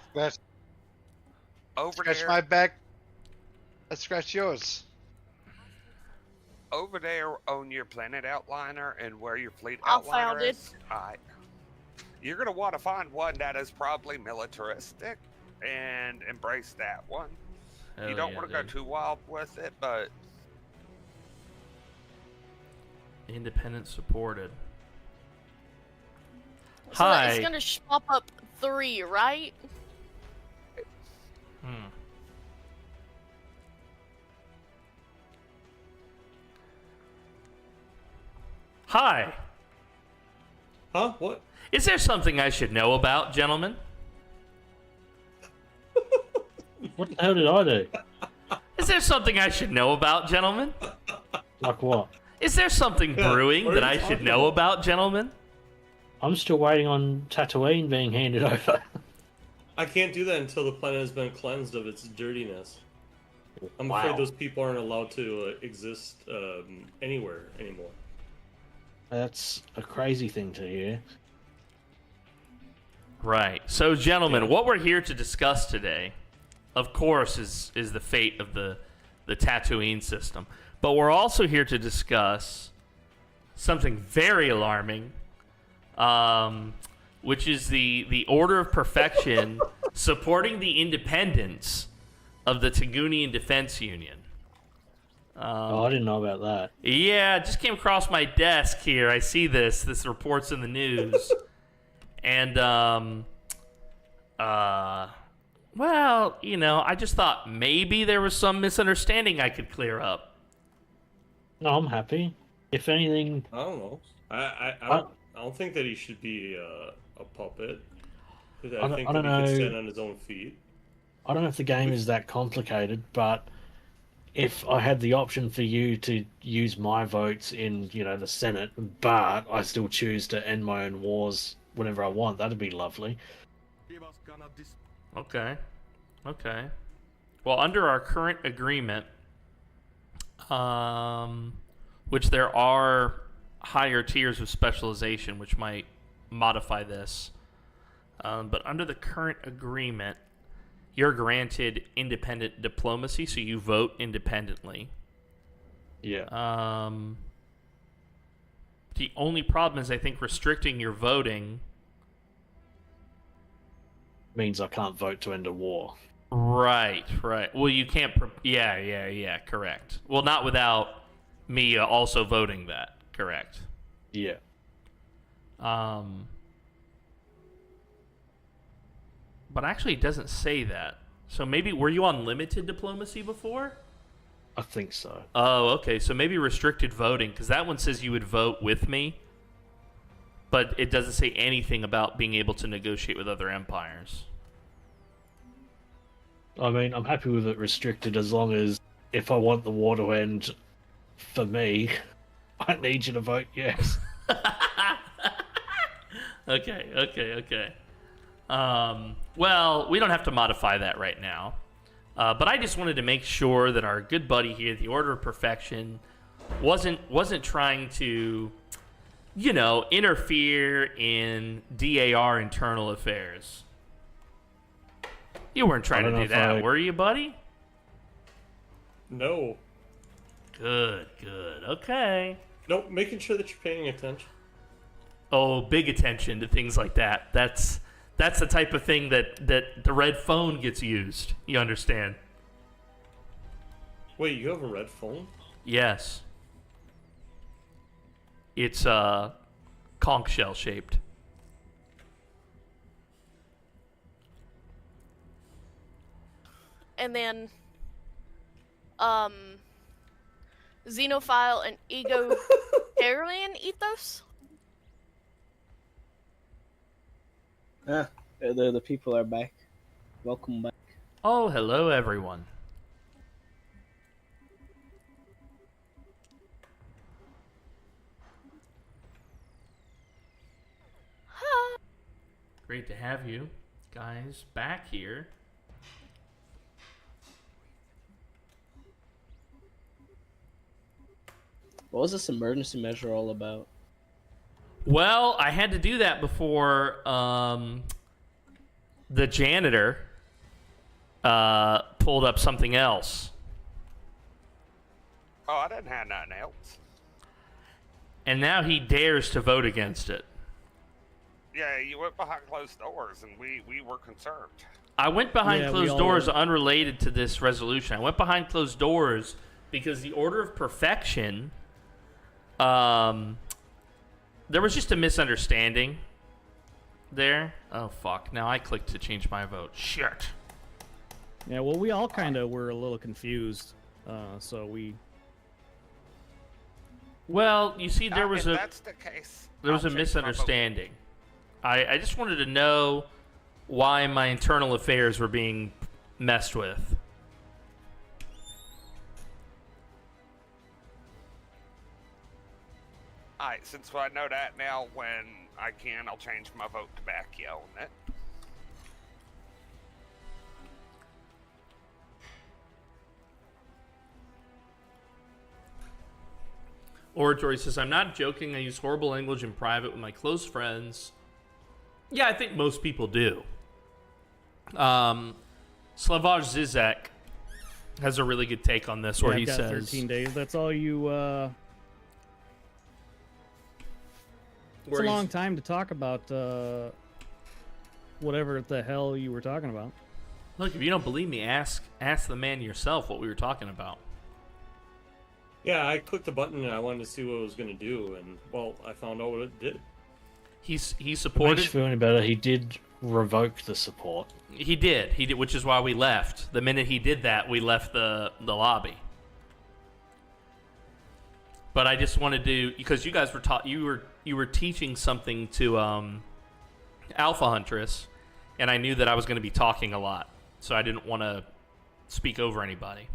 over Scratch here. my back. Let's scratch yours. over there on your planet outliner and where your fleet I outliner found it. is, you're going to want to find one that is probably militaristic and embrace that one. Hell you don't yeah, want to go dude. too wild with it, but Independent supported. So Hi. it's gonna pop up 3, right? Hi. Huh? What? Is there something I should know about, gentlemen? What the hell did I do? Is there something I should know about, gentlemen? Like what? Is there something brewing what are that you I should talking know about, gentlemen? I'm still waiting on Tatooine being handed over. I can't do that until the planet has been cleansed of its dirtiness. I'm Wow. afraid those people aren't allowed to exist anywhere anymore. That's a crazy thing to hear. Right. So, gentlemen, what we're here to discuss today, of course, is the fate of the Tatooine system. But we're also here to discuss something very alarming, which is the Order of Perfection supporting the independence of the Tagunian Defense Union. Oh, I didn't know about that. Yeah, it just came across my desk here. I see this. This report's in the news. And, well, you know, I just thought maybe there was some misunderstanding I could clear up. No, I'm happy. If anything, I don't know. I don't think that he should be a puppet. I think I that don't he know. could stand on his own feet. I don't know if the game is that complicated, but if I had the option for you to use my votes in, you know, the Senate, but I still choose to end my own wars whenever I want, that'd be lovely. Okay. Okay. Well, under our current agreement, which there are higher tiers of specialization which might modify this, but under the current agreement, you're granted independent diplomacy, so you vote independently. Yeah. The only problem is, I think, restricting your voting. Means I can't vote to end a war. Right. Well, you can't. Yeah. Correct. Well, not without me also voting that. Correct. Yeah. But actually, it doesn't say that. So maybe, were you on limited diplomacy before? I think so. Oh, okay. So maybe restricted voting, because that one says you would vote with me, but it doesn't say anything about being able to negotiate with other empires. I mean, I'm happy with it restricted as long as if I want the war to end for me, I need you to vote yes. Okay. Well, we don't have to modify that right now. But I just wanted to make sure that our good buddy here, the Order of Perfection, wasn't trying to, you know, interfere in DAR internal affairs. You weren't trying to do that, were you, buddy? No. Good. Okay. Nope, making sure that you're paying attention. Oh, big attention to things like that. That's the type of thing that the red phone gets used. You understand? Wait, you have a red phone? Yes. It's conch shell shaped. And then, Xenophile and Egalitarian ethos? The people are back. Welcome back. Oh, hello, everyone. Great to have you guys back here. What was this emergency measure all about? Well, I had to do that before the janitor pulled up something else. Oh, I didn't have nothing else. And now he dares to vote against it. Yeah, you went behind closed doors, and we were concerned. I went behind Yeah, we closed all doors were. unrelated to this resolution. I went behind closed doors because the order of perfection, there was just a misunderstanding there. Oh, fuck. Now I clicked to change my vote. Shit. Yeah, well, we all kind of were a little confused, so we... Well, you see, there was if a that's the case, there was I'll a change my vote. misunderstanding. I just wanted to know why my internal affairs were being messed with. Alright, since I know that now, when I can, I'll change my vote to back you on it. Oratory says, I'm not joking. I use horrible language in private with my close friends. Yeah, I think most people do. Slavoj Zizek has a really good take on this, where I've he got says... 13 days. That's all you, It's a long time to talk about, whatever the hell you were talking about. Look, if you don't believe me, ask the man yourself what we were talking about. Yeah, I clicked the button and I wanted to see what it was going to do, and, well, I found out what it did. He If it makes supported... you feel any better, he did revoke the support. He did, which is why we left. The minute he did that, we left the lobby. But I just wanted to, because you guys were you were teaching something to Alpha Huntress, and I knew that I was going to be talking a lot, so I didn't want to speak over anybody.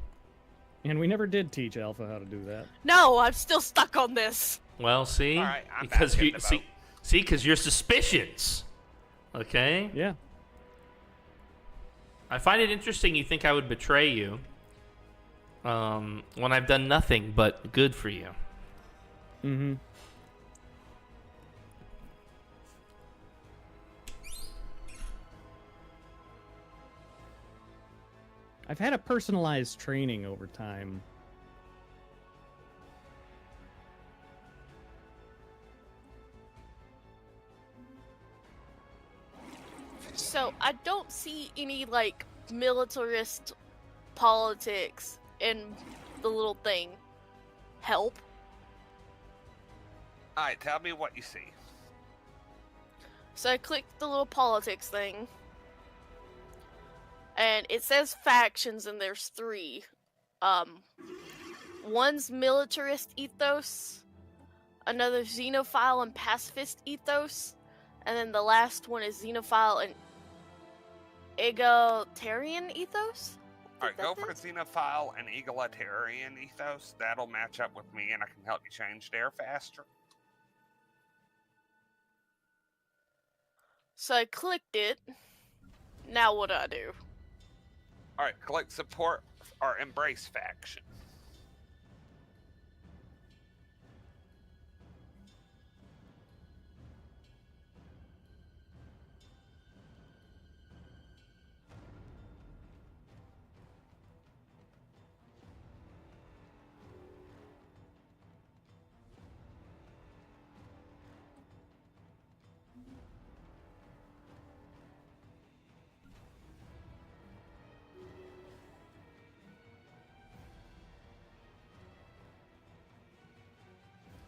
And we never did teach Alpha how to do that. No, I'm still stuck on this. Well, see, All right, I'm because back in you the see, vote. because your suspicions. Okay. Yeah. I find it interesting you think I would betray you when I've done nothing but good for you. Mm-hmm. I've had a personalized training over time. So I don't see any like militarist politics in the little thing. Help. Alright, tell me what you see. So I clicked the little politics thing. And it says factions, and there's 3. One's militarist ethos, another xenophile and pacifist ethos, and then the last one is xenophile and egalitarian ethos. Alright, go for xenophile and egalitarian ethos. That'll match up with me, and I can help you change there faster. So I clicked it. Now what do I do? Alright, click support or embrace faction.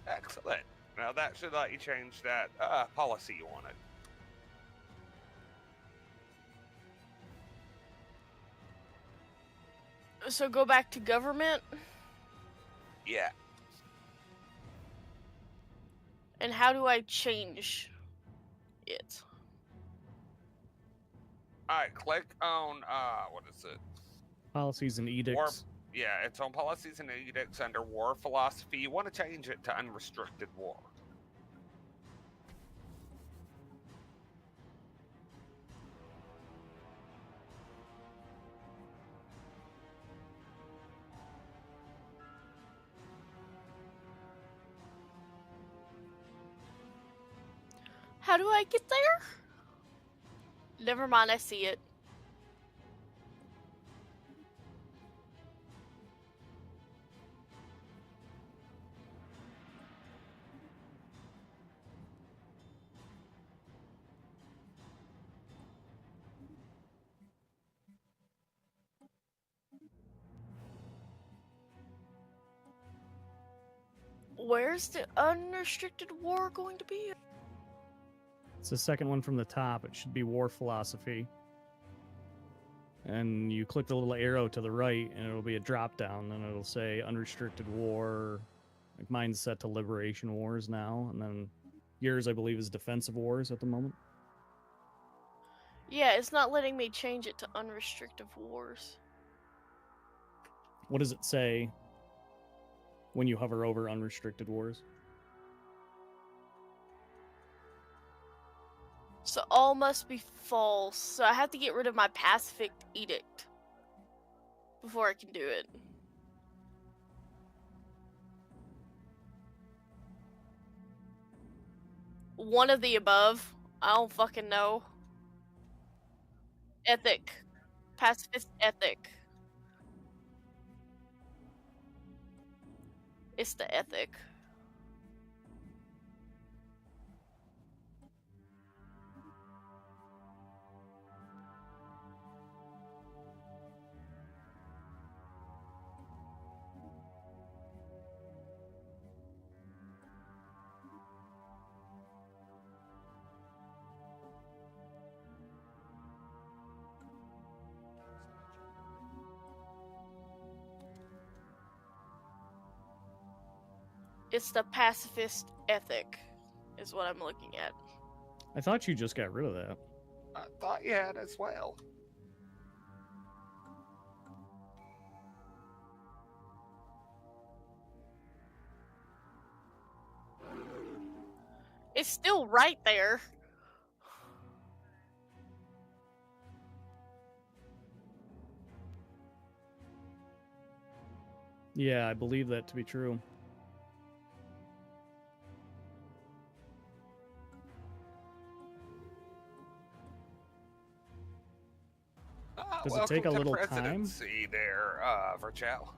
Excellent. Now that should let you change that policy you wanted. So go back to government. Yeah. And how do I change it? Alright, click on, what is it? Policies and edicts. War, yeah, it's on policies and edicts under war philosophy. You want to change it to unrestricted war. How do I get there? Never mind, I see it. Where's the unrestricted war going to be? It's the second one from the top. It should be war philosophy. And you click the little arrow to the right, and it'll be a drop down, and it'll say unrestricted war. Like mine's set to liberation wars now, and then yours, I believe, is defensive wars at the moment. Yeah, it's not letting me change it to unrestricted wars. What does it say when you hover over unrestricted wars? So all must be false. So I have to get rid of my Pacific Edict before I can do it. One of the above. I don't fucking know. Ethic. Pacifist ethic. It's the ethic. It's the pacifist ethic, is what I'm looking at. I thought you just got rid of that. I thought you had as well. It's still right there. Yeah, I believe that to be true. Does it take a little time? Presidency there, Virgil.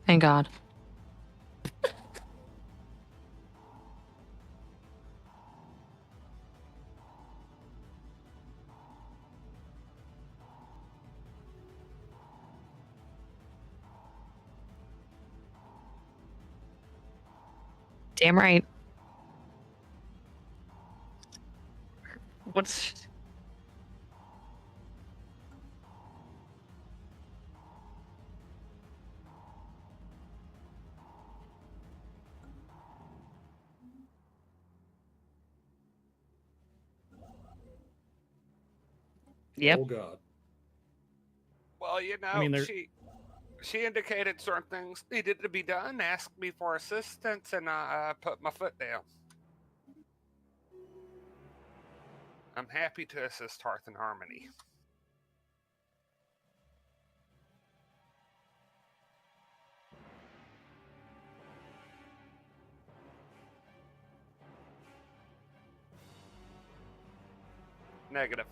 Thank God. Damn right. What's... Yep. Oh God. Well, you know, I mean, she indicated certain things needed to be done, asked me for assistance, and I put my foot down. I'm happy to assist Hearth and Harmony. Negative.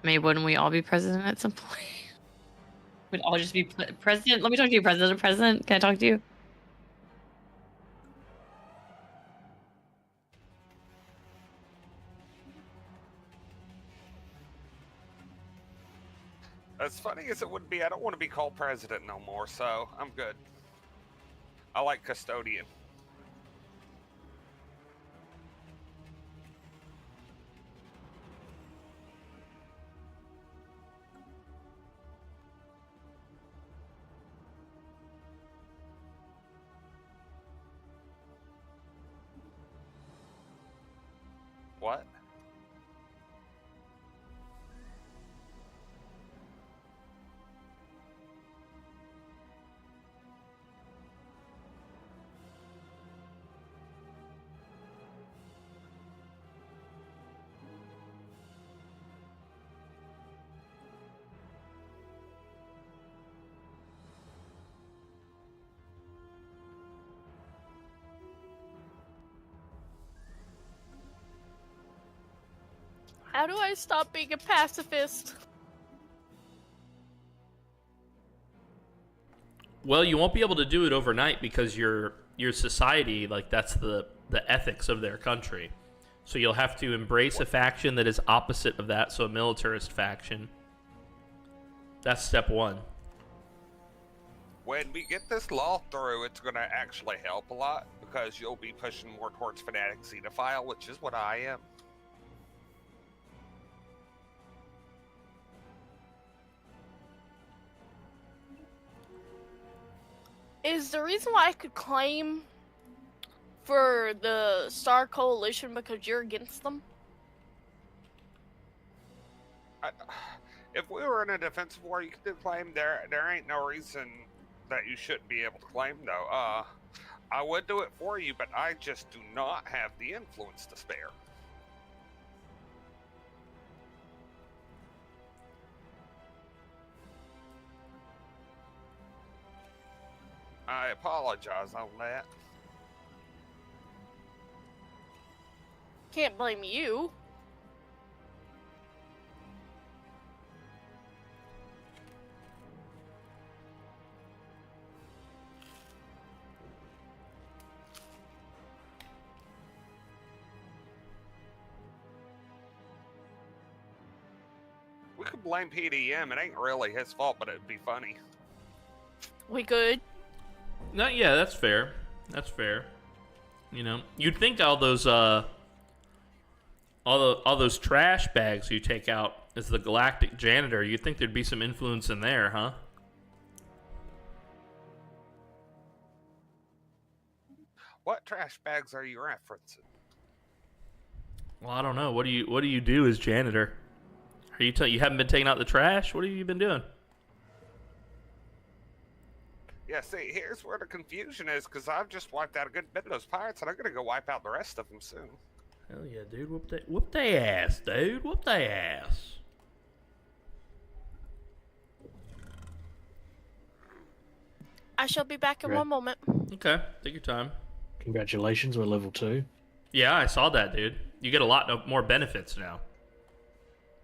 I mean, wouldn't we all be president at some point? We'd all just be president. Let me talk to you, president. President, can I talk to you? As funny as it would be, I don't want to be called president no more, so I'm good. I like custodian. What? How do I stop being a pacifist? Well, you won't be able to do it overnight because your society, like, that's the ethics of their country. So you'll have to embrace a faction that is opposite of that, so a militarist faction. That's step one. when we get this law through, it's going to actually help a lot because you'll be pushing more towards fanatic xenophile, which is what I am. Is the reason why I could claim for the Star Coalition because you're against them? If we were in a defensive war, you could claim. There ain't no reason that you shouldn't be able to claim, though. I would do it for you, but I just do not have the influence to spare. I apologize on that. Can't blame you. We could blame PDM. It ain't really his fault, but it'd be funny. We could. No, yeah, that's fair. That's fair. You know, you'd think all those all those trash bags you take out as the galactic janitor, you'd think there'd be some influence in there, huh? What trash bags are you referencing? Well, I don't know. What do you do as janitor? Are you haven't been taking out the trash? What have you been doing? Yeah, see, here's where the confusion is, because I've just wiped out a good bit of those pirates, and I'm gonna go wipe out the rest of them soon. Hell yeah, dude. Whoop they ass, dude. Whoop they ass. I shall be back in one moment. Okay, take your time. Congratulations, we're level 2. Yeah, I saw that, dude. You get a lot more benefits now.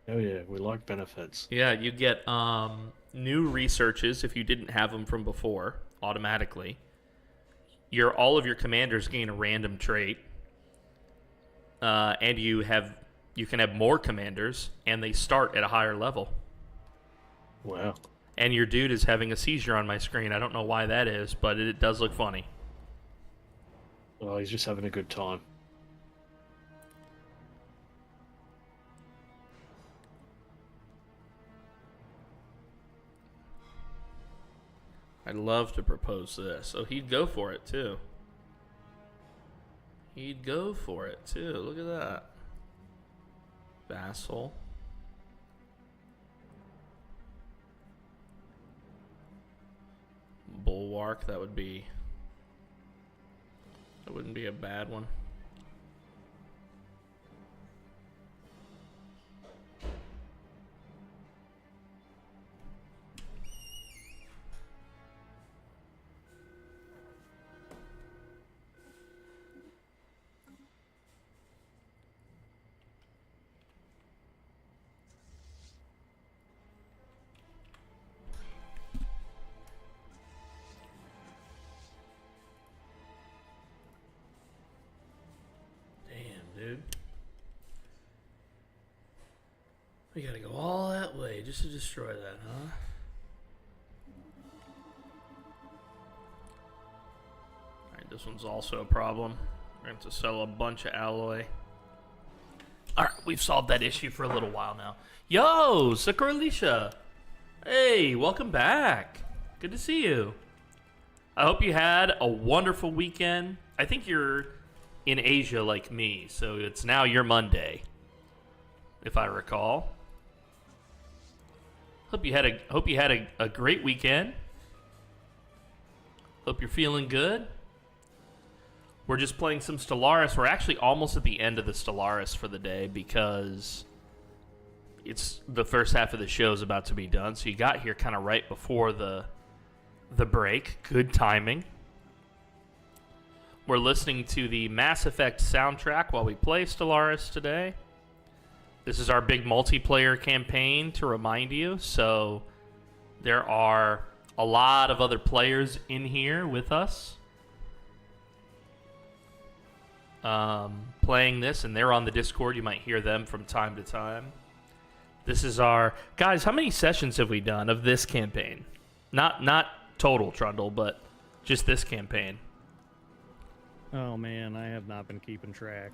Oh yeah, we like benefits. Yeah, you get new researches if you didn't have them from before, automatically. All of your commanders gain a random trait. And you can have more commanders, and they start at a higher level. Wow. And your dude is having a seizure on my screen. I don't know why that is, but it does look funny. Well, he's just having a good time. I'd love to propose this. Oh, he'd go for it, too. He'd go for it, too. Look at that. Vassal. Bulwark, that wouldn't be a bad one. Dude. We gotta go all that way just to destroy that, huh? Alright, this one's also a problem. We're gonna have to sell a bunch of alloy. Alright, we've solved that issue for a little while now. Yo, Sakuralisha! Hey, welcome back. Good to see you. I hope you had a wonderful weekend. I think you're in Asia like me, so it's now your Monday, if I recall. Hope you had a great weekend. Hope you're feeling good. We're just playing some Stellaris. We're actually almost at the end of the Stellaris for the day because it's the first half of the show is about to be done. So you got here kind of right before the break. Good timing. We're listening to the Mass Effect soundtrack while we play Stellaris today. This is our big multiplayer campaign, to remind you. So there are a lot of other players in here with us playing this, and they're on the Discord. You might hear them from time to time. This is our... Guys, how many sessions have we done of this campaign? Not total Trundle, but just this campaign. Oh man, I have not been keeping track.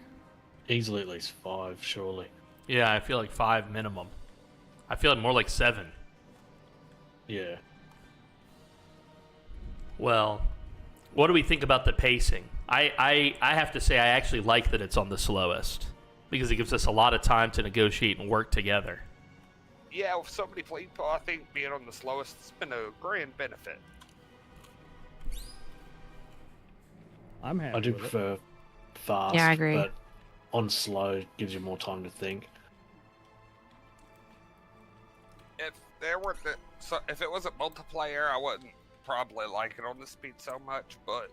Easily at least 5, surely. Yeah, I feel like 5 minimum. I feel like more like 7. Yeah. Well, what do we think about the pacing? I have to say I actually like that it's on the slowest, because it gives us a lot of time to negotiate and work together. Yeah, with so many people, I think being on the slowest has been a grand benefit. I'm happy I do with it. prefer fast, Yeah, I agree. but on slow gives you more time to think. If there were if it wasn't multiplayer, I wouldn't probably like it on the speed so much, but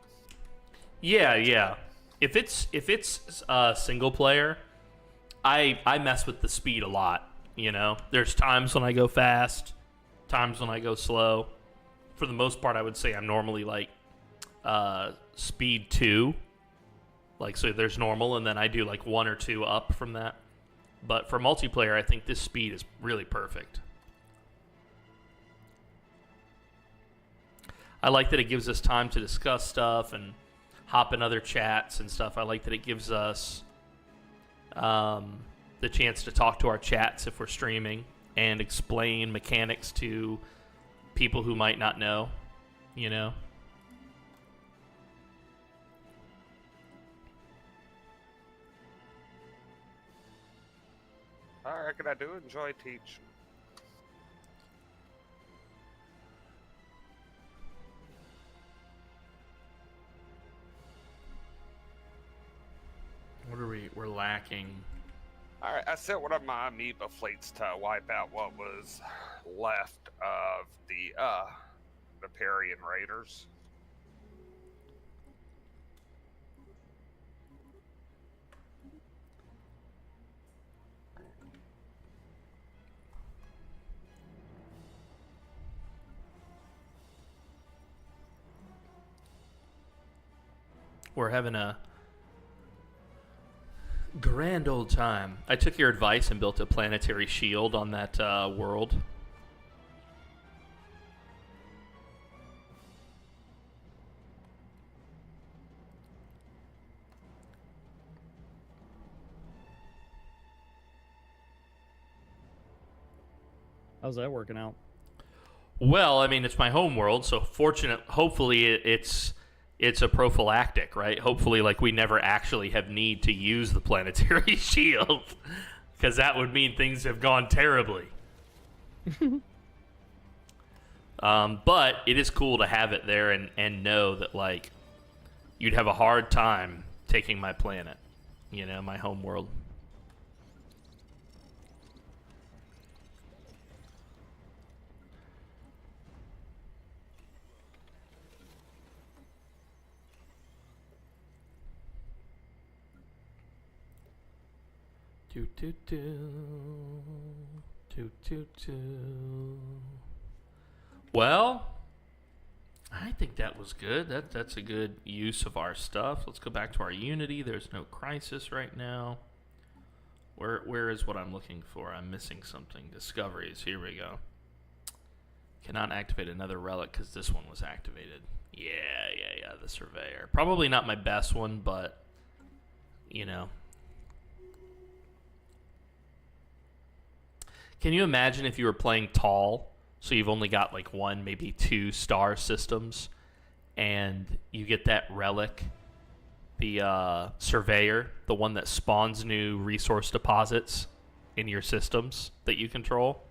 Yeah. If it's single player, I mess with the speed a lot. You know, there's times when I go fast, times when I go slow. For the most part, I would say I'm normally like speed 2. Like, so there's normal, and then I do like 1 or 2 up from that. But for multiplayer, I think this speed is really perfect. I like that it gives us time to discuss stuff and hop in other chats and stuff. I like that it gives us the chance to talk to our chats if we're streaming and explain mechanics to people who might not know, you know? I reckon I do enjoy teaching. What are we're lacking? Alright, I sent one of my amoeba fleets to wipe out what was left of the Parian Raiders. We're having a grand old time. I took your advice and built a planetary shield on that world. How's that working out? Well, I mean, it's my home world, so hopefully it's a prophylactic, right? Hopefully, like, we never actually have need to use the planetary shield, because that would mean things have gone terribly. But it is cool to have it there and know that, like, you'd have a hard time taking my planet, you know, my home world. Well, I think that was good. That's a good use of our stuff. Let's go back to our Unity. There's no crisis right now. Where is what I'm looking for? I'm missing something. Discoveries. Here we go. Cannot activate another relic because this one was activated. Yeah. The Surveyor. Probably not my best one, but, you know. Can you imagine if you were playing tall, so you've only got like 1, maybe 2 star systems, and you get that relic, the Surveyor, the one that spawns new resource deposits in your systems that you control?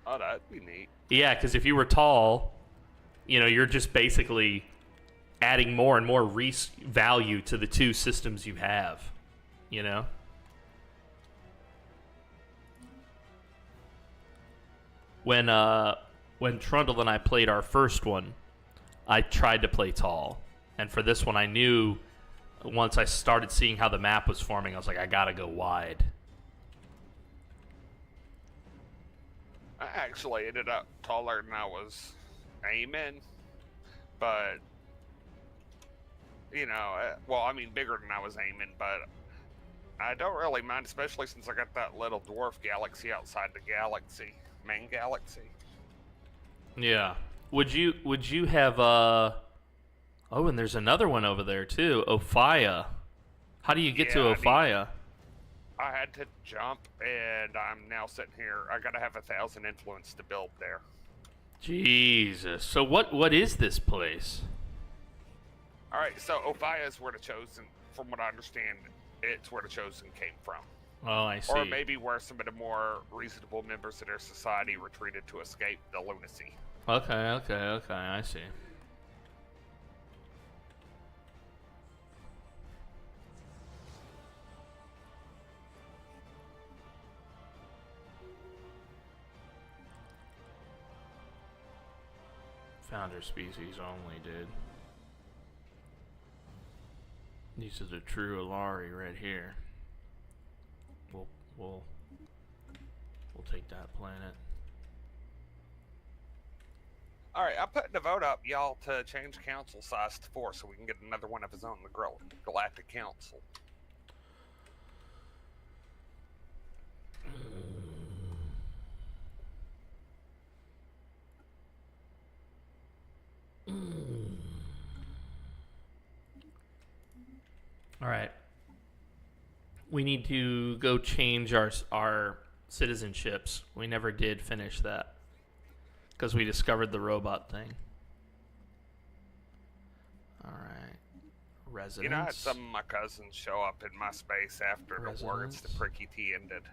Oh, that'd be neat. Yeah, because if you were tall, you know, you're just basically adding more and more value to the 2 systems you have, you know? When Trundle and I played our first one, I tried to play tall. And for this one, I knew once I started seeing how the map was forming, I was like, I gotta go wide. I actually ended up taller than I was aiming, but, you know, well, I mean, bigger than I was aiming, but I don't really mind, especially since I got that little dwarf galaxy outside the galaxy. Main galaxy. Yeah. would you have oh, and there's another one over there too, Ophia. How do you get to Ophia? I had to jump, and I'm now sitting here. I gotta have 1,000 influence to build there. Jesus. So what is this place? All right, so Ophia is where the Chosen, from what I understand, it's where the Chosen came from. Oh, I see. Or maybe where some of the more reasonable members of their society retreated to escape the lunacy. Okay, I see. Founder species only, dude. These are the true Alari right here. We'll take that planet. All right, I'm putting the vote up, y'all, to change council size to 4 so we can get another one of his own, the Galactic Council. All right. We need to go change our citizenships. We never did finish that because we discovered the robot thing. All right. Residence. You know, I had some of my cousins show up in my space after the words the pricky T ended.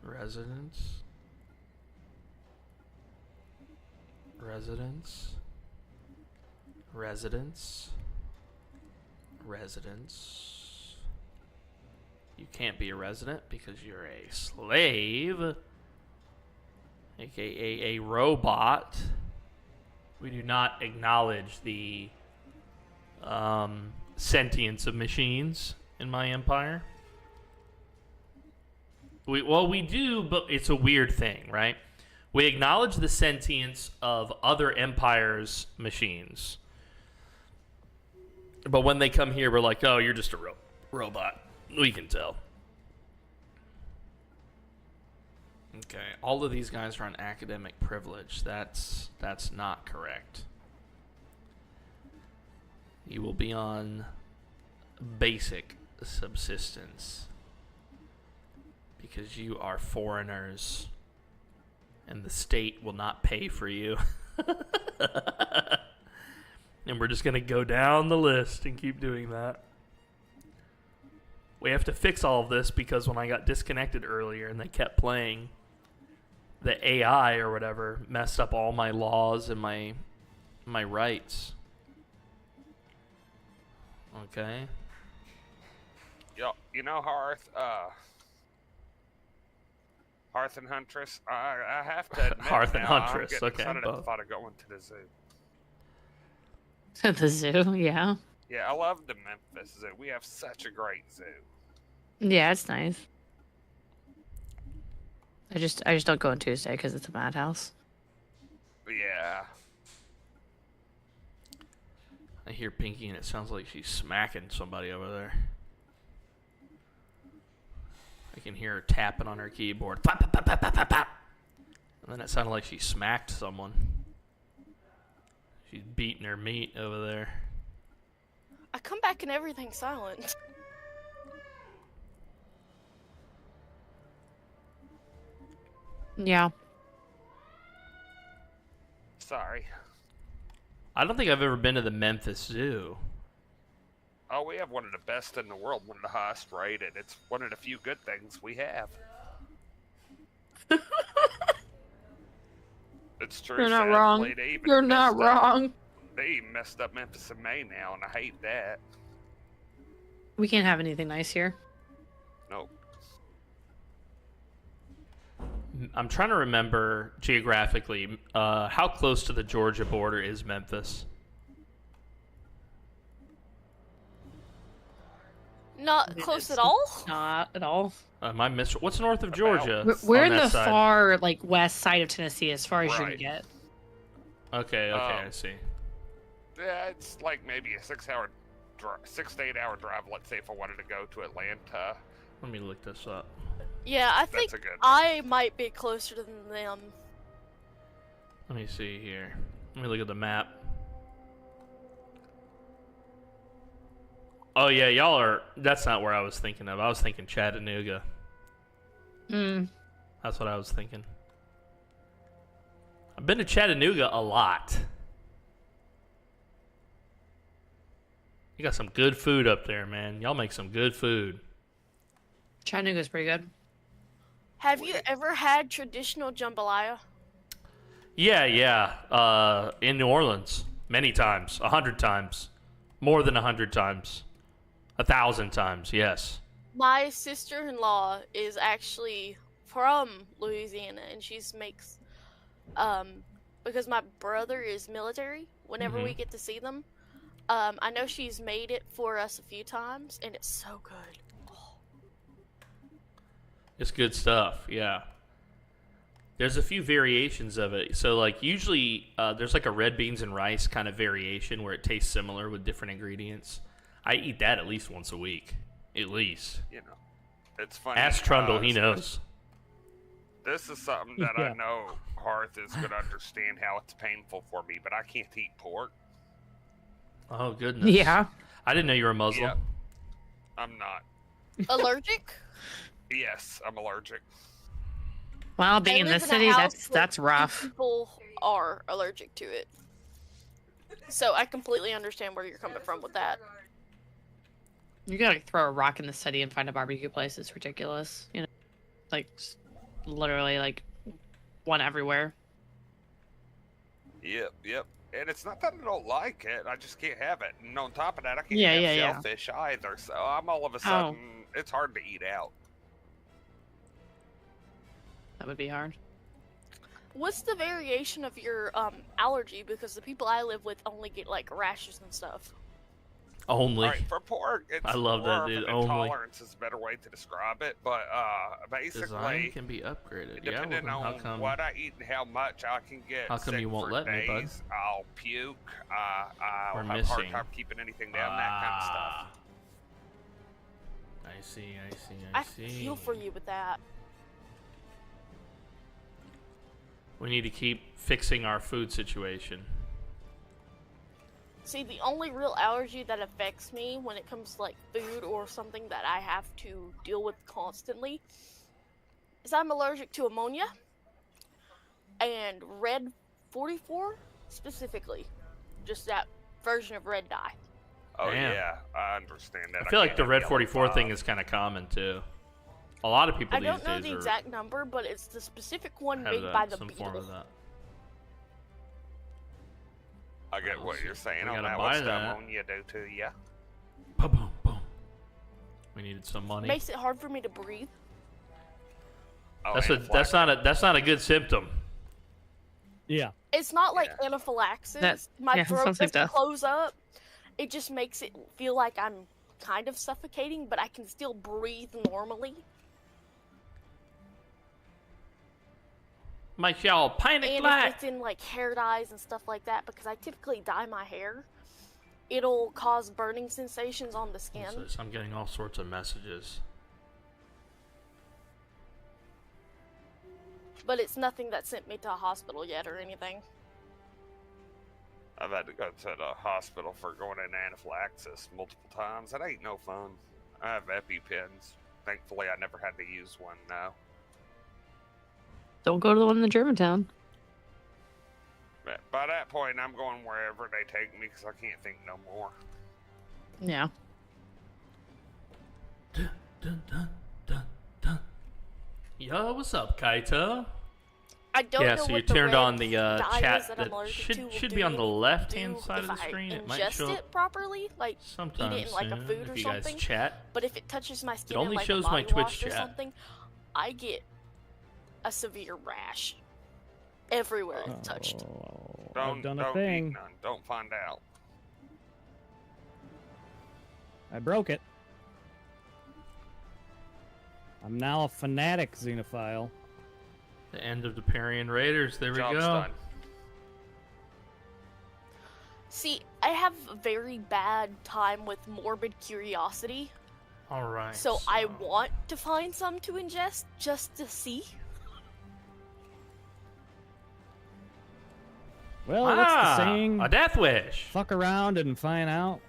Residence. Residence. Residence. Residence. You can't be a resident because you're a slave, aka a robot. We do not acknowledge the sentience of machines in my empire. We do, but it's a weird thing, right? We acknowledge the sentience of other empires' machines. But when they come here, we're like, oh, you're just a robot. We can tell. Okay, all of these guys are on academic privilege. That's not correct. You will be on basic subsistence because you are foreigners and the state will not pay for you. And we're just going to go down the list and keep doing that. We have to fix all of this because when I got disconnected earlier and they kept playing, the AI or whatever messed up all my laws and my rights. Okay. Yo, you know, Hearth and Huntress, I have to admit Hearth and now, Huntress, I'm getting okay, excited at the both. thought of going to the zoo. To the zoo, yeah. Yeah, I love the Memphis Zoo. We have such a great zoo. Yeah, it's nice. I just don't go on Tuesday because it's a madhouse. Yeah. I hear Pinky and it sounds like she's smacking somebody over there. I can hear her tapping on her keyboard. Pop, pop, pop, pop, pop, pop, pop. And then it sounded like she smacked someone. She's beating her meat over there. I come back and everything's silent. Yeah. Sorry. I don't think I've ever been to the Memphis Zoo. Oh, we have one of the best in the world, one of the highest rated. It's one of the few good things we have. It's true. You're not sadly, wrong. they even You're not messed up- wrong. They even messed up Memphis in May now, and I hate that. We can't have anything nice here. Nope. I'm trying to remember geographically, how close to the Georgia border is Memphis? Not close at all? Not at all. Am I what's north of Georgia? We're on in that the side? far, west side of Tennessee, as far as you Right. can get. Okay, I see. Yeah, it's like maybe a 6 to 8 hour drive, let's say, if I wanted to go to Atlanta. Let me look this up. Yeah, I That's think a good one. I might be closer than them. Let me see here. Let me look at the map. Oh yeah, y'all are. That's not where I was thinking of. I was thinking Chattanooga. That's what I was thinking. I've been to Chattanooga a lot. You got some good food up there, man. Y'all make some good food. Chattanooga's pretty good. Have you ever had traditional jambalaya? Yeah. In New Orleans, many times, 100 times, more than 100 times, 1,000 times. Yes. My sister-in-law is actually from Louisiana, and she makes, because my brother is military. Whenever we get to see them, I know she's made it for us a few times, and it's so good. It's good stuff, yeah. There's a few variations of it. So, like, usually there's like a red beans and rice kind of variation where it tastes similar with different ingredients. I eat that at least once a week. At least. You know, it's funny. Ask Trundle, he knows. This is something that I know Hearth is going to understand how it's painful for me, but I can't eat pork. Oh, goodness. Yeah. I didn't know you were a Muslim. Yep. I'm not. Allergic? Yes, I'm allergic. Well, being in this city, that's rough. People are allergic to it. So I completely understand where you're coming from with that. You gotta throw a rock in the city and find a barbecue place. It's ridiculous. You know, like, literally, like, one everywhere. Yep. And it's not that I don't like it, I just can't have it. And on top of that, I can't have shellfish either, so I'm all of a sudden, it's hard to eat out. That would be hard. What's the variation of your allergy? Because the people I live with only get like rashes and stuff. Only. Right, for pork, it's I love that, more dude. of an Only. intolerance is a better way to describe it, but Design basically, can be upgraded. depending on what I eat and how much I can get How come sick you won't for let me, bud? days. I'll puke. I'll We're have a hard missing. time keeping anything down, that kind of stuff. I see. I feel for you with that. We need to keep fixing our food situation. See, the only real allergy that affects me when it comes to like food or something that I have to deal with constantly is I'm allergic to ammonia and red 44 specifically. Just that version of red dye. Oh Damn. yeah, I understand that. I feel like can't the have red yellow 44 thing pop. is kind of common too. A lot of people I these don't know days the are exact number, but it's the specific one have made that, by the some beetle. form of that. I get what you're saying We on gotta that. buy What's the that. ammonia do to you? Boom. We needed some money. Makes it hard for me to breathe. Oh, That's not a good symptom. Yeah. It's not like anaphylaxis. My throat sounds like doesn't death. close up. It just makes it feel like I'm kind of suffocating, but I can still breathe normally. Make y'all panic And like. if it's in like hair dyes and stuff like that, because I typically dye my hair, it'll cause burning sensations on the skin. What's this? I'm getting all sorts of messages. But it's nothing that sent me to a hospital yet or anything. I've had to go to the hospital for going in anaphylaxis multiple times. That ain't no fun. I have EpiPens. Thankfully, I never had to use one now. Don't go to the one in the Germantown. But by that point, I'm going wherever they take me because I can't think no more. Yeah. Yo, what's up, Kaito? I don't Yeah, know so what you the turned red on the dye chat is that that I'm allergic to will should be do on the anything left-hand to side of the if I screen. It might ingest show it up properly, like sometime eat it in like a soon food or if you guys something. chat. But if it touches my skin only in like shows a my body Twitch wash or chat. something, I get a severe rash everywhere it's touched. I've done a don't thing. eat none. Don't find out. I broke it. I'm now a fanatic xenophile. The end of the Parian Raiders. There we Job's go. done. See, I have a very bad time with morbid curiosity, All right. so I want to find some to ingest just to see. Well, what's the saying? A death wish. Fuck around and find out.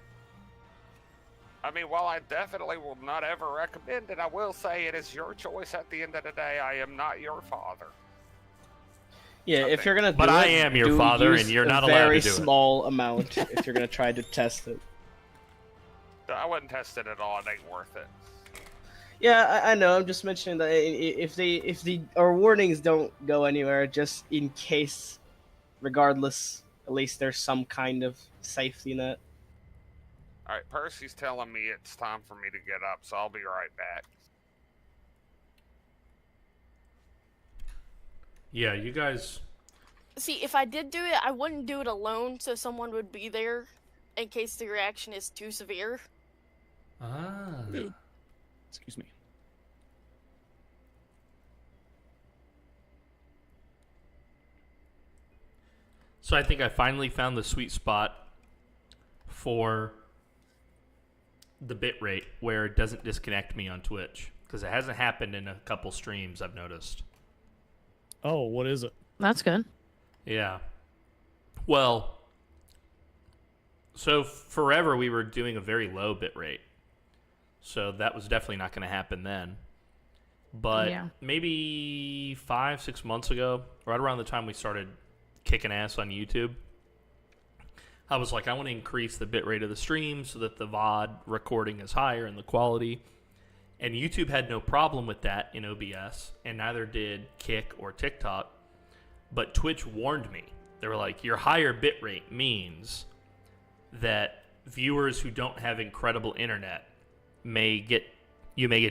I mean, while I definitely will not ever recommend it, I will say it is your choice at the end of the day. I am not your father. Yeah, if you're gonna do But it, I am your father, use and you're a not allowed to very do it. small amount if you're gonna try to test it. I wouldn't test it at all. It ain't worth it. Yeah, I know. I'm just mentioning that if our warnings don't go anywhere, just in case, regardless, at least there's some kind of safety net. All right, Percy's telling me it's time for me to get up, so I'll be right back. Yeah, you guys. See, if I did do it, I wouldn't do it alone, so someone would be there in case the reaction is too severe. Ah. Excuse me. So I think I finally found the sweet spot for the bitrate where it doesn't disconnect me on Twitch, because it hasn't happened in a couple streams I've noticed. Oh, what is it? That's good. Yeah. Well, so forever we were doing a very low bitrate. So that was definitely not going to happen then. But Yeah. maybe 5-6 months ago, right around the time we started kicking ass on YouTube, I was like, I want to increase the bitrate of the stream so that the VOD recording is higher and the quality. And YouTube had no problem with that in OBS, and neither did Kick or TikTok. But Twitch warned me. They were like, your higher bitrate means that viewers who don't have incredible internet may get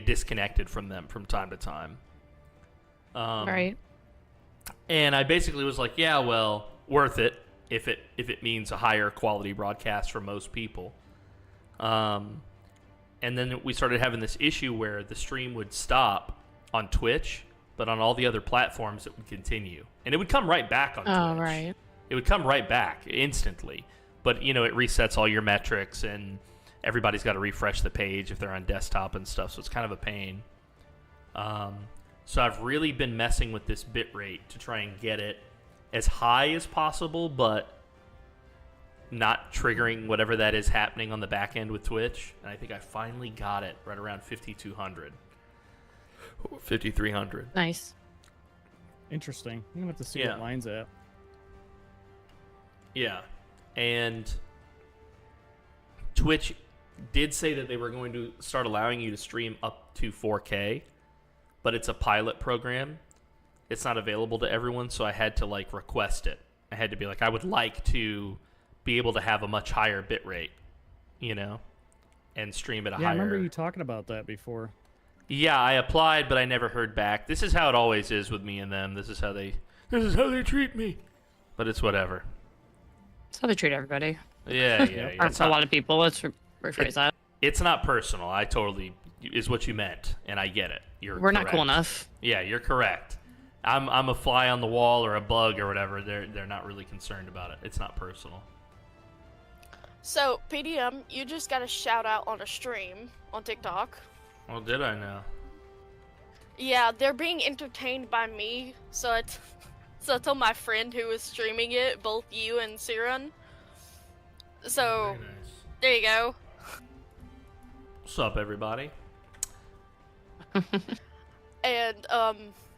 disconnected from them from time to time. Right. And I basically was like, yeah, well, worth it if it means a higher quality broadcast for most people. And then we started having this issue where the stream would stop on Twitch, but on all the other platforms it would continue. And it would come right back on Twitch. Oh, right. It would come right back instantly. But, you know, it resets all your metrics, and everybody's got to refresh the page if they're on desktop and stuff, so it's kind of a pain. So I've really been messing with this bitrate to try and get it as high as possible, but not triggering whatever that is happening on the back end with Twitch. And I think I finally got it right around 5,200. 5,300. Nice. Interesting. I'm gonna have to see Yeah. what mine's at. Yeah. And Twitch did say that they were going to start allowing you to stream up to 4K, but it's a pilot program. It's not available to everyone, so I had to like request it. I had to be like, I would like to be able to have a much higher bitrate, you know, and stream at a Yeah, I higher. remember you talking about that before. Yeah, I applied, but I never heard back. This is how it always is with me and them. This is how they treat me. But it's whatever. That's how they treat everybody. Yeah, yeah. Or It's a not- lot of people. Let's rephrase that. It's not personal. I totally is what you meant, and I get it. We're not cool correct. enough. Yeah, you're correct. I'm a fly on the wall or a bug or whatever. They're not really concerned about it. It's not personal. So, PDM, you just got a shout out on a stream on TikTok. Well, did I now? Yeah, they're being entertained by me, so I told my friend who was streaming it, both you and Siren. So, Very nice. there you go. What's up, everybody? And,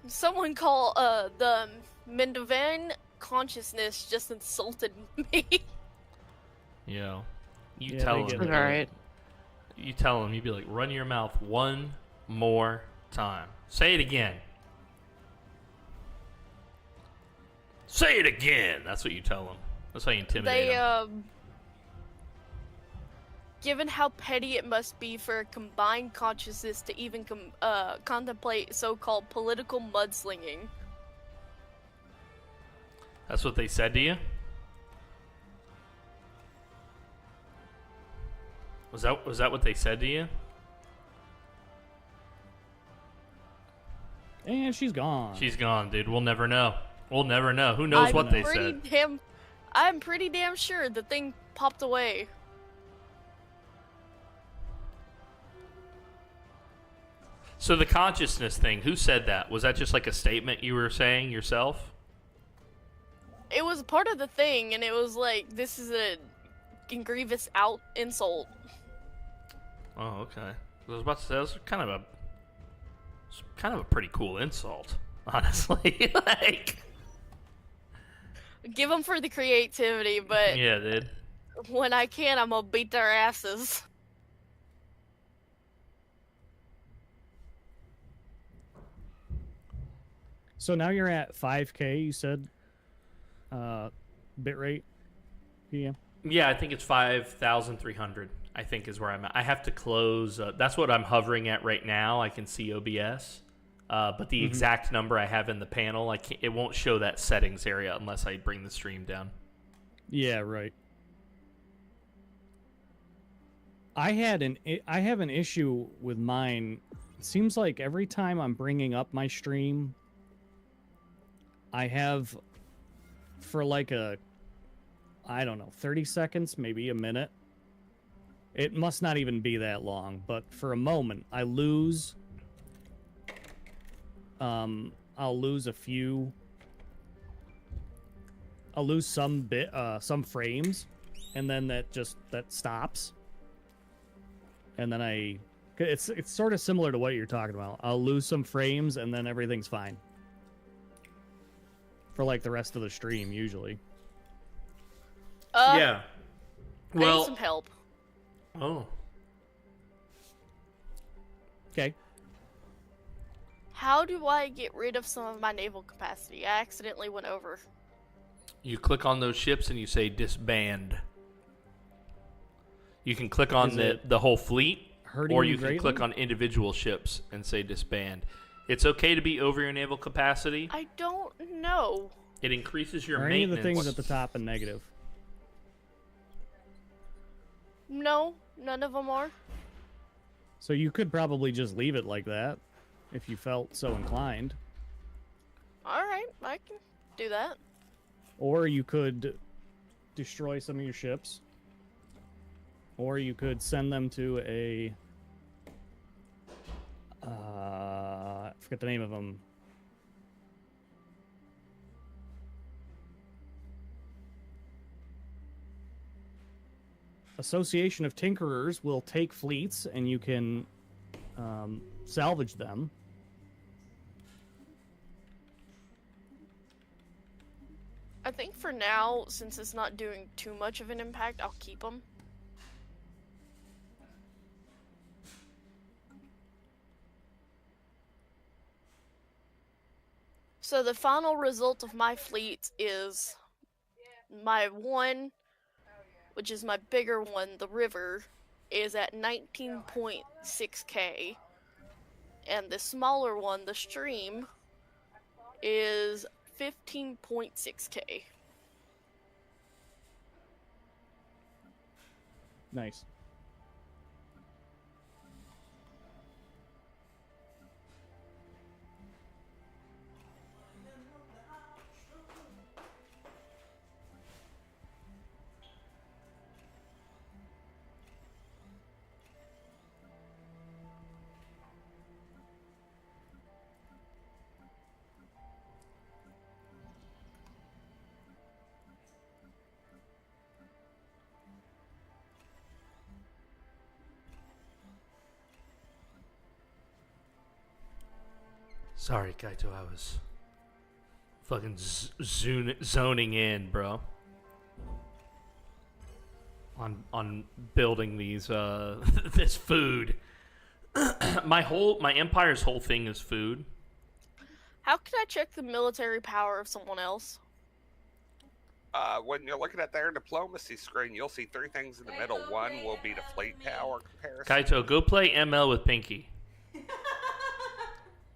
someone called, the Mendovan consciousness just insulted me. Yeah. You Yeah, tell they them. get All right. You tell them. You'd be like, run your mouth one more time. Say it again. Say it again. That's what you tell them. That's how you intimidate They, them. Given how petty it must be for a combined consciousness to even contemplate so-called political mudslinging. That's what they said to you? Was that what they said to you? And she's gone. She's gone, dude. We'll never know. We'll never know. Who knows what they said? I'm pretty damn sure the thing popped away. So the consciousness thing, who said that? Was that just like a statement you were saying yourself? It was part of the thing, and it was like, this is a grievous insult. Oh, okay. I was about to say, that's kind of a pretty cool insult, honestly. Like, Give them for the creativity, but yeah, dude. when I can, I'm gonna beat their asses. So now you're at 5K, you said? Bitrate? PM? Yeah, I think it's 5,300. I think is where I'm at. I have to close. That's what I'm hovering at right now. I can see OBS, but the exact number I have in the panel, it won't show that settings area unless I bring the stream down. Yeah, right. I have an issue with mine. It seems like every time I'm bringing up my stream, I have for like I don't know, 30 seconds, maybe a minute. It must not even be that long, but for a moment, I lose. I'll lose some frames, and then that stops. And then it's sort of similar to what you're talking about. I'll lose some frames, and then everything's fine. For like the rest of the stream, usually. Yeah. I Well, need some help. Oh. Okay. How do I get rid of some of my naval capacity? I accidentally went over. You click on those ships and you say disband. You can click on the whole fleet, or you can click on individual ships and say disband. It's okay to be over your naval capacity. I don't know. It increases your Are any of maintenance. the things at the top and negative? No, none of them are. So you could probably just leave it like that, if you felt so inclined. Alright, I can do that. Or you could destroy some of your ships. Or you could send them to a... I forget the name of them. Association of Tinkerers will take fleets, and you can salvage them. I think for now, since it's not doing too much of an impact, I'll keep them. So the final result of my fleet is my one, which is my bigger one, the river, is at 19.6k. And the smaller one, the stream, is 15.6k. Nice. Sorry, Kaito, I was fucking zoning in, bro. On building these this food. my empire's whole thing is food. How can I check the military power of someone else? When you're looking at their diplomacy screen, you'll see three things in the middle. One will be the fleet power comparison. Kaito, go play ML with Pinky.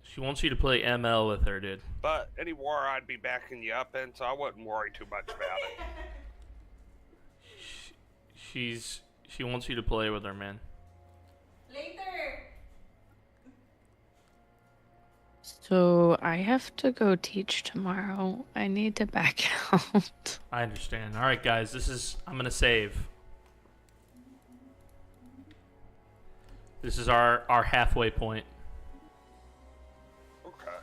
She wants you to play ML with her, dude. But any war I'd be backing you up in, so I wouldn't worry too much about it. She wants you to play with her, man. Later. So I have to go teach tomorrow. I need to back out. I understand. All right, guys, I'm gonna save. This is our halfway point. Okay.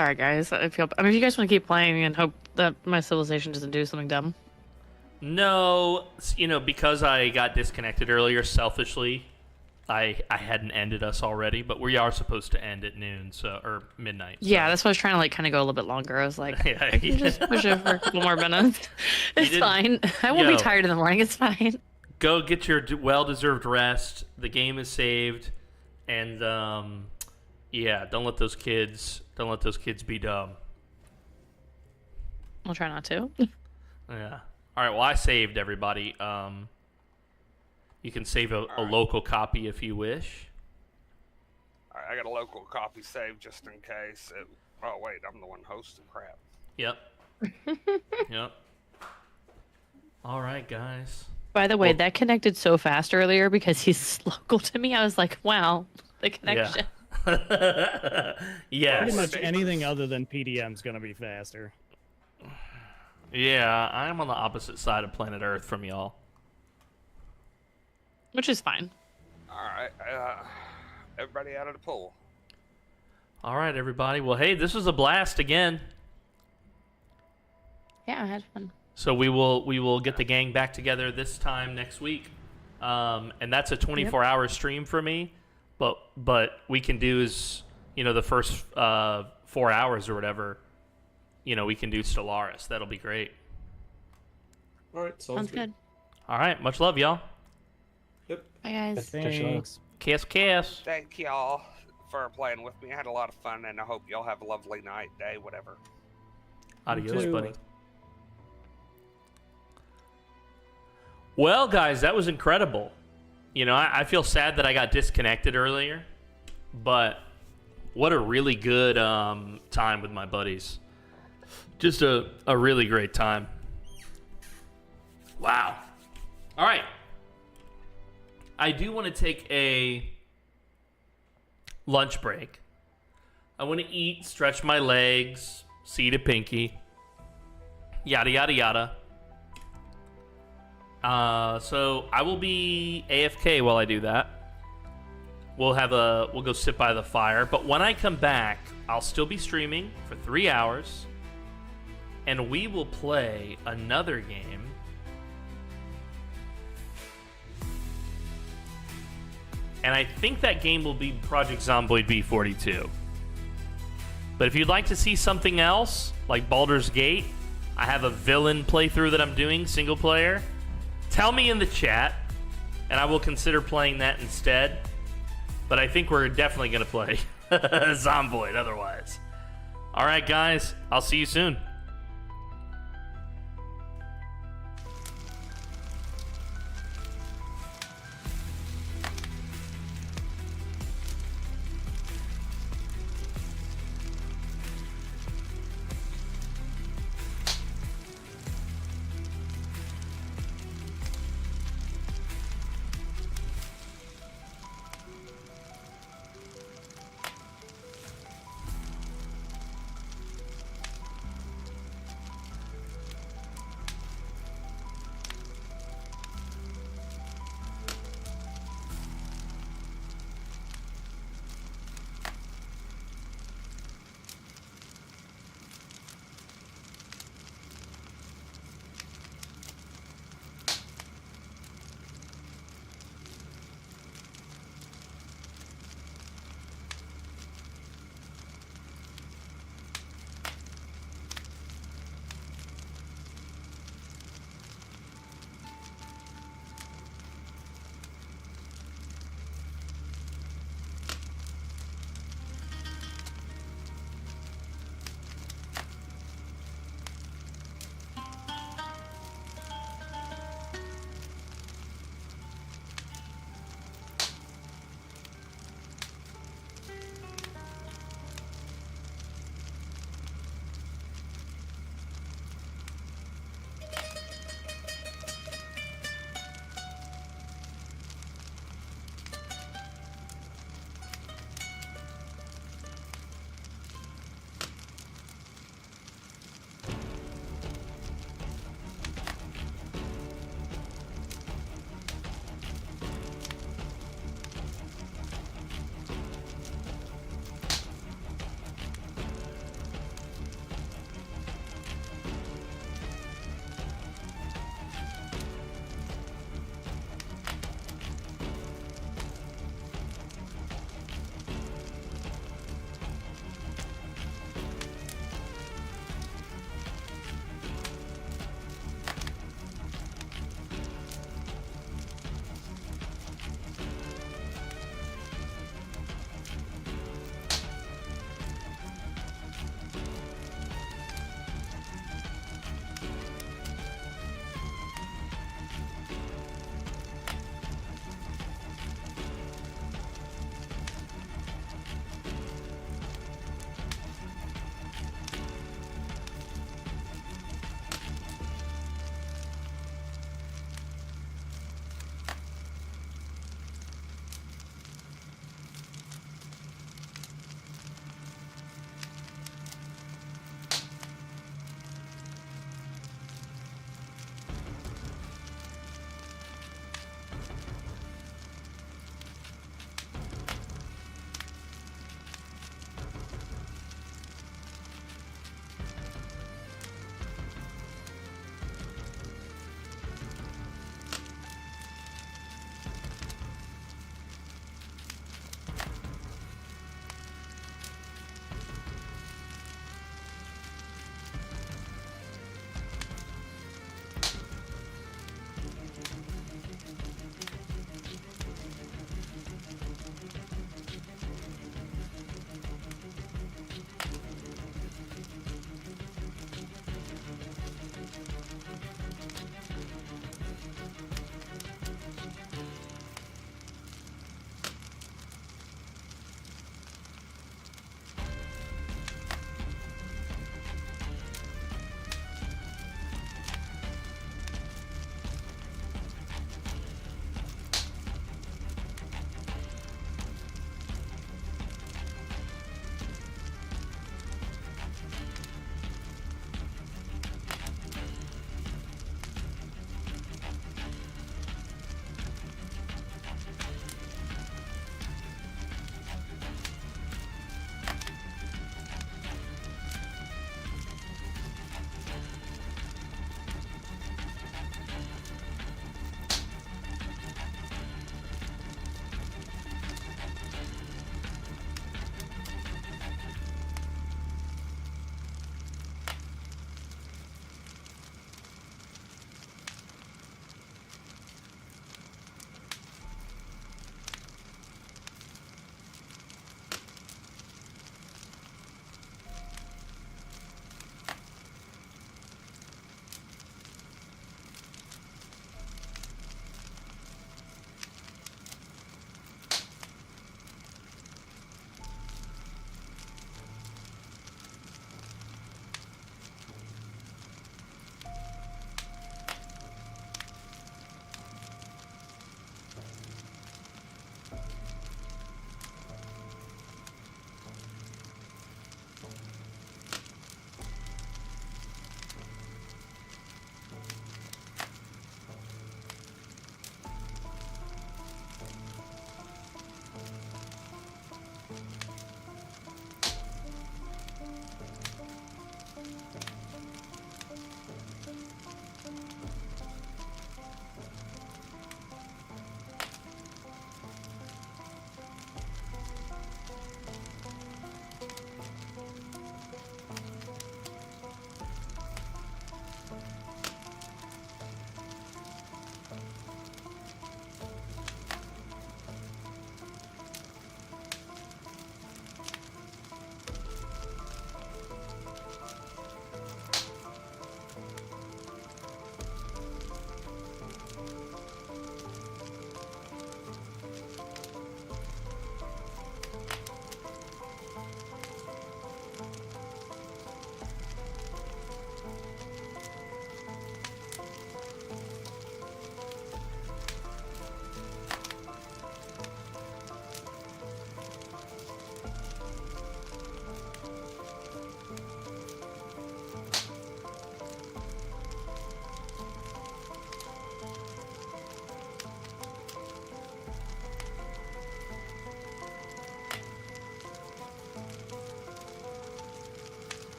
sorry, guys. I mean, if you guys want to keep playing and hope that my civilization doesn't do something dumb. No, because I got disconnected earlier, selfishly, I hadn't ended us already, but we are supposed to end at noon, or midnight. So. Yeah, that's why I was trying to like kind of go a little bit longer. I was like, Yeah, I can just push it for a couple more minutes. It's fine. I won't be tired in the morning. It's fine. Go get your well-deserved rest. The game is saved, and yeah, don't let those kids be dumb. I'll try not to. Yeah. All right. Well, I saved everybody. You can save a local copy if you wish. All right, I got a local copy saved just in case. Oh wait, I'm the one hosting. Crap. Yep. Yep. All right, guys. By the way, that connected so fast earlier because he's local to me. I was like, wow, the connection. Yeah. Yes. Pretty much anything other than PDM is going to be faster. Yeah, I'm on the opposite side of planet Earth from y'all. Which is fine. All right, everybody out of the pool. All right, everybody. Well, hey, this was a blast again. Yeah, I had fun. So we will get the gang back together this time next week, and that's a 24-hour stream for me. But we can do is the first 4 hours or whatever. We can do Stellaris. That'll be great. All right, sounds good. All right, much love, y'all. Yep. Bye, guys. Thanks. Kiss. Thank y'all for playing with me. I had a lot of fun, and I hope y'all have a lovely night, day, whatever. Adios, buddy. Well, guys, that was incredible. I feel sad that I got disconnected earlier, but what a really good time with my buddies. Just a really great time. Wow. All right. I do want to take a lunch break. I want to eat, stretch my legs, see to Pinky, yada, yada, yada. So I will be AFK while I do that. We'll go sit by the fire. But when I come back, I'll still be streaming for 3 hours. And we will play another game. And I think that game will be Project Zomboid V42. But if you'd like to see something else, like Baldur's Gate, I have a villain playthrough that I'm doing, single player. Tell me in the chat, and I will consider playing that instead. But I think we're definitely going to play Zomboid otherwise. All right, guys. I'll see you soon.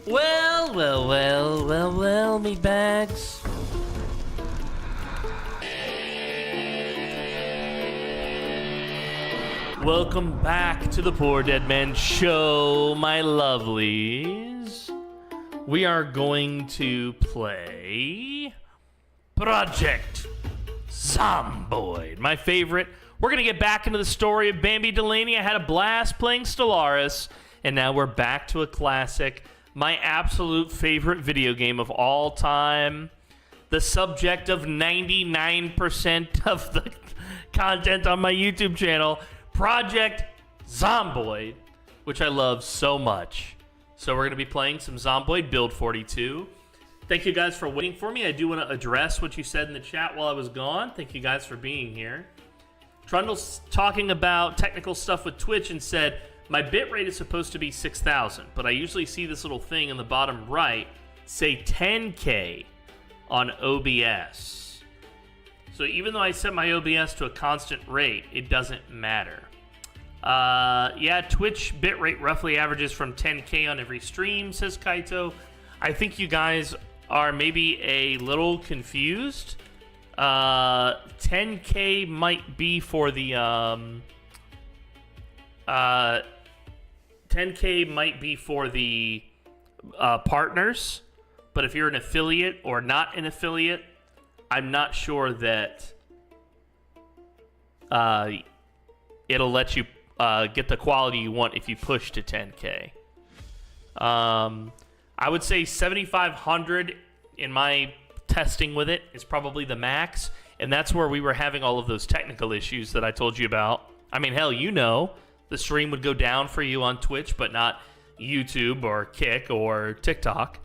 Well, meatbags. Welcome back to the PoorDeadMan show, my lovelies. We are going to play Project Zomboid, my favorite. We're going to get back into the story of Bambi Delaney. I had a blast playing Stellaris, and now we're back to a classic, my absolute favorite video game of all time. The subject of 99% of the content on my YouTube channel, Project Zomboid, which I love so much. So we're going to be playing some Zomboid Build 42. Thank you guys for waiting for me. I do want to address what you said in the chat while I was gone. Thank you guys for being here. Trundle's talking about technical stuff with Twitch and said, my bitrate is supposed to be 6,000, but I usually see this little thing in the bottom right say 10K on OBS. So even though I set my OBS to a constant rate, it doesn't matter. Yeah, Twitch bitrate roughly averages from 10K on every stream, says Kaito. I think you guys are maybe a little confused. 10K might be for the 10K might be for the partners, but if you're an affiliate or not an affiliate, I'm not sure that it'll let you get the quality you want if you push to 10K. I would say 7,500 in my testing with it is probably the max, and that's where we were having all of those technical issues that I told you about. I mean, hell, you know, the stream would go down for you on Twitch, but not YouTube or Kick or TikTok,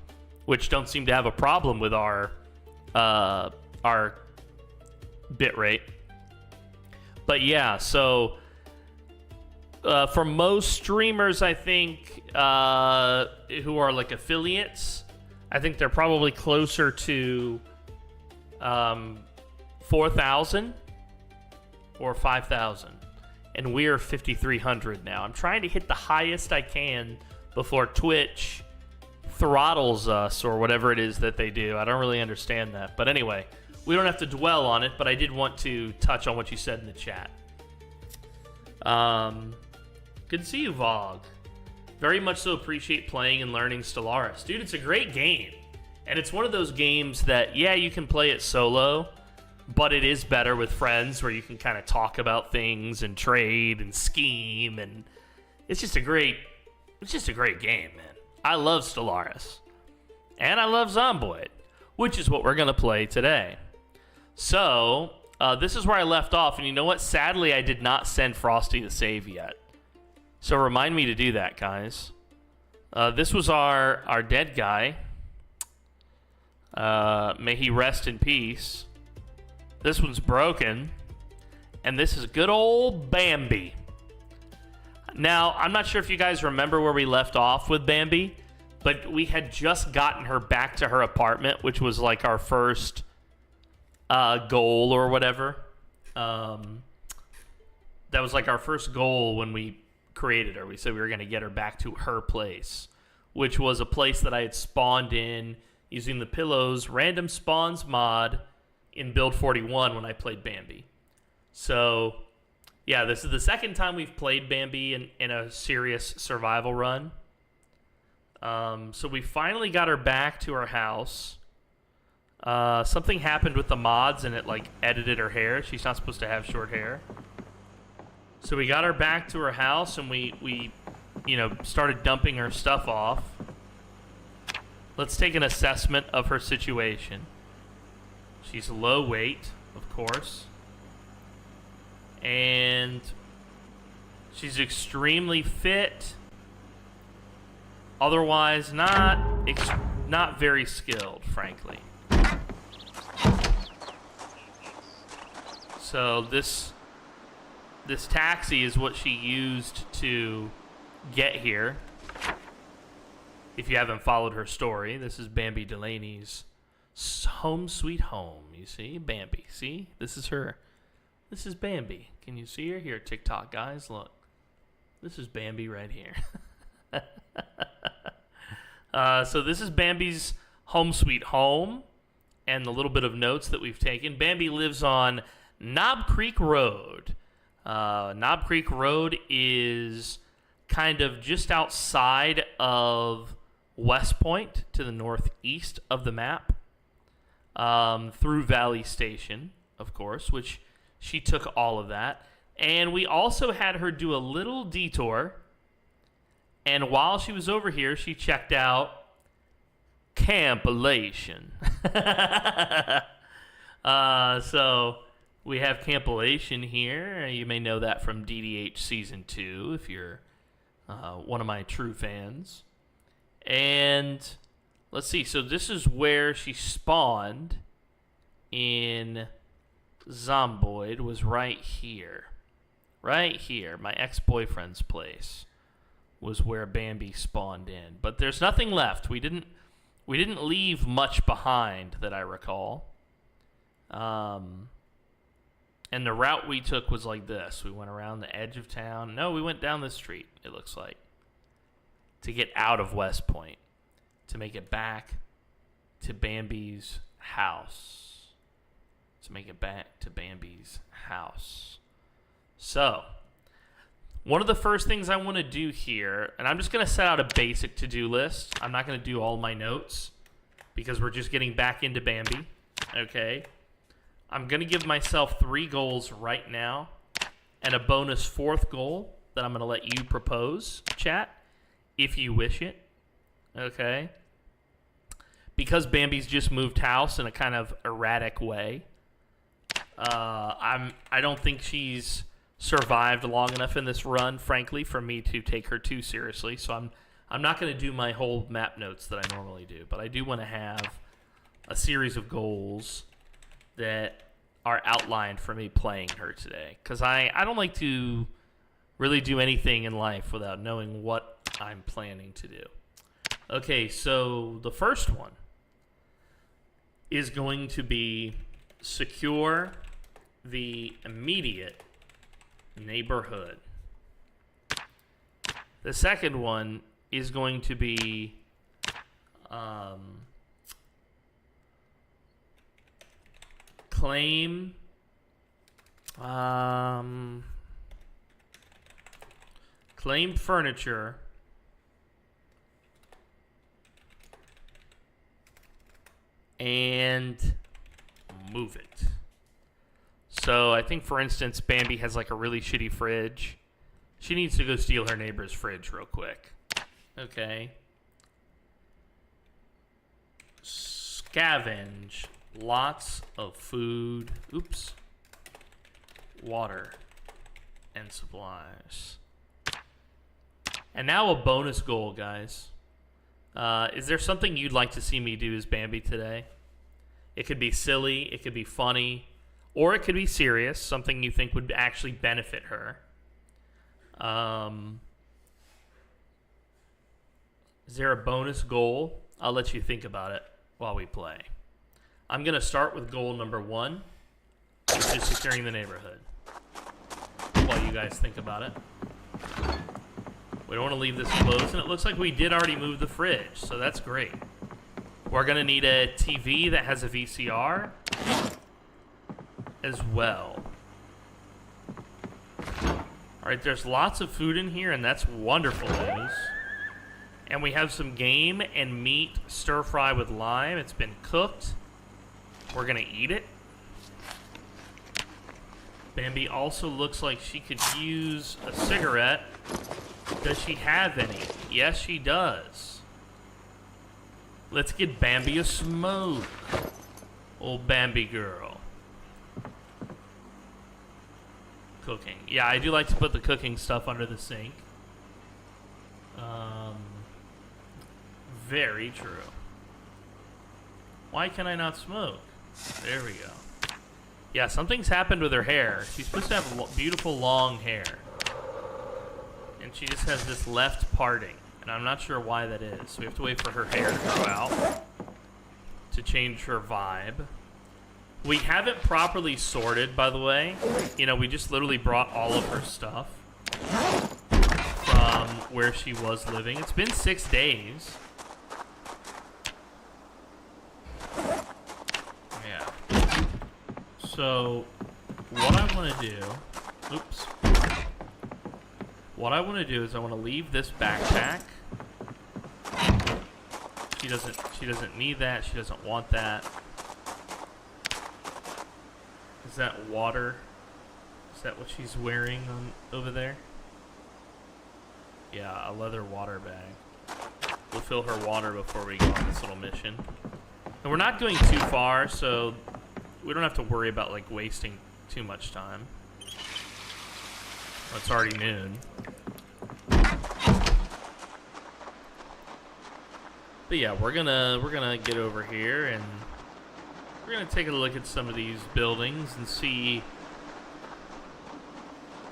which don't seem to have a problem with our bitrate. But yeah, so for most streamers, I think, who are like affiliates, I think they're probably closer to 4,000 or 5,000. And we're 5,300 now. I'm trying to hit the highest I can before Twitch throttles us or whatever it is that they do. I don't really understand that. But anyway, we don't have to dwell on it, but I did want to touch on what you said in the chat. Good to see you, Vogue. Very much so appreciate playing and learning Stellaris. Dude, it's a great game. And it's one of those games that, yeah, you can play it solo, but it is better with friends where you can kind of talk about things and trade and scheme, and it's just a great game, man. I love Stellaris. And I love Zomboid, which is what we're going to play today. So, this is where I left off, and you know what? Sadly, I did not send Frosty the save yet. So remind me to do that, guys. This was our dead guy. May he rest in peace. This one's broken. And this is good old Bambi. Now, I'm not sure if you guys remember where we left off with Bambi, but we had just gotten her back to her apartment, which was like our first goal or whatever. That was like our first goal when we created her. We said we were going to get her back to her place, which was a place that I had spawned in using the Pillows random spawns mod in build 41 when I played Bambi. So yeah, this is the second time we've played Bambi in a serious survival run. So we finally got her back to her house. Something happened with the mods and it like edited her hair. She's not supposed to have short hair. So we got her back to her house and we started dumping her stuff off. Let's take an assessment of her situation. She's low weight, of course. And she's extremely fit. Otherwise, not very skilled, frankly. So this taxi is what she used to get here. If you haven't followed her story, this is Bambi Delaney's home sweet home. You see? Bambi. See? This is her. This is Bambi. Can you see her? Here, TikTok guys, look. This is Bambi right here. So this is Bambi's home sweet home, and the little bit of notes that we've taken. Bambi lives on Knob Creek Road. Knob Creek Road is kind of just outside of West Point to the northeast of the map, through Valley Station, of course, which she took all of that. And we also had her do a little detour, and while she was over here, she checked out Campilation. So we have Campilation here. You may know that from DDH Season 2 if you're one of my true fans. And let's see. So this is where she spawned in Zomboid, was right here. Right here. My ex-boyfriend's place was where Bambi spawned in. But there's nothing left. We didn't leave much behind that I recall. And the route we took was like this. We went around the edge of town. No, we went down the street, it looks like, to get out of West Point, to make it back to Bambi's house. So, one of the first things I want to do here, and I'm just going to set out a basic to-do list. I'm not going to do all my notes because we're just getting back into Bambi, okay? I'm going to give myself 3 goals right now and a bonus 4th goal that I'm going to let you propose, chat, if you wish it, okay? Because Bambi's just moved house in a kind of erratic way, I don't think she's survived long enough in this run, frankly, for me to take her too seriously. So I'm not going to do my whole map notes that I normally do, but I do want to have a series of goals that are outlined for me playing her today, because I don't like to really do anything in life without knowing what I'm planning to do. Okay, so the first one is going to be secure the immediate neighborhood. The second one is going to be claim furniture and move it. So I think, for instance, Bambi has like a really shitty fridge. She needs to go steal her neighbor's fridge real quick. Okay. Scavenge lots of food. Oops. Water and supplies. And now a bonus goal, guys. Is there something you'd like to see me do as Bambi today? It could be silly, it could be funny, or it could be serious, something you think would actually benefit her. Is there a bonus goal? I'll let you think about it while we play. I'm going to start with goal number 1, which is securing the neighborhood, while you guys think about it. We don't want to leave this closed, and it looks like we did already move the fridge, so that's great. We're going to need a TV that has a VCR as well. Alright, there's lots of food in here, and that's wonderful news. And we have some game and meat stir-fry with lime. It's been cooked. We're going to eat it. Bambi also looks like she could use a cigarette. Does she have any? Yes, she does. Let's get Bambi a smoke. Old Bambi girl. Cooking. Yeah, I do like to put the cooking stuff under the sink. Very true. Why can I not smoke? There we go. Yeah, something's happened with her hair. She's supposed to have beautiful long hair. And she just has this left parting. And I'm not sure why that is. So we have to wait for her hair to grow out to change her vibe. We haven't properly sorted, by the way. You know, we just literally brought all of her stuff from where she was living. It's been 6 days. So, what I want to do... Oops. What I want to do is I want to leave this backpack. She doesn't need that. She doesn't want that. Is that water? Is that what she's wearing on over there? Yeah, a leather water bag. We'll fill her water before we go on this little mission. And we're not going too far, so we don't have to worry about like wasting too much time. Well, it's already noon. But yeah, we're gonna get over here and we're gonna take a look at some of these buildings and see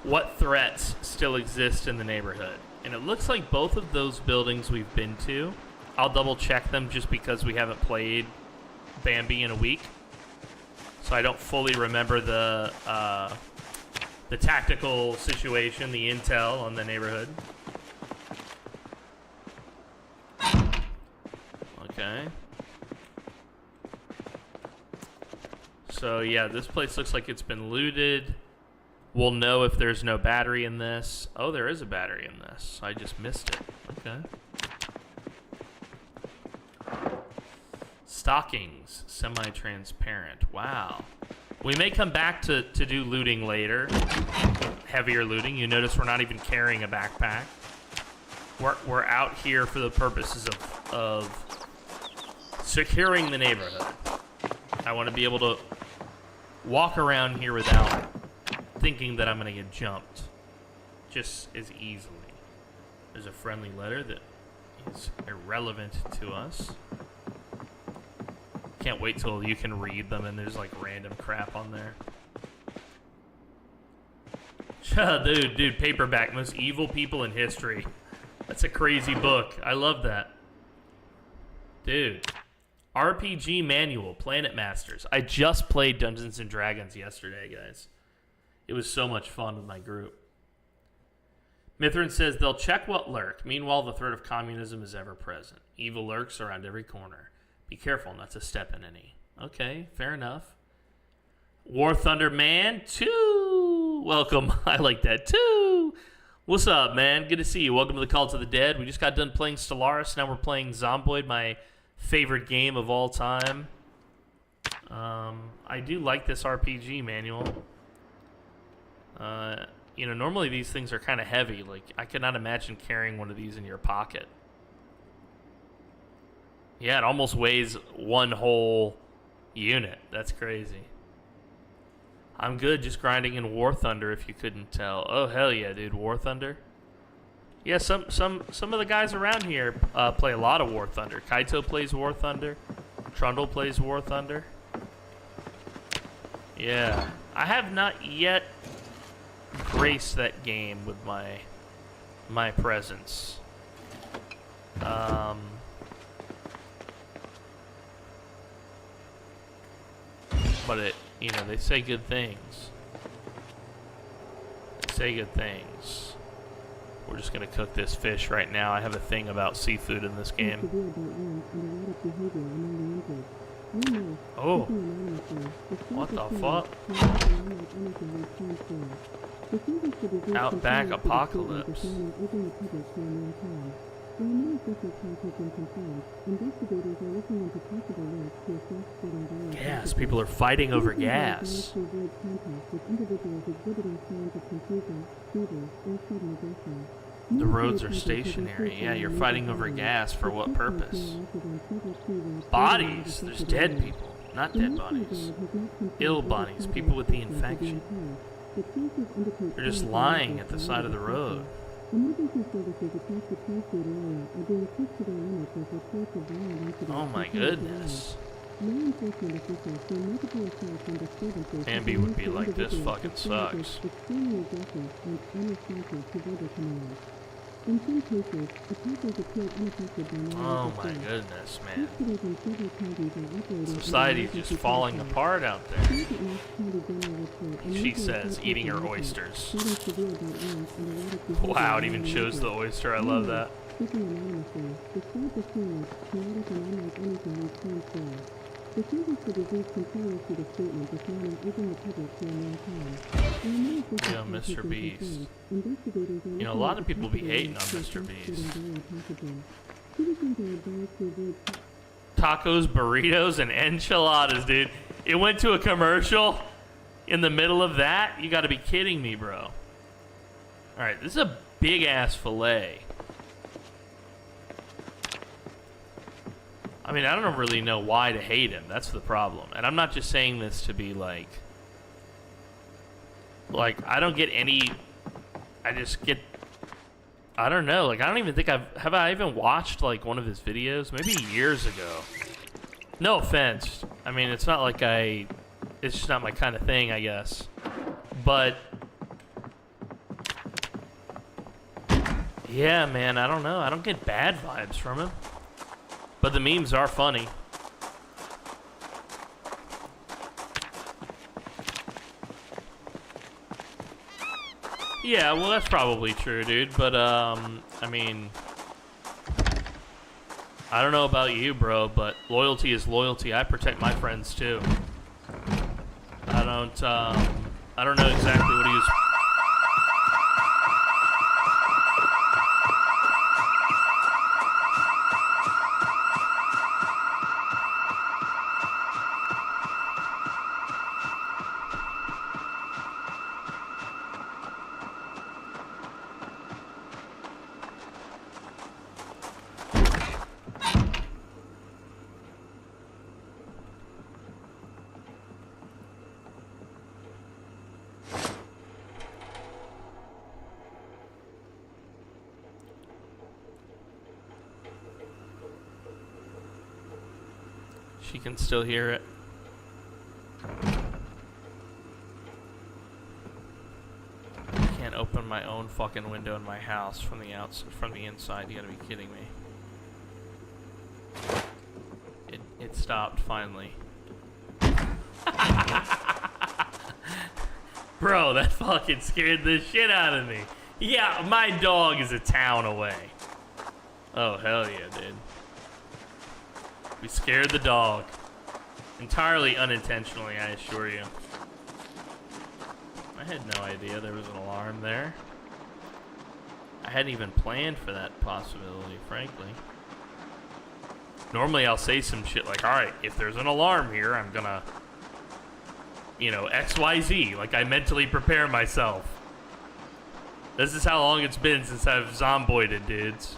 what threats still exist in the neighborhood. And it looks like both of those buildings we've been to. I'll double check them just because we haven't played Bambi in a week, so I don't fully remember the tactical situation, the intel on the neighborhood. Okay. So yeah, this place looks like it's been looted. We'll know if there's no battery in this. Oh, there is a battery in this. I just missed it. Okay. Stockings, semi-transparent. Wow. We may come back to do looting later. Heavier looting. You notice we're not even carrying a backpack. We're out here for the purposes of securing the neighborhood. I want to be able to walk around here without thinking that I'm going to get jumped just as easily. There's a friendly letter that is irrelevant to us. Can't wait till you can read them and there's like random crap on there. Dude, paperback, most evil people in history. That's a crazy book. I love that. Dude. RPG manual, Planet Masters. I just played Dungeons and Dragons yesterday, guys. It was so much fun with my group. Mithrin says they'll check what lurk. Meanwhile, the threat of communism is ever present. Evil lurks around every corner. Be careful not to step in any. Okay, fair enough. War Thunder Man 2. Welcome. I like that too. What's up, man? Good to see you. Welcome to the Call to the Dead. We just got done playing Stellaris. Now we're playing Zomboid, my favorite game of all time. I do like this RPG manual. You know, normally these things are kind of heavy. Like, I could not imagine carrying one of these in your pocket. Yeah, it almost weighs one whole unit. That's crazy. I'm good just grinding in War Thunder, if you couldn't tell. Oh, hell yeah, dude. War Thunder. Yeah, some of the guys around here play a lot of War Thunder. Kaito plays War Thunder. Trundle plays War Thunder. Yeah. I have not yet graced that game with my presence. But it, you know, they say good things. They say good things. We're just gonna cook this fish right now. I have a thing about seafood in this game. Oh. What the fuck? Outback apocalypse. Gas. People are fighting over gas. The roads are stationary. Yeah, you're fighting over gas for what purpose? Bodies. There's dead people. Not dead bodies. Ill bodies. People with the infection. They're just lying at the side of the road. Oh my goodness. Bambi would be like, this fucking sucks. Oh my goodness, man. Society's just falling apart out there. She says, eating her oysters. Wow, it even shows the oyster. I love that. Yo, Mr. Beast. You know, a lot of people be hating on Mr. Beast. Tacos, burritos, and enchiladas, dude. It went to a commercial in the middle of that? You gotta be kidding me, bro. Alright, this is a big-ass filet. I mean, I don't really know why to hate him. That's the problem. And I'm not just saying this to be like, I don't get any, I just get, I don't know. Like, I don't even think have I even watched, like, one of his videos? Maybe years ago. No offense. I mean, it's not like it's just not my kind of thing, I guess. But, yeah, man, I don't know. I don't get bad vibes from him. But the memes are funny. Yeah, well, that's probably true, dude. But, I mean, I don't know about you, bro, but loyalty is loyalty. I protect my friends, too. I don't know exactly what he was... She can still hear it. I can't open my own fucking window in my house from the inside. You gotta be kidding me. It stopped finally. Bro, that fucking scared the shit out of me. Yeah, my dog is a town away. Oh, hell yeah, dude. We scared the dog. Entirely unintentionally, I assure you. I had no idea there was an alarm there. I hadn't even planned for that possibility, frankly. Normally I'll say some shit like, alright, if there's an alarm here, I'm gonna, you know, XYZ. Like, I mentally prepare myself. This is how long it's been since I've zomboided, dudes.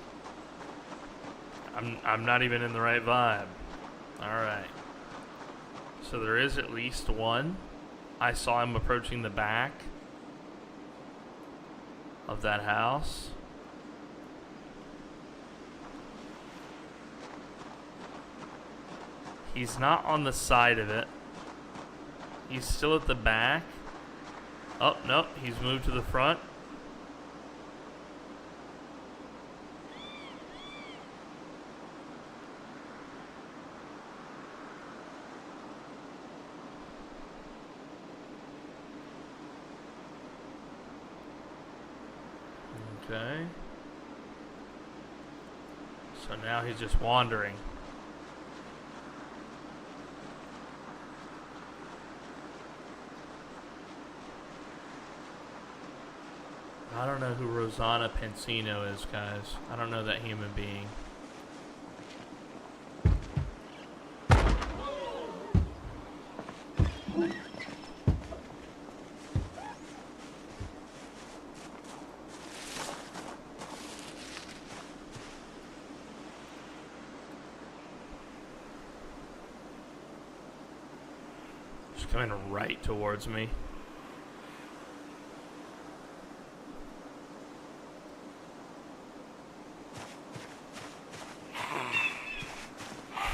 I'm not even in the right vibe. Alright. So there is at least one. I saw him approaching the back of that house. He's not on the side of it. He's still at the back. Oh, no, he's moved to the front. Okay. So now he's just wandering. I don't know who Rosanna Pensino is, guys. I don't know that human being. She's coming right towards me.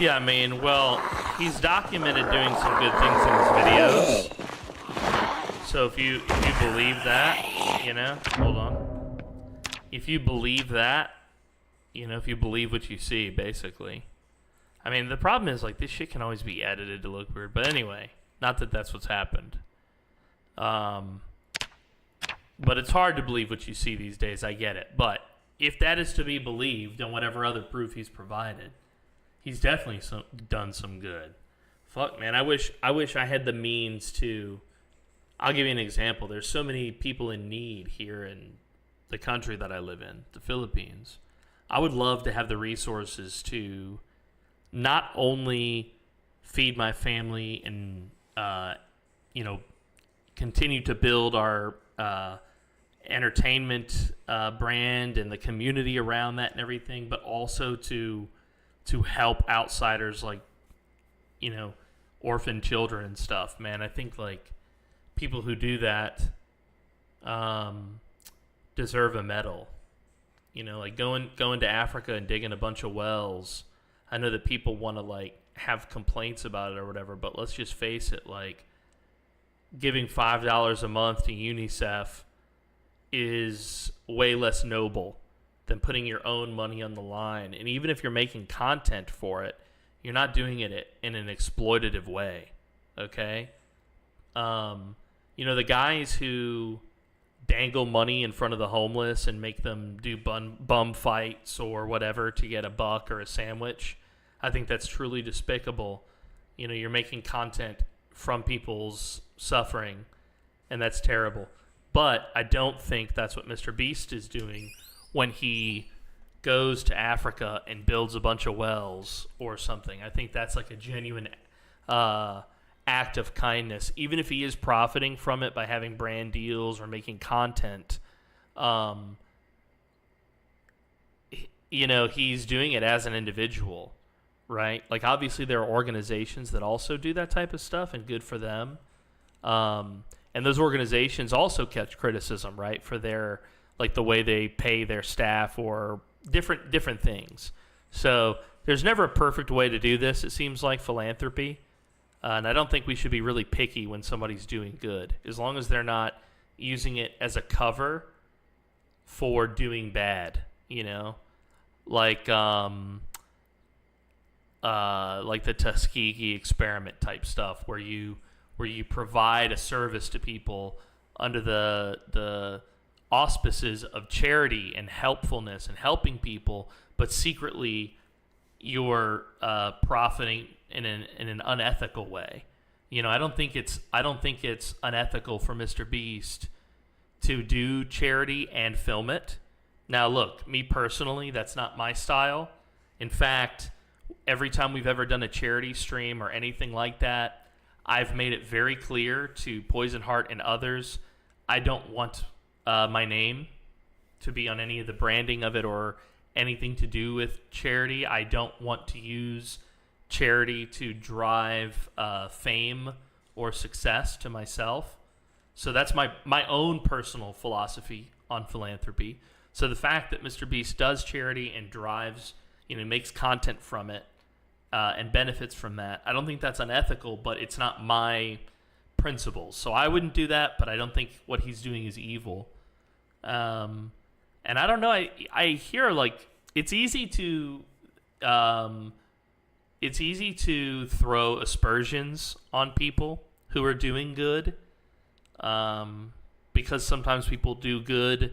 Yeah, I mean, well, he's documented doing some good things in his videos. So if you believe that, you know, hold on. If you believe that, you know, if you believe what you see, basically. I mean, the problem is, like, this shit can always be edited to look weird. But anyway, not that that's what's happened. But it's hard to believe what you see these days, I get it. But if that is to be believed, and whatever other proof he's provided, he's definitely done some good. Fuck, man. I wish I had the means to. I'll give you an example. There's so many people in need here in the country that I live in, the Philippines. I would love to have the resources to not only feed my family and, continue to build our entertainment brand and the community around that and everything, but also to help outsiders like, orphan children and stuff, man. I think, like, people who do that deserve a medal. Like going to Africa and digging a bunch of wells. I know that people want to, like, have complaints about it or whatever, but let's just face it, like, giving $5 a month to UNICEF is way less noble than putting your own money on the line. And even if you're making content for it, you're not doing it in an exploitative way, okay? The guys who dangle money in front of the homeless and make them do bum fights or whatever to get a buck or a sandwich, I think that's truly despicable. You're making content from people's suffering, and that's terrible. But I don't think that's what Mr. Beast is doing when he goes to Africa and builds a bunch of wells or something. I think that's like a genuine act of kindness, even if he is profiting from it by having brand deals or making content. He's doing it as an individual, right? Like, obviously there are organizations that also do that type of stuff, and good for them. And those organizations also catch criticism, right, for their, like, the way they pay their staff or different things. So there's never a perfect way to do this, it seems like, philanthropy. And I don't think we should be really picky when somebody's doing good, as long as they're not using it as a cover for doing bad, like the Tuskegee experiment type stuff, where you provide a service to people under the auspices of charity and helpfulness and helping people, but secretly you're profiting in an unethical way. I don't think it's unethical for Mr. Beast to do charity and film it. Now, look, me personally, that's not my style. In fact, every time we've ever done a charity stream or anything like that, I've made it very clear to Poison Heart and others, I don't want my name to be on any of the branding of it or anything to do with charity. I don't want to use charity to drive fame or success to myself. So that's my own personal philosophy on philanthropy. So the fact that Mr. Beast does charity and drives, makes content from it and benefits from that, I don't think that's unethical, but it's not my principles. So I wouldn't do that, but I don't think what he's doing is evil. And I don't know, I hear, like, it's easy to throw aspersions on people who are doing good, because sometimes people do good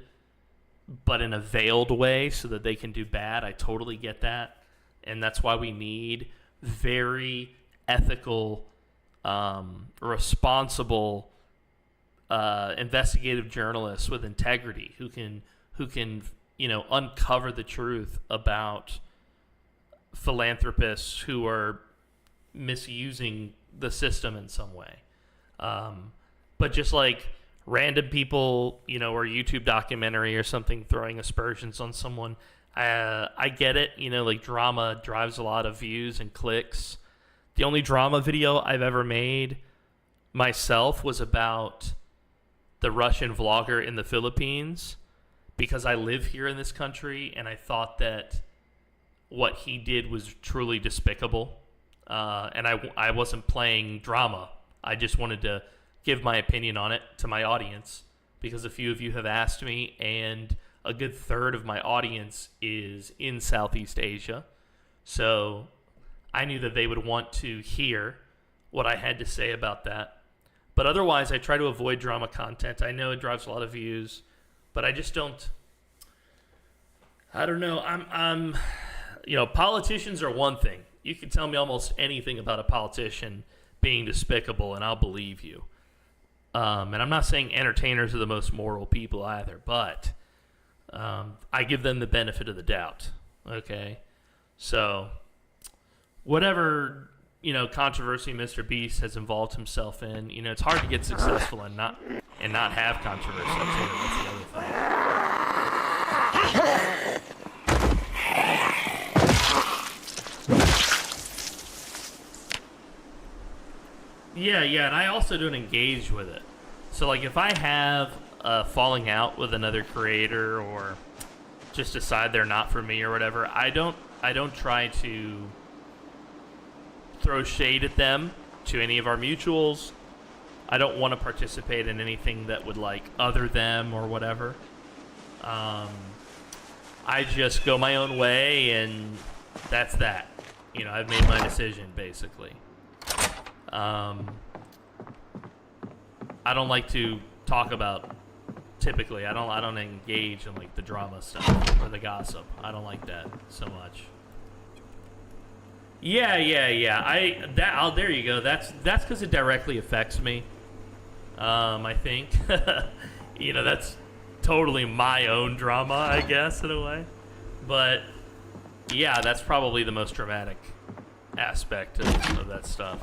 but in a veiled way so that they can do bad. I totally get that, and that's why we need very ethical, responsible investigative journalists with integrity who can uncover the truth about philanthropists who are misusing the system in some way. But just like random people, or YouTube documentary or something throwing aspersions on someone, I get it. Like, drama drives a lot of views and clicks. The only drama video I've ever made myself was about the Russian vlogger in the Philippines, because I live here in this country and I thought that what he did was truly despicable. And I wasn't playing drama. I just wanted to give my opinion on it to my audience, because a few of you have asked me, and a good third of my audience is in Southeast Asia. So I knew that they would want to hear what I had to say about that. But otherwise, I try to avoid drama content. I know it drives a lot of views, but I just don't. I don't know. Politicians are one thing. You can tell me almost anything about a politician being despicable, and I'll believe you. And I'm not saying entertainers are the most moral people either, but I give them the benefit of the doubt. Okay? So, whatever, controversy Mr. Beast has involved himself in, it's hard to get successful and not have controversy too. That's the other thing. Yeah, and I also don't engage with it. So, like, if I have a falling out with another creator or just decide they're not for me or whatever, I don't try to throw shade at them, to any of our mutuals. I don't want to participate in anything that would, like, other them or whatever. I just go my own way, and that's that. I've made my decision, basically. I don't like to talk about, typically, I don't engage in, like, the drama stuff or the gossip. I don't like that so much. Yeah. There you go. That's because it directly affects me. I think. That's totally my own drama, I guess, in a way. But yeah, that's probably the most dramatic aspect of that stuff.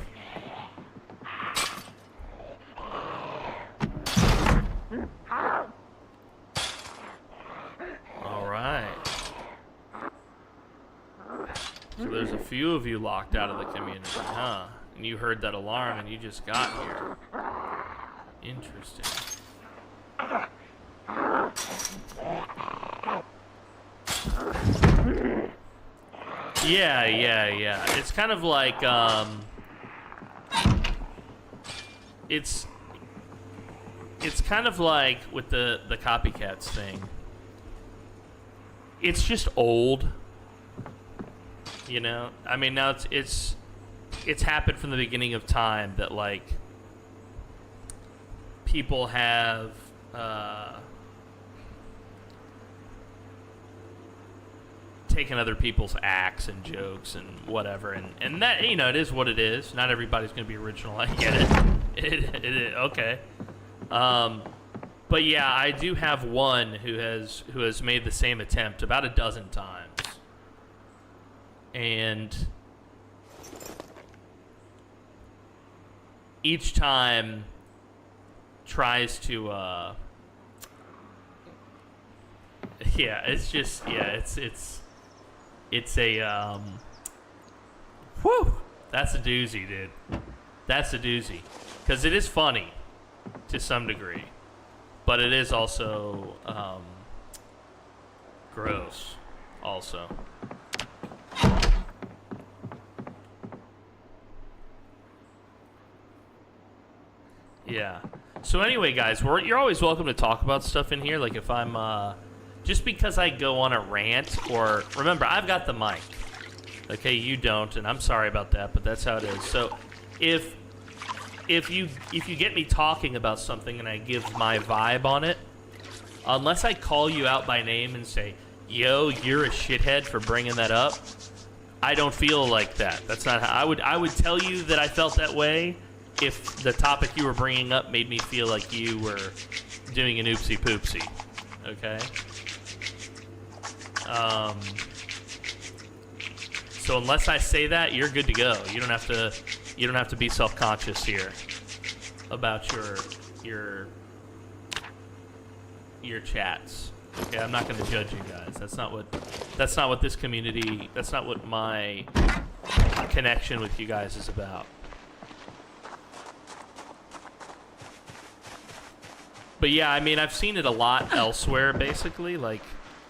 All right. So there's a few of you locked out of the community, huh? And you heard that alarm and you just got here. Interesting. Yeah. It's kind of like, it's kind of like with the copycats thing. It's just old. I mean, now it's happened from the beginning of time that, like, people have taken other people's acts and jokes and whatever, and that, it is what it is. Not everybody's going to be original. I get it. It okay. But yeah, I do have one who has made the same attempt about a dozen times. And each time tries to it's a whew, that's a doozy, dude. That's a doozy. Because it is funny to some degree, but it is also gross also. Yeah. So anyway, guys, you're always welcome to talk about stuff in here. Like, if I'm just because I go on a rant, or remember, I've got the mic. Okay, you don't, and I'm sorry about that, but that's how it is. So if you get me talking about something and I give my vibe on it, unless I call you out by name and say, "Yo, you're a shithead for bringing that up," I don't feel like that. That's not how I would tell you that I felt that way if the topic you were bringing up made me feel like you were doing an oopsie poopsie. Okay? So unless I say that, you're good to go. You don't have to be self-conscious here about your chats. Okay, I'm not going to judge you guys. That's not what this community, that's not what my connection with you guys is about. But yeah, I mean, I've seen it a lot elsewhere, basically. Like,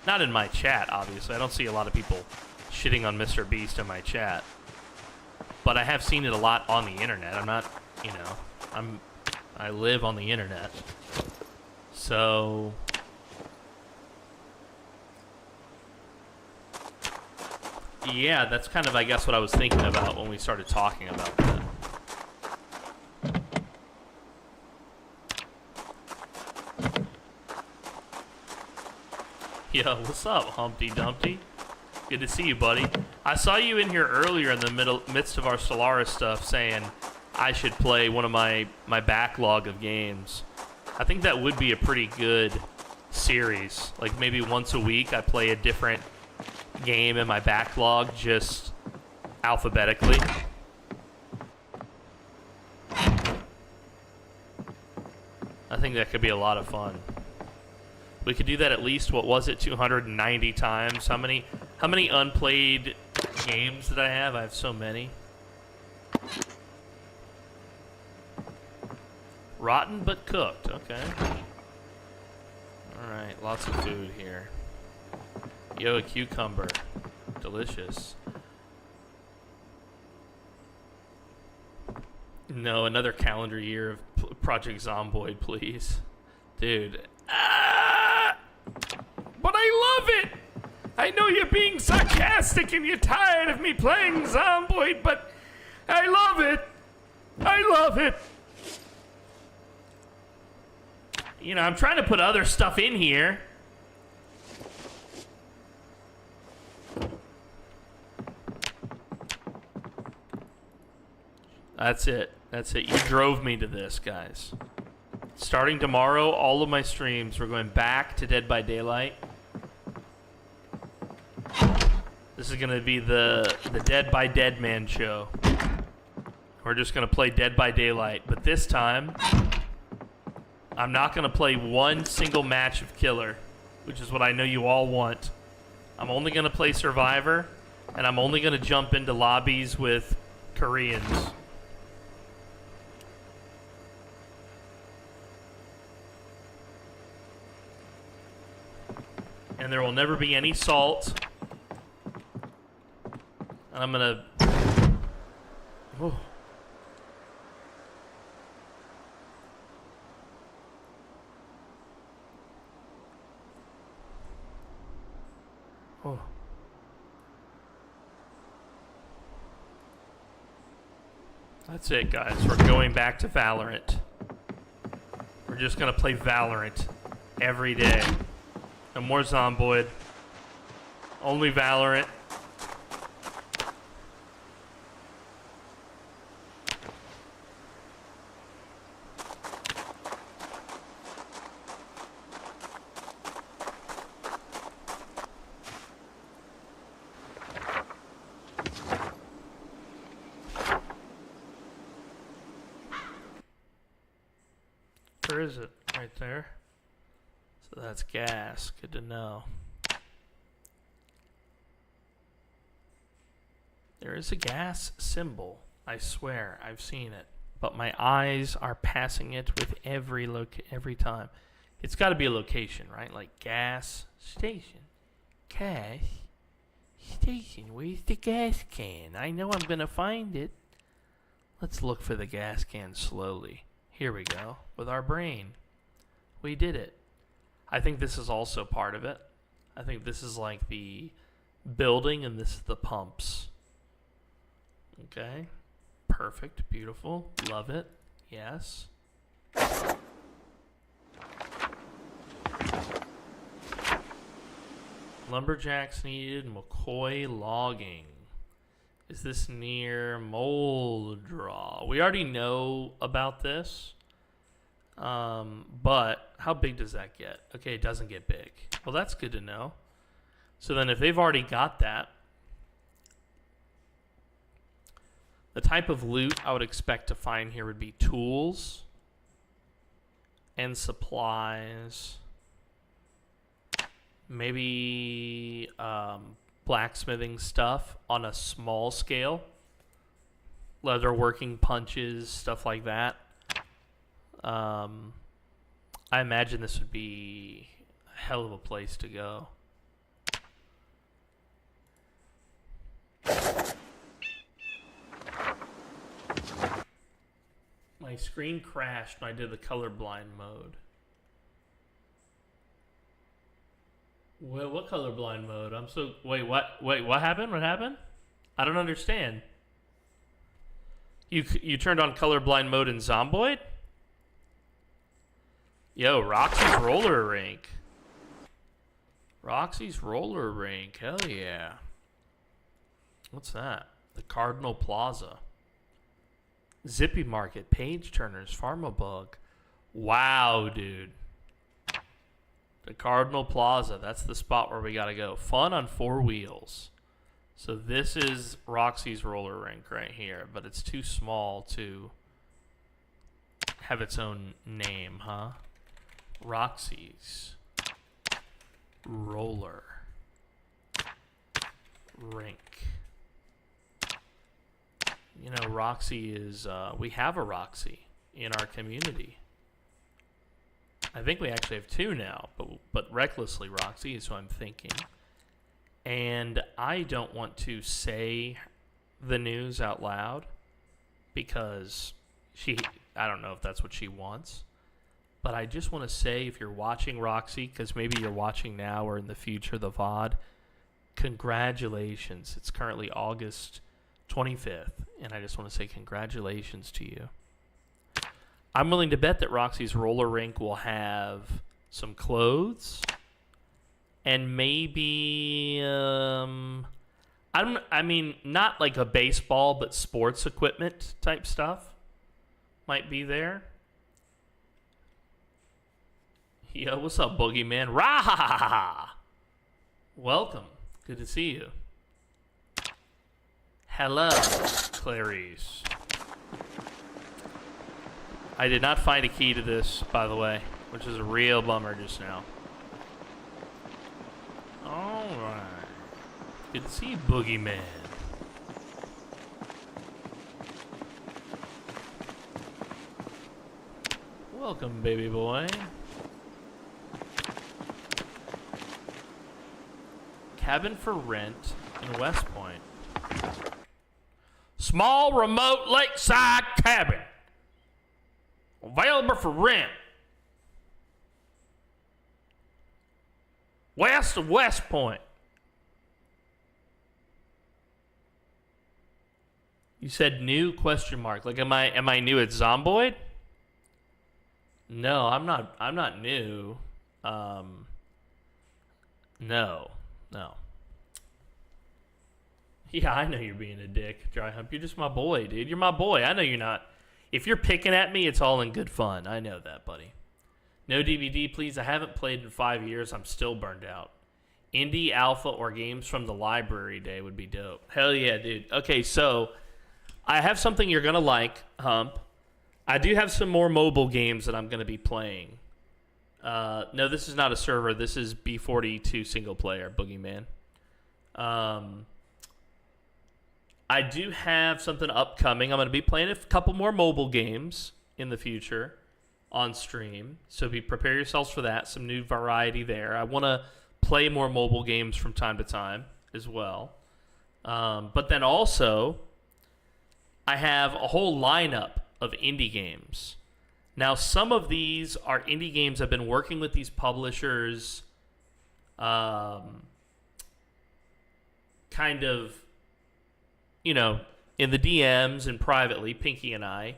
not in my chat, obviously. I don't see a lot of people shitting on Mr. Beast in my chat. But I have seen it a lot on the internet. I'm not, I live on the internet. So yeah, that's kind of, I guess, what I was thinking about when we started talking about that. Yo, what's up, Humpty Dumpty? Good to see you, buddy. I saw you in here earlier in the midst of our Stellaris stuff saying I should play one of my backlog of games. I think that would be a pretty good series. Like maybe once a week I play a different game in my backlog, just alphabetically. I think that could be a lot of fun. We could do that at least, what was it, 290 times? How many unplayed games did I have? I have so many. Rotten but cooked, okay. Alright, lots of food here. Yo, a cucumber. Delicious. No, another calendar year of Project Zomboid, please. Dude. But I love it! I know you're being sarcastic and you're tired of me playing Zomboid, but I love it! I love it! You know, I'm trying to put other stuff in here. That's it. That's it. You drove me to this, guys. Starting tomorrow, all of my streams, we're going back to Dead by Daylight. This is going to be the Dead by Deadman show. We're just going to play Dead by Daylight. But this time, I'm not going to play one single match of Killer, which is what I know you all want. I'm only going to play Survivor, and I'm only going to jump into lobbies with Koreans. And there will never be any salt. And I'm gonna... Oh. Oh. That's it, guys. We're going back to Valorant. We're just gonna play Valorant every day. No more Zomboid. Only Valorant. Where is it? Right there. So that's gas. Good to know. There is a gas symbol. I swear, I've seen it. But my eyes are passing it with every time. It's got to be a location, right? Like gas station. Gas station. Where's the gas can? I know I'm going to find it. Let's look for the gas can slowly. Here we go. With our brain. We did it. I think this is also part of it. I think this is like the building and this is the pumps. Okay. Perfect. Beautiful. Love it. Yes. Lumberjacks needed. McCoy logging. Is this near Moldraw? We already know about this. But how big does that get? Okay, it doesn't get big. Well, that's good to know. So then if they've already got that, the type of loot I would expect to find here would be tools and supplies. Maybe blacksmithing stuff on a small scale. Leatherworking punches, stuff like that. I imagine this would be a hell of a place to go. My screen crashed when I did the colorblind mode. What colorblind mode? Wait, what? Wait, what happened? What happened? I don't understand. You turned on colorblind mode in Zomboid? Yo, Roxy's roller rink. Roxy's roller rink. Hell yeah. What's that? The Cardinal Plaza. Zippy Market, Page Turners, Pharmabug. Wow, dude. The Cardinal Plaza. That's the spot where we gotta go. Fun on 4 wheels. So this is Roxy's roller rink right here, but it's too small to have its own name, huh? Roxy's roller rink. You know, Roxy is, we have a Roxy in our community. I think we actually have 2 now, but Recklessly Roxy is who I'm thinking. And I don't want to say the news out loud because I don't know if that's what she wants. But I just want to say, if you're watching Roxy, because maybe you're watching now or in the future, the VOD, congratulations. It's currently August 25th, and I just want to say congratulations to you. I'm willing to bet that Roxy's roller rink will have some clothes and maybe I mean not like a baseball but sports equipment type stuff might be there. Yo, what's up, Boogeyman? Rah! Welcome. Good to see you. Hello, Clarice. I did not find a key to this, by the way, which is a real bummer just now. Alright. Good to see you, Boogeyman. Welcome, baby boy. Cabin for rent in West Point. Small, remote, lakeside cabin. Available for rent. West of West Point. You said new question mark. Like am I new at Zomboid? No, I'm not new. No. Yeah, I know you're being a dick, Dry Hump. You're just my boy, dude. You're my boy. I know you're not. If you're picking at me, it's all in good fun. I know that, buddy. No DVD, please. I haven't played in 5 years. I'm still burned out. Indie, alpha, or games from the library day would be dope. Hell yeah, dude. Okay, so I have something you're going to like, Hump. I do have some more mobile games that I'm going to be playing. No, this is not a server. This is B42 single player, Boogeyman. I do have something upcoming. I'm going to be playing a couple more mobile games in the future on stream. So prepare yourselves for that. Some new variety there. I want to play more mobile games from time to time as well. But then also, I have a whole lineup of indie games. Now, some of these are indie games I've been working with these publishers kind of, you know, in the DMs and privately, Pinky and I.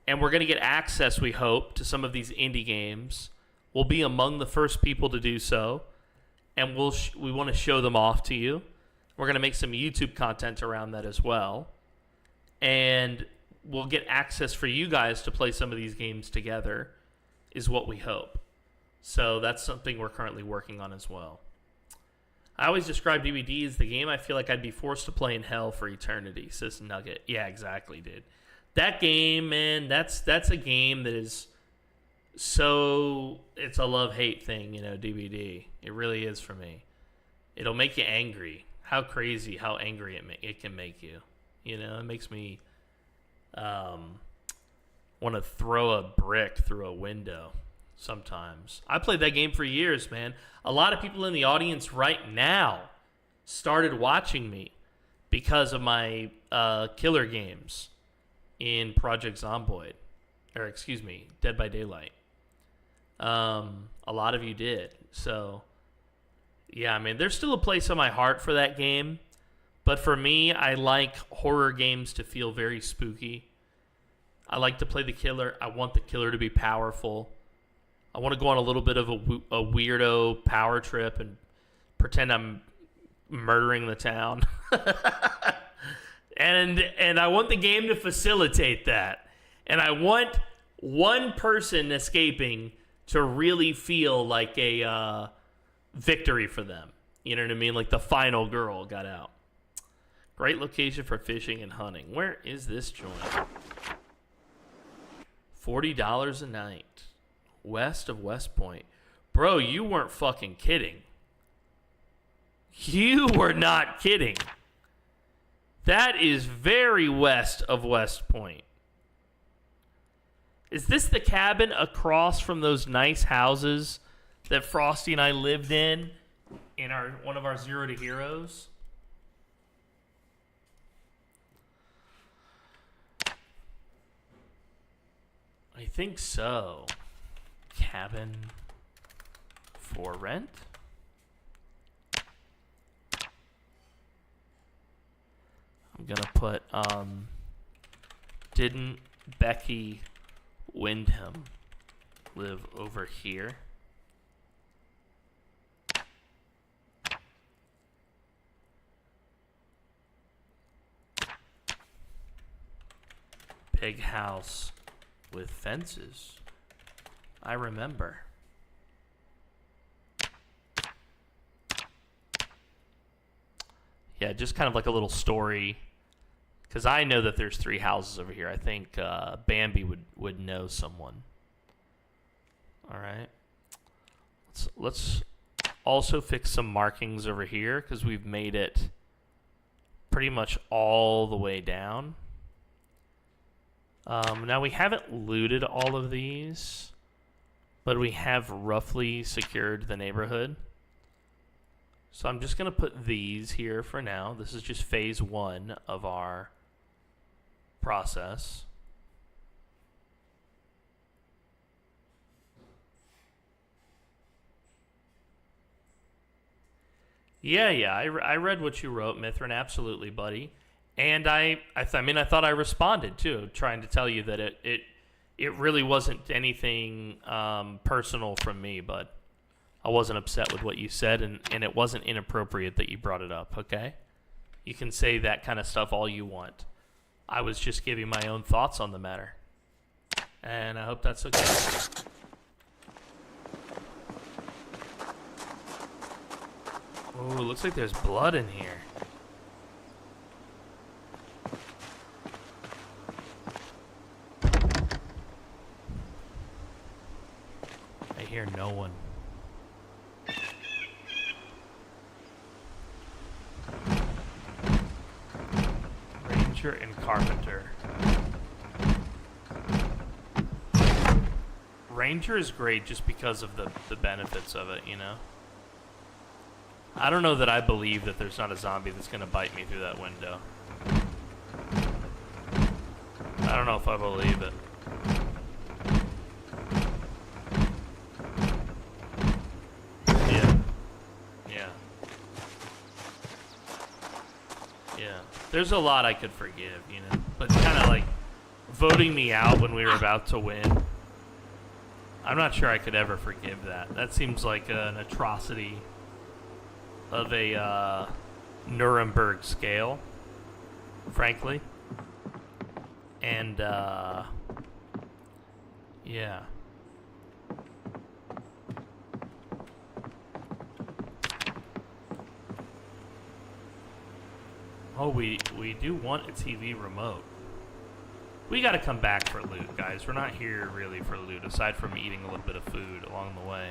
And we're going to get access, we hope, to some of these indie games. We'll be among the first people to do so. And we want to show them off to you. We're going to make some YouTube content around that as well. And we'll get access for you guys to play some of these games together, is what we hope. So that's something we're currently working on as well. I always describe DVD as the game I feel like I'd be forced to play in hell for eternity, says Nugget. Yeah, exactly, dude. That game, man, that's a game that is so... It's a love-hate thing, you know, DVD. It really is for me. It'll make you angry. How crazy, how angry it can make you. You know, it makes me want to throw a brick through a window sometimes. I played that game for years, man. A lot of people in the audience right now started watching me because of my killer games in Project Zomboid. Or, excuse me, Dead by Daylight. A lot of you did. So, yeah, I mean, there's still a place in my heart for that game. But for me, I like horror games to feel very spooky. I like to play the killer. I want the killer to be powerful. I want to go on a little bit of a weirdo power trip and pretend I'm murdering the town. and I want the game to facilitate that. And I want one person escaping to really feel like a victory for them. You know what I mean? Like the final girl got out. Great location for fishing and hunting. Where is this joint? $40 a night. West of West Point. Bro, you weren't fucking kidding. You were not kidding. That is very west of West Point. Is this the cabin across from those nice houses that Frosty and I lived in one of our Zero to Heroes? I think so. Cabin for rent? I'm gonna put, didn't Becky Windham live over here? Big house with fences. I remember. Yeah, just kind of like a little story. Because I know that there's 3 houses over here. I think Bambi would know someone. All right. Let's also fix some markings over here because we've made it pretty much all the way down. Now we haven't looted all of these, but we have roughly secured the neighborhood. So I'm just going to put these here for now. This is just phase 1 of our process. Yeah, I read what you wrote, Mithrin, absolutely, buddy. And I thought I responded too, trying to tell you that it really wasn't anything personal from me, but I wasn't upset with what you said, and it wasn't inappropriate that you brought it up, okay? You can say that kind of stuff all you want. I was just giving my own thoughts on the matter. And I hope that's okay. Oh, it looks like there's blood in here. I hear no one. Ranger and Carpenter. Ranger is great just because of the benefits of it, you know? I don't know that I believe that there's not a zombie that's going to bite me through that window. I don't know if I believe it. Yeah. There's a lot I could forgive, you know? But kind of like voting me out when we were about to win. I'm not sure I could ever forgive that. That seems like an atrocity of a Nuremberg scale, frankly. And, yeah. Oh, we do want a TV remote. We gotta come back for loot, guys. We're not here really for loot, aside from eating a little bit of food along the way.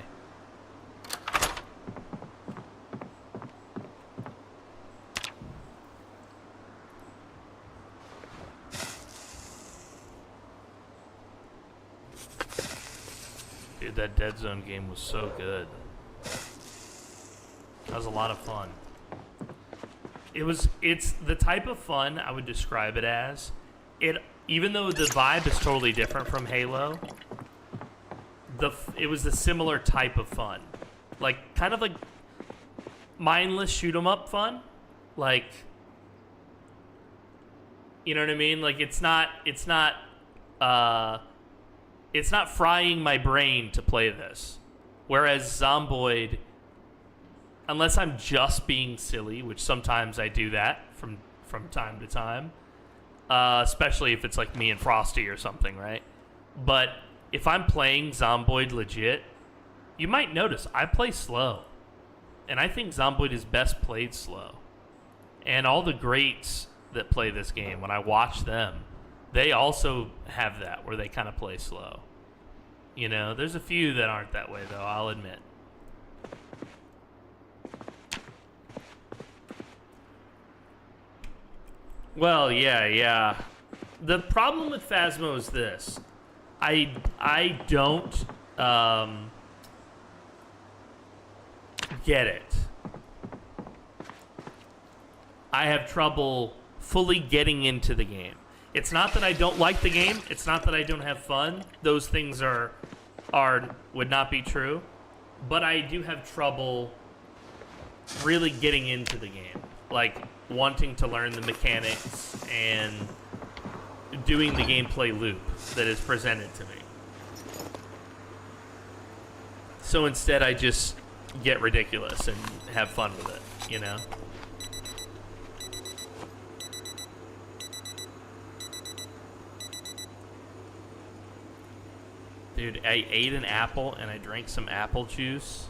Dude, that Dead Zone game was so good. That was a lot of fun. It's the type of fun I would describe it as. Even though the vibe is totally different from Halo, it was a similar type of fun. Like, kind of like mindless shoot 'em up fun. Like, you know what I mean? Like, it's not frying my brain to play this. Whereas Zomboid, unless I'm just being silly, which sometimes I do that from time to time, especially if it's like me and Frosty or something, right? But if I'm playing Zomboid legit, you might notice I play slow. And I think Zomboid is best played slow. And all the greats that play this game, when I watch them, they also have that, where they kind of play slow. You know, there's a few that aren't that way, though, I'll admit. Well, yeah. The problem with Phasmo is this. I don't get it. I have trouble fully getting into the game. It's not that I don't like the game. It's not that I don't have fun. Those things would not be true. But I do have trouble really getting into the game. Like, wanting to learn the mechanics and doing the gameplay loop that is presented to me. So instead, I just get ridiculous and have fun with it, you know? Dude, I ate an apple and I drank some apple juice.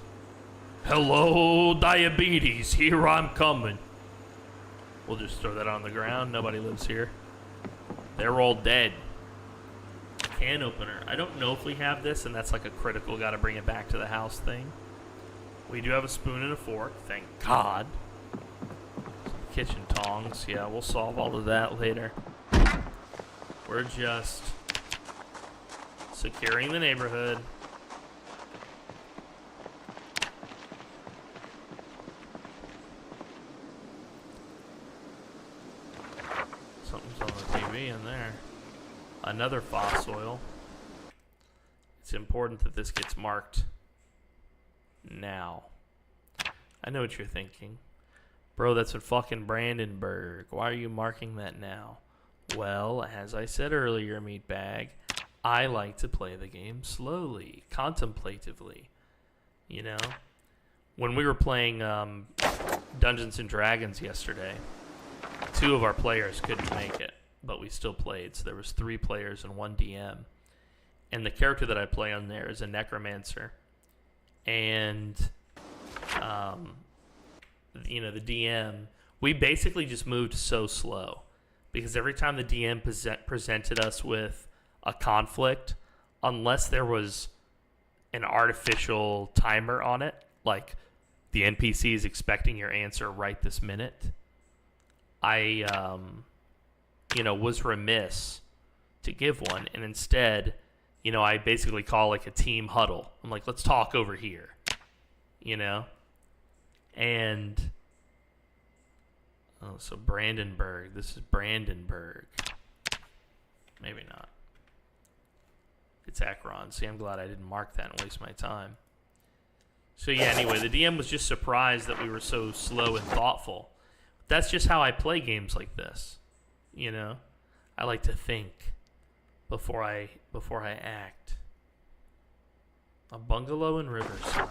Hello, diabetes, here I'm coming. We'll just throw that on the ground. Nobody lives here. They're all dead. Can opener. I don't know if we have this, and that's like a critical gotta bring it back to the house thing. We do have a spoon and a fork, thank God. Some kitchen tongs. Yeah, we'll solve all of that later. We're just securing the neighborhood. Something's on the TV in there. Another fossil. It's important that this gets marked now. I know what you're thinking. Bro, that's in fucking Brandenburg. Why are you marking that now? Well, as I said earlier, Meatbag, I like to play the game slowly, contemplatively. You know? When we were playing Dungeons and Dragons yesterday, 2 of our players couldn't make it, but we still played. So there was 3 players and 1 DM. And the character that I play on there is a necromancer. And, you know, the DM, we basically just moved so slow. Because every time the DM presented us with a conflict, unless there was an artificial timer on it, like the NPC is expecting your answer right this minute, I, you know, was remiss to give one. And instead, you know, I basically call like a team huddle. I'm like, let's talk over here, you know? And, oh, so Brandenburg. This is Brandenburg. Maybe not. It's Akron. See, I'm glad I didn't mark that and waste my time. So yeah, anyway, the DM was just surprised that we were so slow and thoughtful. That's just how I play games like this. You know? I like to think before I act. A bungalow in Riverside.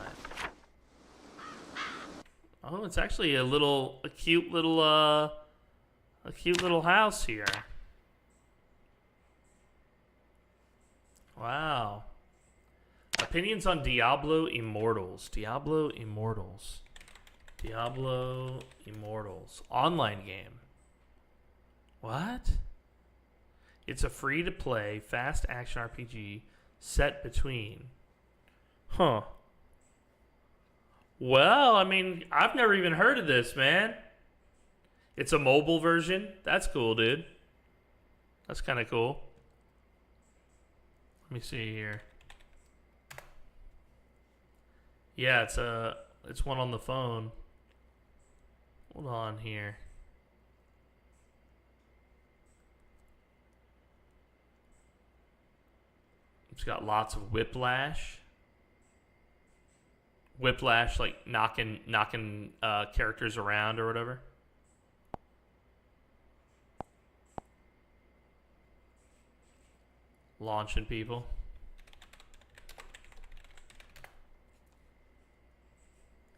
Oh, it's actually a cute little house here. Wow. Opinions on Diablo Immortals. Diablo Immortals. Online game. What? It's a free-to-play, fast action RPG set between. Huh. Well, I mean, I've never even heard of this, man. It's a mobile version? That's cool, dude. That's kind of cool. Let me see here. Yeah, it's one on the phone. Hold on here. It's got lots of whiplash. Whiplash, like knocking characters around or whatever. Launching people.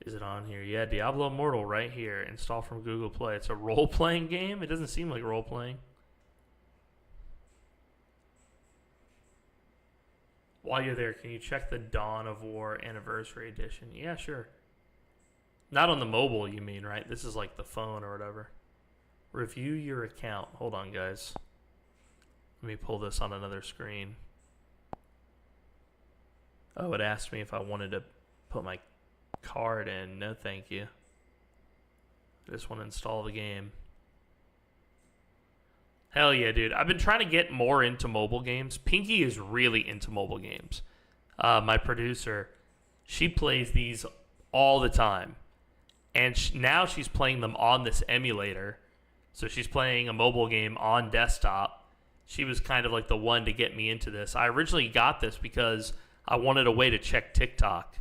Is it on here? Yeah, Diablo Immortal right here. Install from Google Play. It's a role-playing game? It doesn't seem like role-playing. While you're there, can you check the Dawn of War Anniversary Edition? Yeah, sure. Not on the mobile, you mean, right? This is like the phone or whatever. Review your account. Hold on, guys. Let me pull this on another screen. Oh, it asked me if I wanted to put my card in. No, thank you. I just want to install the game. Hell yeah, dude. I've been trying to get more into mobile games. Pinky is really into mobile games. My producer, she plays these all the time. And now she's playing them on this emulator. So she's playing a mobile game on desktop. She was kind of like the one to get me into this. I originally got this because I wanted a way to check TikTok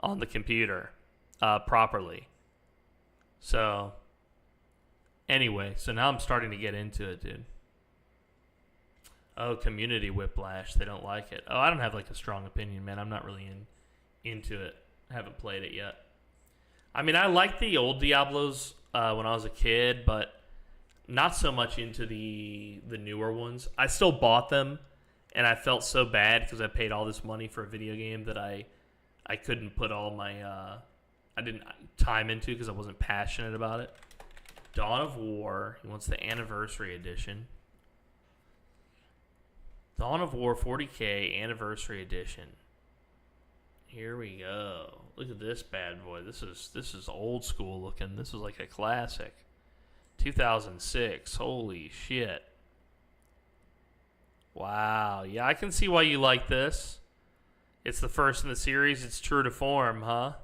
on the computer properly. So, anyway, so now I'm starting to get into it, dude. Oh, community whiplash. They don't like it. Oh, I don't have like a strong opinion, man. I'm not really into it. I haven't played it yet. I mean, I liked the old Diablos when I was a kid, but not so much into the newer ones. I still bought them, and I felt so bad because I paid all this money for a video game that I couldn't put all my I didn't time into because I wasn't passionate about it. Dawn of War. He wants the Anniversary Edition. Dawn of War 40K Anniversary Edition. Here we go. Look at this bad boy. This is old school looking. This is like a classic. 2006. Holy shit. Wow. Yeah, I can see why you like this. It's the first in the series. It's true to form, huh?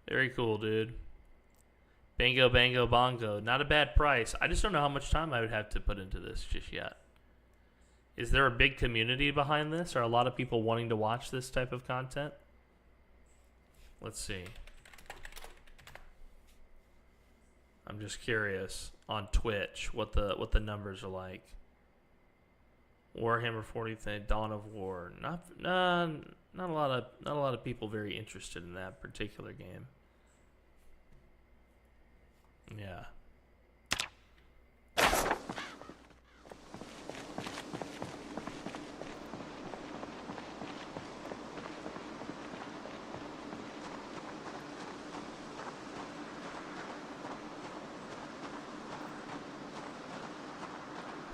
Very cool, dude. Bango, bango, bongo. Not a bad price. I just don't know how much time I would have to put into this just yet. Is there a big community behind this? Are a lot of people wanting to watch this type of content? Let's see. I'm just curious on Twitch what the numbers are like. Warhammer 40th Dawn of War. Not a lot of people very interested in that particular game. Yeah.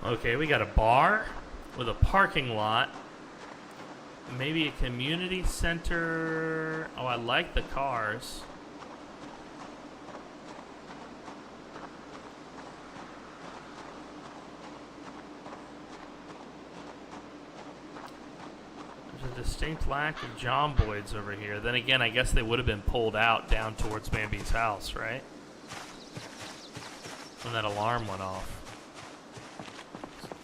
Okay, we got a bar with a parking lot. Maybe a community center. Oh, I like the cars. There's a distinct lack of Zomboids over here. Then again, I guess they would have been pulled out down towards Bambi's house, right? When that alarm went off.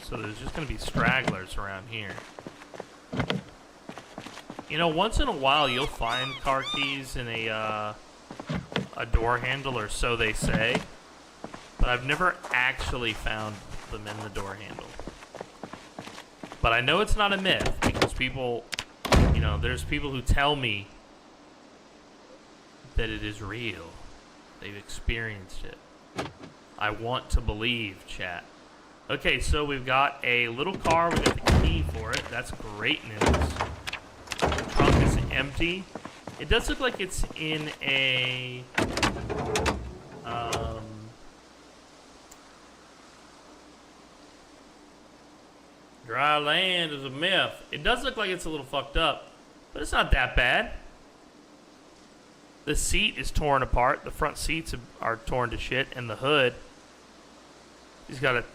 So there's just going to be stragglers around here. You know, once in a while you'll find car keys in a door handle, or so they say. But I've never actually found them in the door handle. But I know it's not a myth, because people, you know, there's people who tell me that it is real. They've experienced it. I want to believe, chat. Okay, so we've got a little car. We got the key for it. That's great news. The trunk is empty. It does look like it's in a dry land is a myth. It does look like it's a little fucked up, but it's not that bad. The seat is torn apart. The front seats are torn to shit, and the hood. He's got a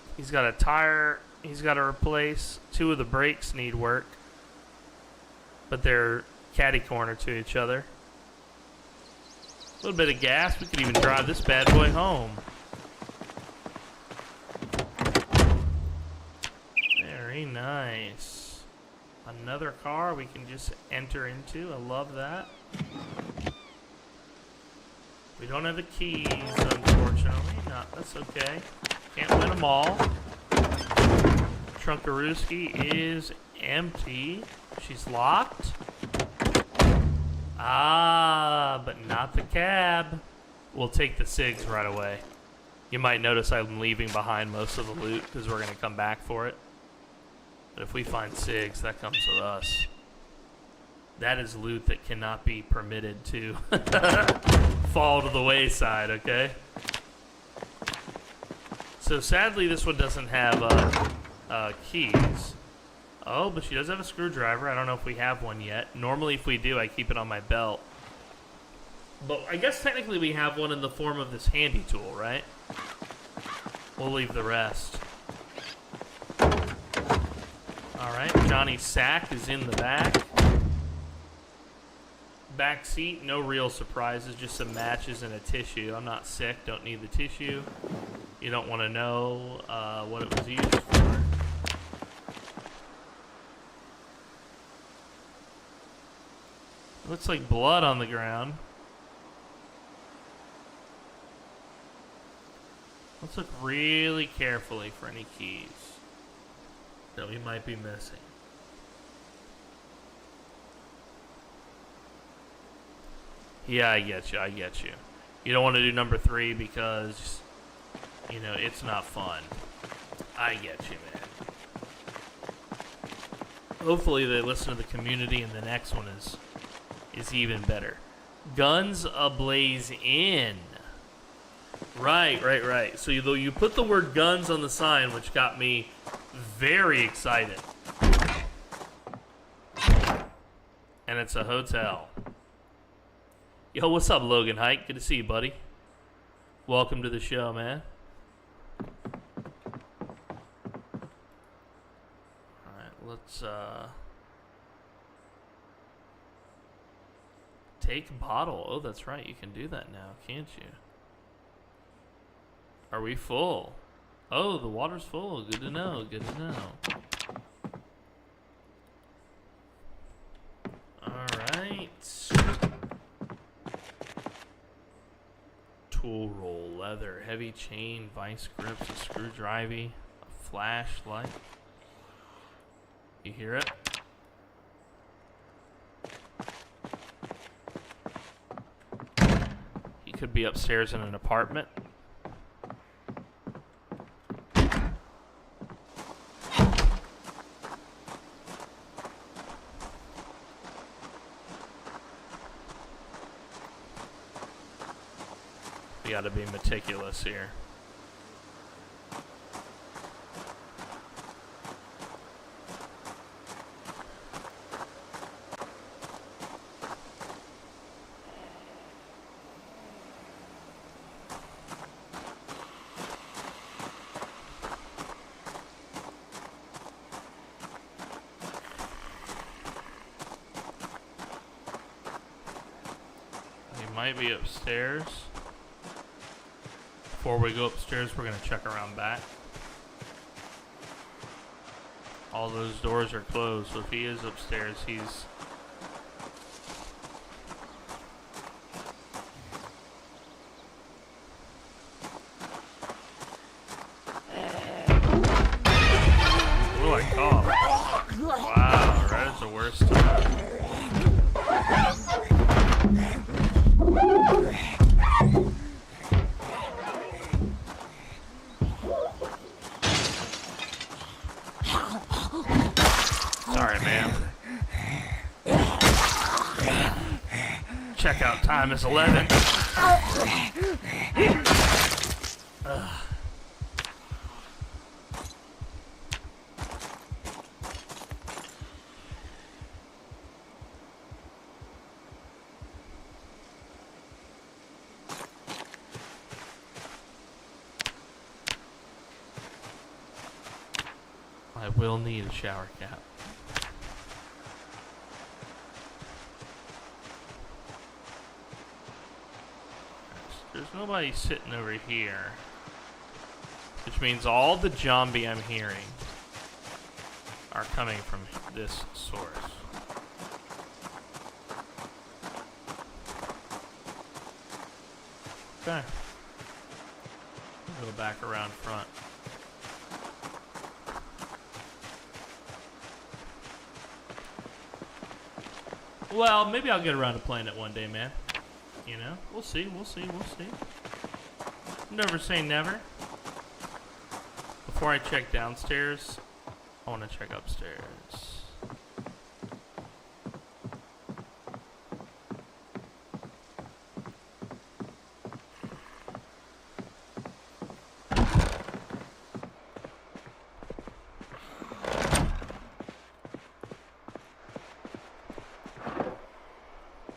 tire he's got to replace. 2 of the brakes need work. But they're catty-corner to each other. A little bit of gas. We could even drive this bad boy home. Very nice. Another car we can just enter into. I love that. We don't have the keys, unfortunately. No, that's okay. Can't win them all. Trunkarooski is empty. She's locked. Ah, but not the cab. We'll take the SIGs right away. You might notice I'm leaving behind most of the loot because we're going to come back for it. But if we find SIGs, that comes with us. That is loot that cannot be permitted to fall to the wayside, okay? So sadly, this one doesn't have keys. Oh, but she does have a screwdriver. I don't know if we have one yet. Normally, if we do, I keep it on my belt. But I guess technically we have one in the form of this handy tool, right? We'll leave the rest. Alright, Johnny's sack is in the back. Back seat, no real surprises, just some matches and a tissue. I'm not sick, don't need the tissue. You don't want to know what it was used for. Looks like blood on the ground. Let's look really carefully for any keys that we might be missing. Yeah, I get you, I get you. You don't want to do number 3 because, you know, it's not fun. I get you, man. Hopefully they listen to the community and the next one is even better. Guns ablaze in. Right. So you put the word guns on the sign, which got me very excited. And it's a hotel. Yo, what's up, Logan Hike? Good to see you, buddy. Welcome to the show, man. Alright, let's take bottle. Oh, that's right. You can do that now, can't you? Are we full? Oh, the water's full. Good to know. Good to know. Alright. Tool roll, leather, heavy chain, vice grips, a screwdriver, a flashlight. You hear it? He could be upstairs in an apartment. We gotta be meticulous here. He might be upstairs. Before we go upstairs, we're going to check around back. All those doors are closed, so if he is upstairs, he's... Ooh, I coughed. Wow, right at the worst time. Sorry, ma'am. Checkout time is 11. I will need a shower cap. There's nobody sitting over here, which means all the zombie I'm hearing are coming from this source. Okay. We'll go back around front. Well, maybe I'll get around to playing it one day, man. You know, we'll see. Never say never. Before I check downstairs, I want to check upstairs.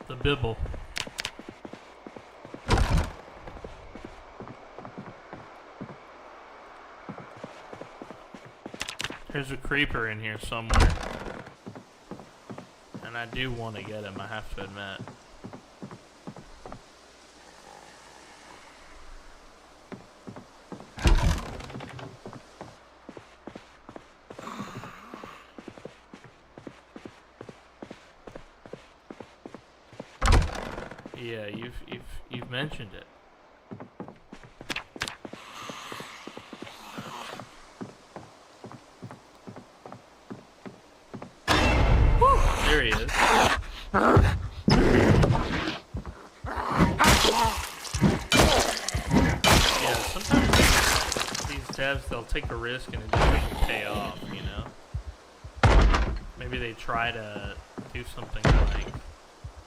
The Bibble. There's a creeper in here somewhere. And I do want to get him, I have to admit. Yeah, you've mentioned it. There he is. Yeah, sometimes these devs, they'll take a risk and it just doesn't pay off, you know? Maybe they try to do something like...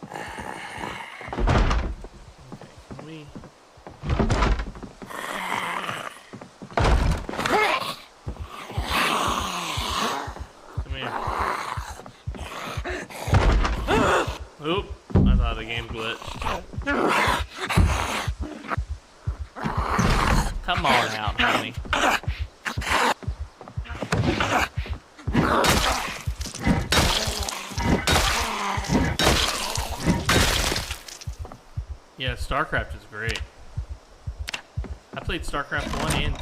Okay, can we... Come here. Oop, I thought the game glitched. Come on out, honey. Yeah, StarCraft is great. I played StarCraft 1 and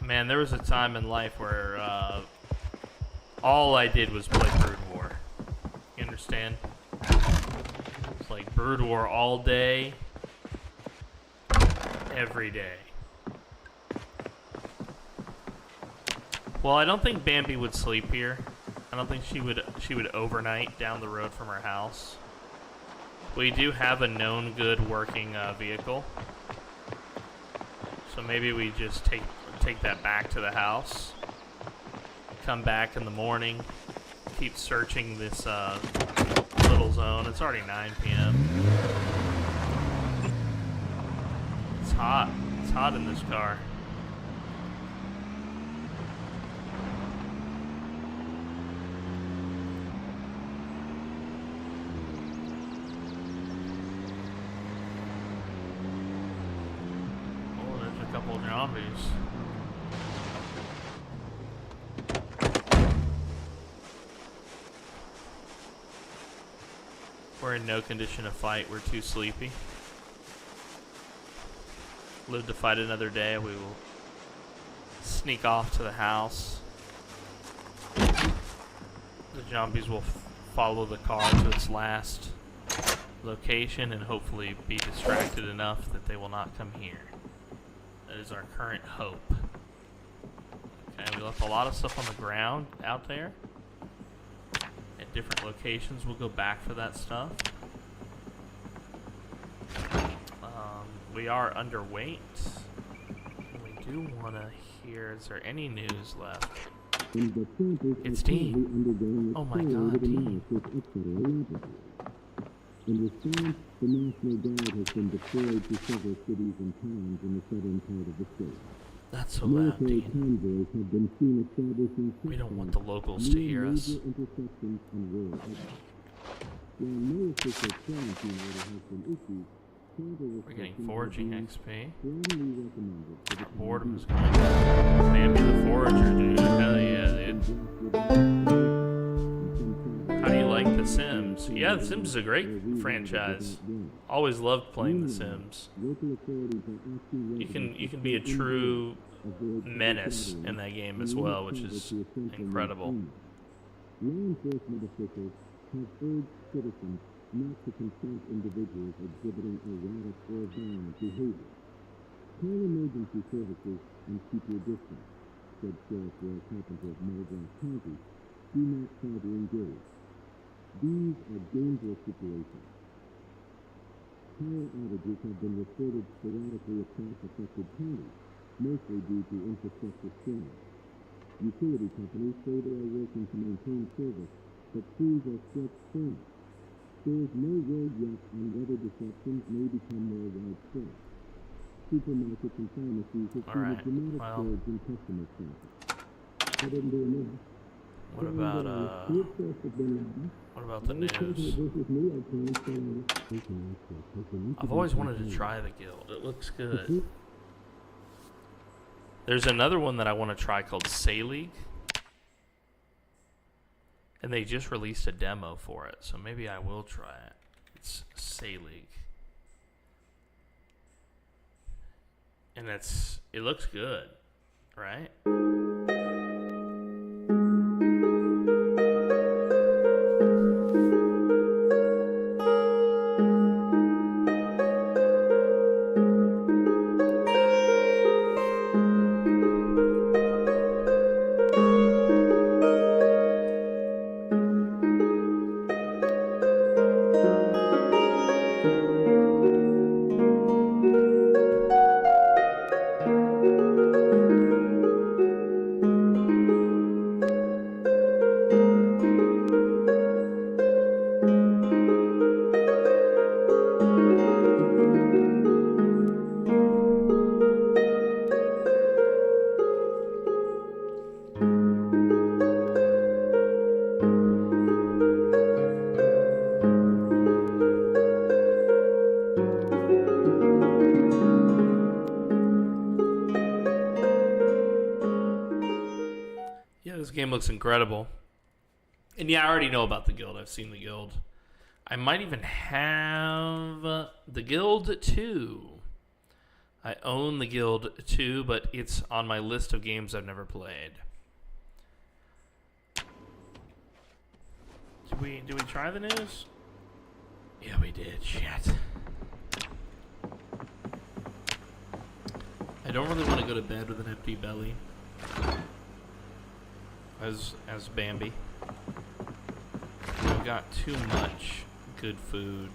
2. Man, there was a time in life where all I did was play Brood War. You understand? It's like Brood War all day, every day. Well, I don't think Bambi would sleep here. I don't think she would overnight down the road from her house. We do have a known good working vehicle. So maybe we just take that back to the house. Come back in the morning. Keep searching this little zone. It's already 9 p.m. It's hot. It's hot in this car. Oh, there's a couple of zombies. We're in no condition to fight. We're too sleepy. Live to fight another day. We will sneak off to the house. The zombies will follow the car to its last location and hopefully be distracted enough that they will not come here. That is our current hope. Okay, we left a lot of stuff on the ground out there. At different locations, we'll go back for that stuff. We are underweight. We do want to hear, is there any news left? It's Dean. Oh my god, Dean. In response, the National Guard has been deployed to several cities and towns in the southern part of the state. That's so loud, Dean. Convoys have been seen establishing we don't want the locals to hear us. interceptions and road. While no official quarantine order has been issued, we're getting foraging XP. Our boredom is going down. Bambi the Forager, dude. Hell yeah, dude. How do you like The Sims? Yeah, The Sims is a great franchise. Always loved playing The Sims. You can be a true menace in that game as well, which is incredible. Law enforcement officials have urged citizens not to confront individuals exhibiting erratic or violent behavior. Call emergency services and keep your distance, said Sheriff Roy Carpenter of Mulgrave County. Do not try to engage. These are dangerous situations. Power outages have been reported sporadically across affected counties, mostly due to infrastructure strain. Utility companies say they are working to maintain service, but crews are stretched thin. There is no word yet on whether disruptions may become more widespread. Supermarkets and pharmacies have seen a dramatic surge in customer traffic. Other than enough, what about the news? I've always wanted to try the guild. It looks good. There's another one that I want to try called Say League. And they just released a demo for it, so maybe I will try it. It's Say League. And it looks good, right? This game looks incredible. And yeah, I already know about the guild. I've seen the guild. I might even have the guild 2. I own the guild 2, but it's on my list of games I've never played. Did we try the news? Yeah, we did. Shit. I don't really want to go to bed with an empty belly. As Bambi. We've got too much good food.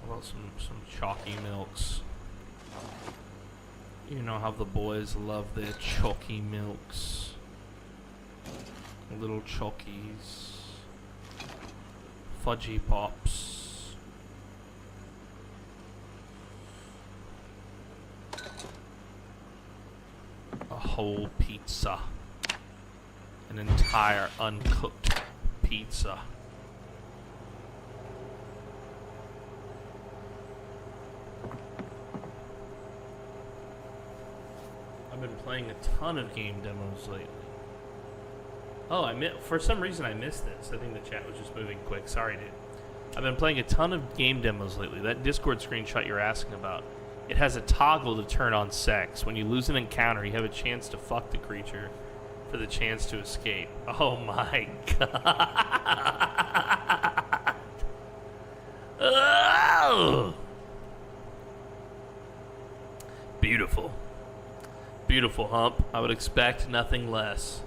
How about some chalky milks? You know how the boys love their chalky milks. Little chalkies. Fudgy pops. A whole pizza. An entire uncooked pizza. I've been playing a ton of game demos lately. Oh, for some reason I missed this. I think the chat was just moving quick. Sorry, dude. I've been playing a ton of game demos lately. That Discord screenshot you're asking about. It has a toggle to turn on sex. When you lose an encounter, you have a chance to fuck the creature for the chance to escape. Oh my god. Oh! Beautiful. Beautiful, Hump. I would expect nothing less.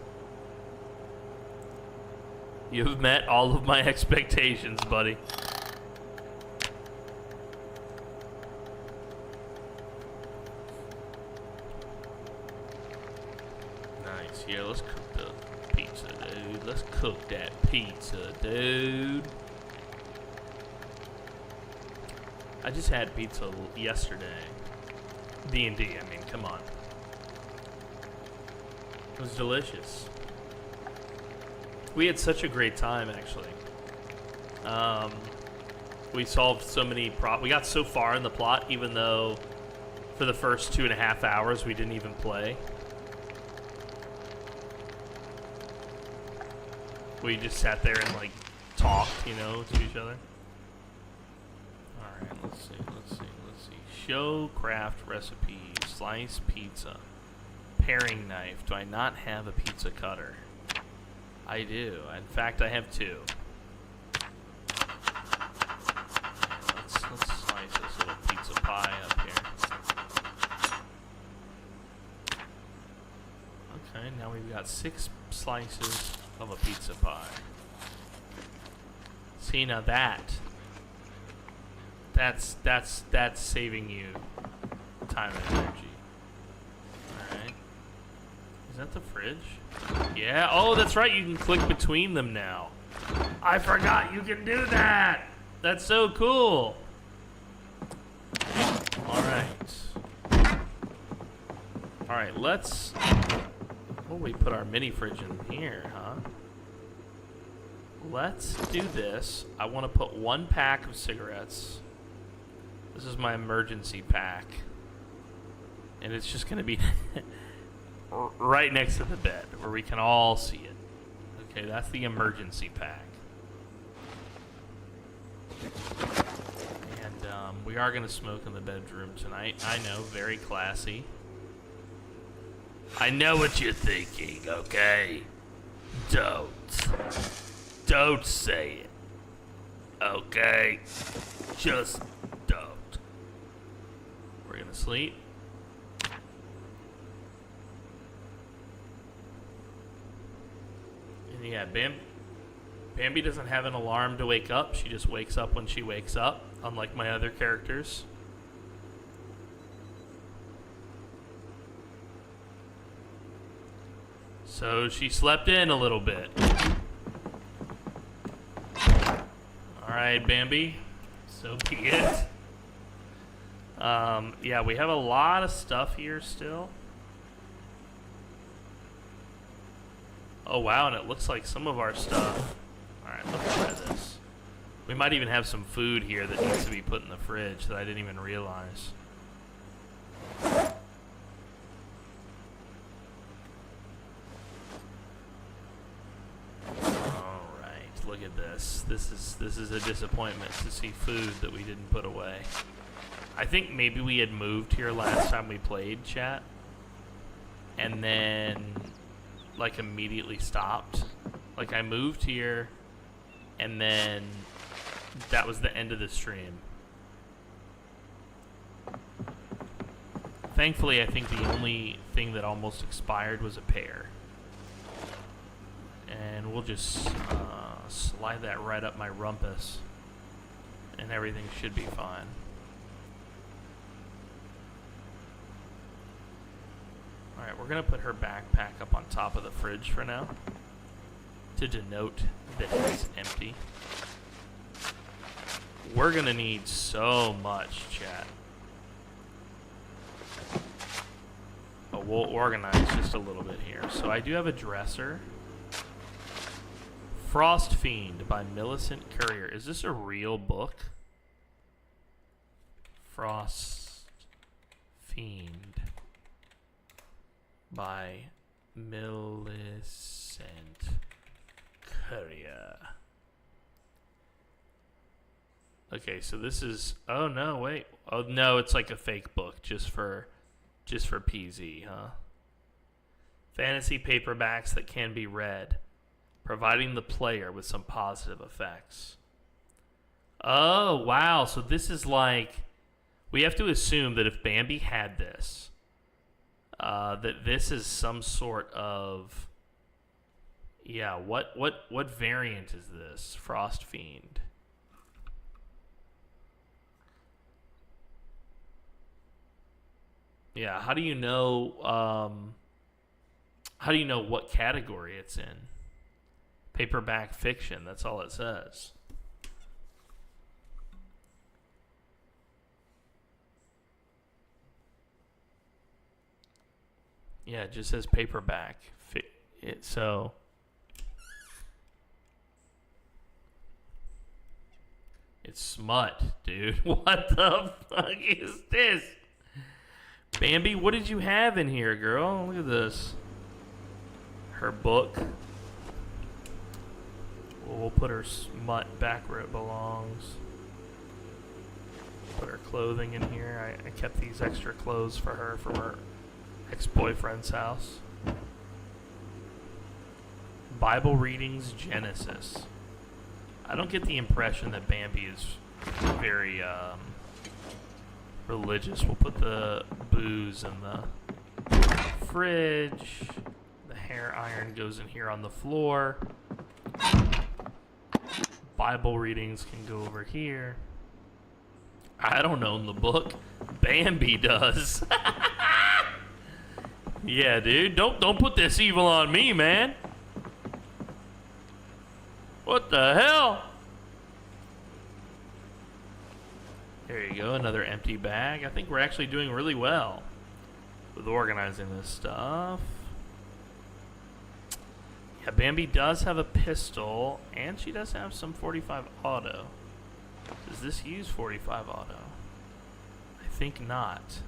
You have met all of my expectations, buddy. Nice. Yeah, let's cook the pizza, dude. Let's cook that pizza, dude. I just had pizza yesterday. D&D, I mean, come on. It was delicious. We had such a great time, actually. We solved so many we got so far in the plot, even though for the first 2.5 hours we didn't even play. We just sat there and, like, talked, you know, to each other. Alright, let's see. Show craft recipe. Slice pizza. Paring knife. Do I not have a pizza cutter? I do. In fact, I have 2. Let's slice this little pizza pie up here. Okay, now we've got 6 slices of a pizza pie. See, now that's saving you time and energy. Alright. Is that the fridge? Yeah, oh, that's right, you can click between them now. I forgot you can do that! That's so cool! Alright, let's... Oh, we put our mini fridge in here, huh? Let's do this. I want to put 1 pack of cigarettes. This is my emergency pack. And it's just going to be right next to the bed where we can all see it. Okay, that's the emergency pack. And we are going to smoke in the bedroom tonight. I know, very classy. I know what you're thinking, okay? Don't say it. Okay? Just don't. We're gonna sleep. And yeah, Bambi doesn't have an alarm to wake up. She just wakes up when she wakes up, unlike my other characters. So she slept in a little bit. Alright, Bambi. So be it. Yeah, we have a lot of stuff here still. Oh wow, and it looks like some of our stuff. Alright, let's try this. We might even have some food here that needs to be put in the fridge that I didn't even realize. Look at this. This is a disappointment to see food that we didn't put away. I think maybe we had moved here last time we played, chat, and then like immediately stopped. Like I moved here and then that was the end of the stream. Thankfully, I think the only thing that almost expired was a pear. And we'll just slide that right up my rumpus and everything should be fine. Alright, we're gonna put her backpack up on top of the fridge for now to denote that it's empty. We're gonna need so much, chat. But we'll organize just a little bit here. So I do have a dresser. Frost Fiend by Millicent Courier. Is this a real book? Frost Fiend by Millicent Courier. Okay, so this is... Oh, no, wait. Oh, no, it's like a fake book just for PZ, huh? Fantasy paperbacks that can be read, providing the player with some positive effects. Oh, wow. So this is like... We have to assume that if Bambi had this, that this is some sort of... Yeah, what variant is this? Frost Fiend. Yeah, how do you know what category it's in? Paperback fiction, that's all it says. Yeah, it just says paperback. So it's smut, dude. What the fuck is this? Bambi, what did you have in here, girl? Look at this. Her book. We'll put her smut back where it belongs. Put her clothing in here. I kept these extra clothes for her from her ex-boyfriend's house. Bible readings, Genesis. I don't get the impression that Bambi is very religious. We'll put the booze in the fridge, the Hair iron goes in here on the floor. Bible readings can go over here. I don't own the book. Bambi does. Yeah, dude. Don't put this evil on me, man. What the hell? There you go, another empty bag. I think we're actually doing really well with organizing this stuff. Yeah, Bambi does have a pistol, and she does have some 45 auto. Does this use 45 auto? I think not.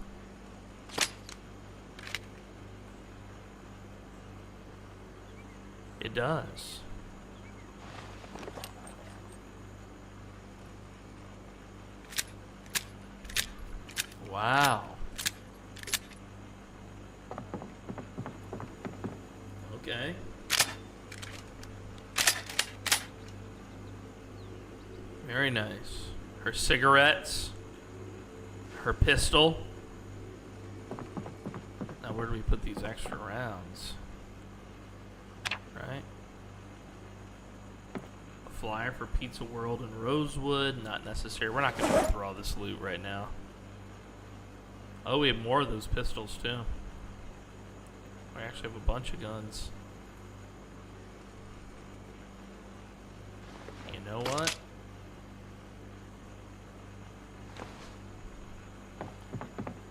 It does. Wow. Okay. Very nice. Her cigarettes. Her pistol. Now where do we put these extra rounds? Right. A flyer for Pizza World and Rosewood. Not necessary. We're not going to go through all this loot right now. Oh, we have more of those pistols, too. We actually have a bunch of guns. You know what?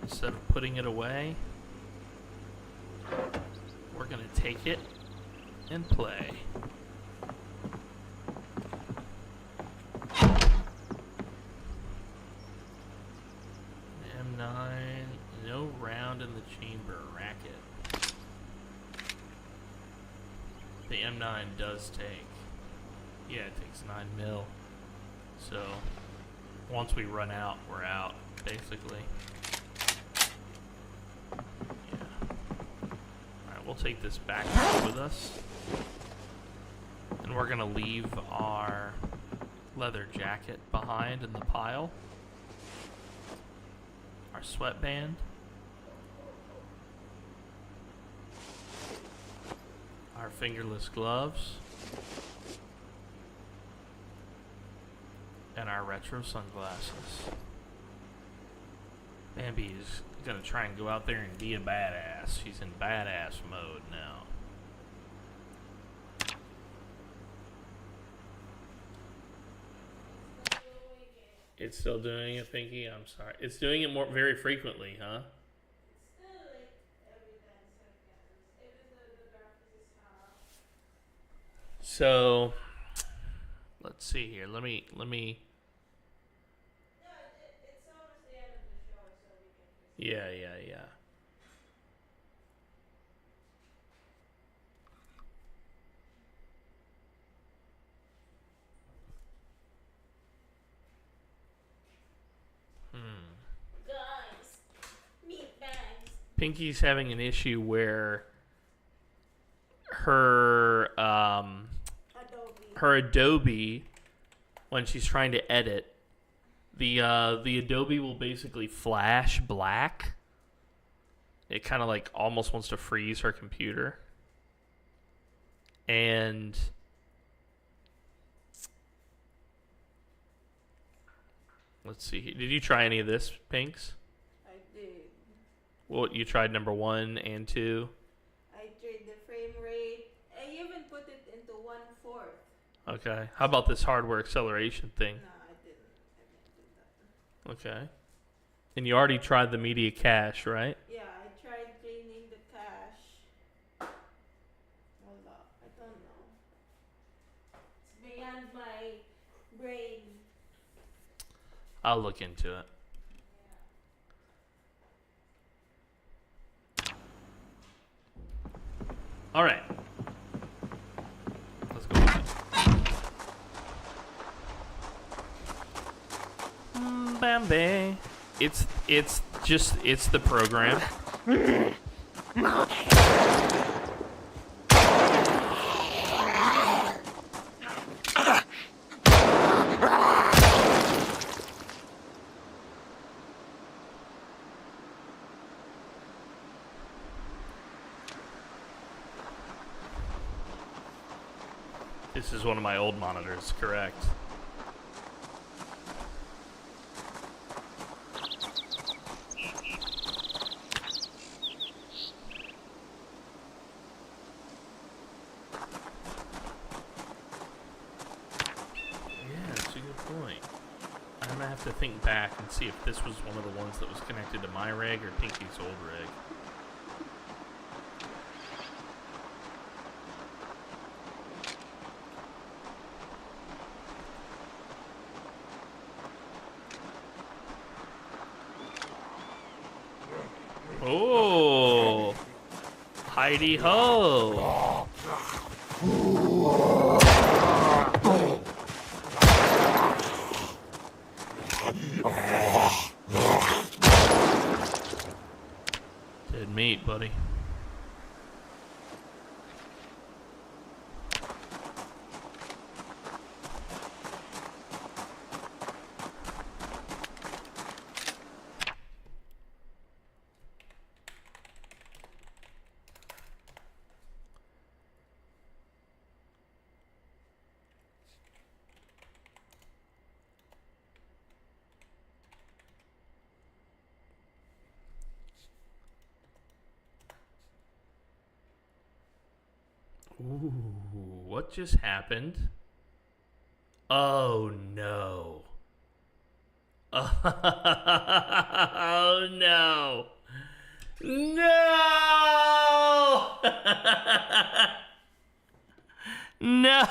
Instead of putting it away, we're going to take it and play. M9, no round in the chamber, racket. The M9 does take, yeah, it takes 9 mil. So once we run out, we're out, basically. Yeah. Alright, we'll take this back with us. And we're gonna leave our leather jacket behind in the pile. Our sweatband. Our fingerless gloves. And our retro sunglasses. Bambi is gonna try and go out there and be a badass. She's in badass mode now. It's still doing it, Pinky? I'm sorry. It's doing it very frequently, huh? So, let's see here. Let me. No, it's almost the end of the show, so we can just... Yeah. Guys, meat bags. Pinky's having an issue where her Adobe, when she's trying to edit, the Adobe will basically flash black. It kind of like almost wants to freeze her computer. And let's see. Did you try any of this, Pinks? I did. Well, you tried number 1 and 2. I tried the frame rate. I even put it into 1/4. Okay. How about this hardware acceleration thing? No, I didn't do that. Okay. And you already tried the media cache, right? Yeah, I tried cleaning the cache. Hold up. I don't know. It's beyond my brain. I'll look into it. All right. Let's go with it. Bambi. It's the program. This is one of my old monitors, correct. I'm gonna have to think back and see if this was one of the ones that was connected to my rig or Pinky's old rig. Oh, Heidi ho! Dead meat, buddy. Ooh, what just happened? Oh no. Oh no. No! No!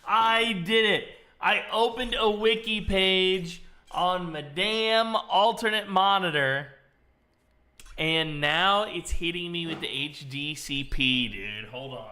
I did it. I opened a wiki page on my damn alternate monitor. And now it's hitting me with the HDCP, dude. Hold on.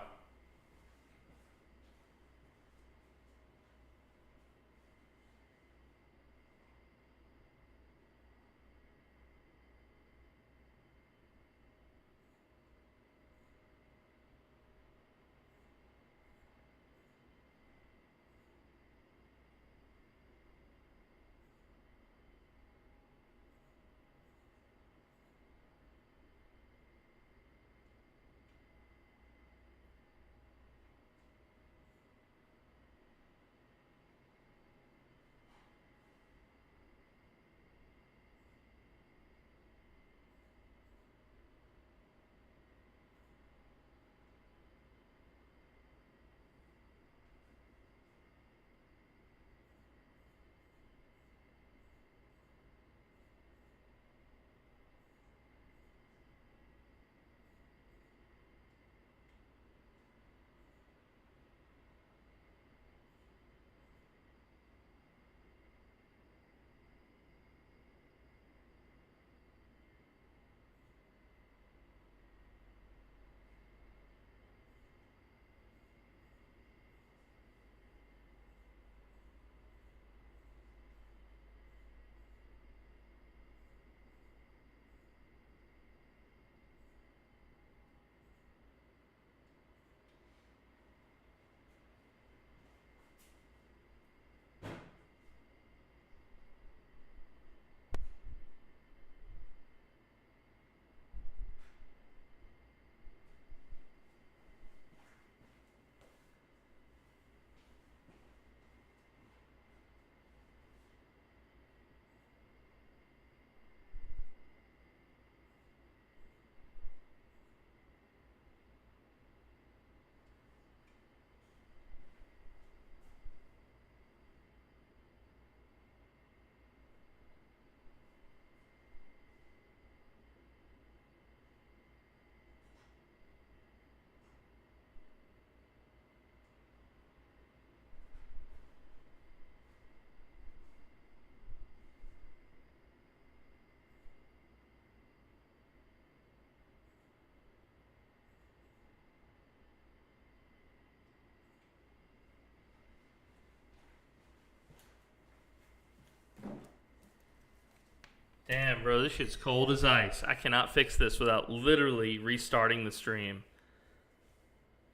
Damn, bro, this shit's cold as ice. I cannot fix this without literally restarting the stream.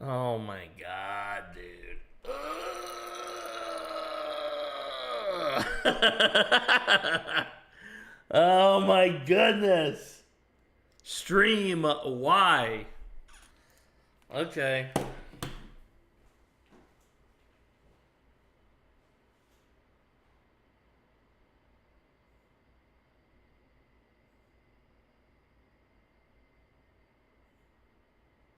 Oh my god, dude. Oh my goodness. Stream, why? Okay.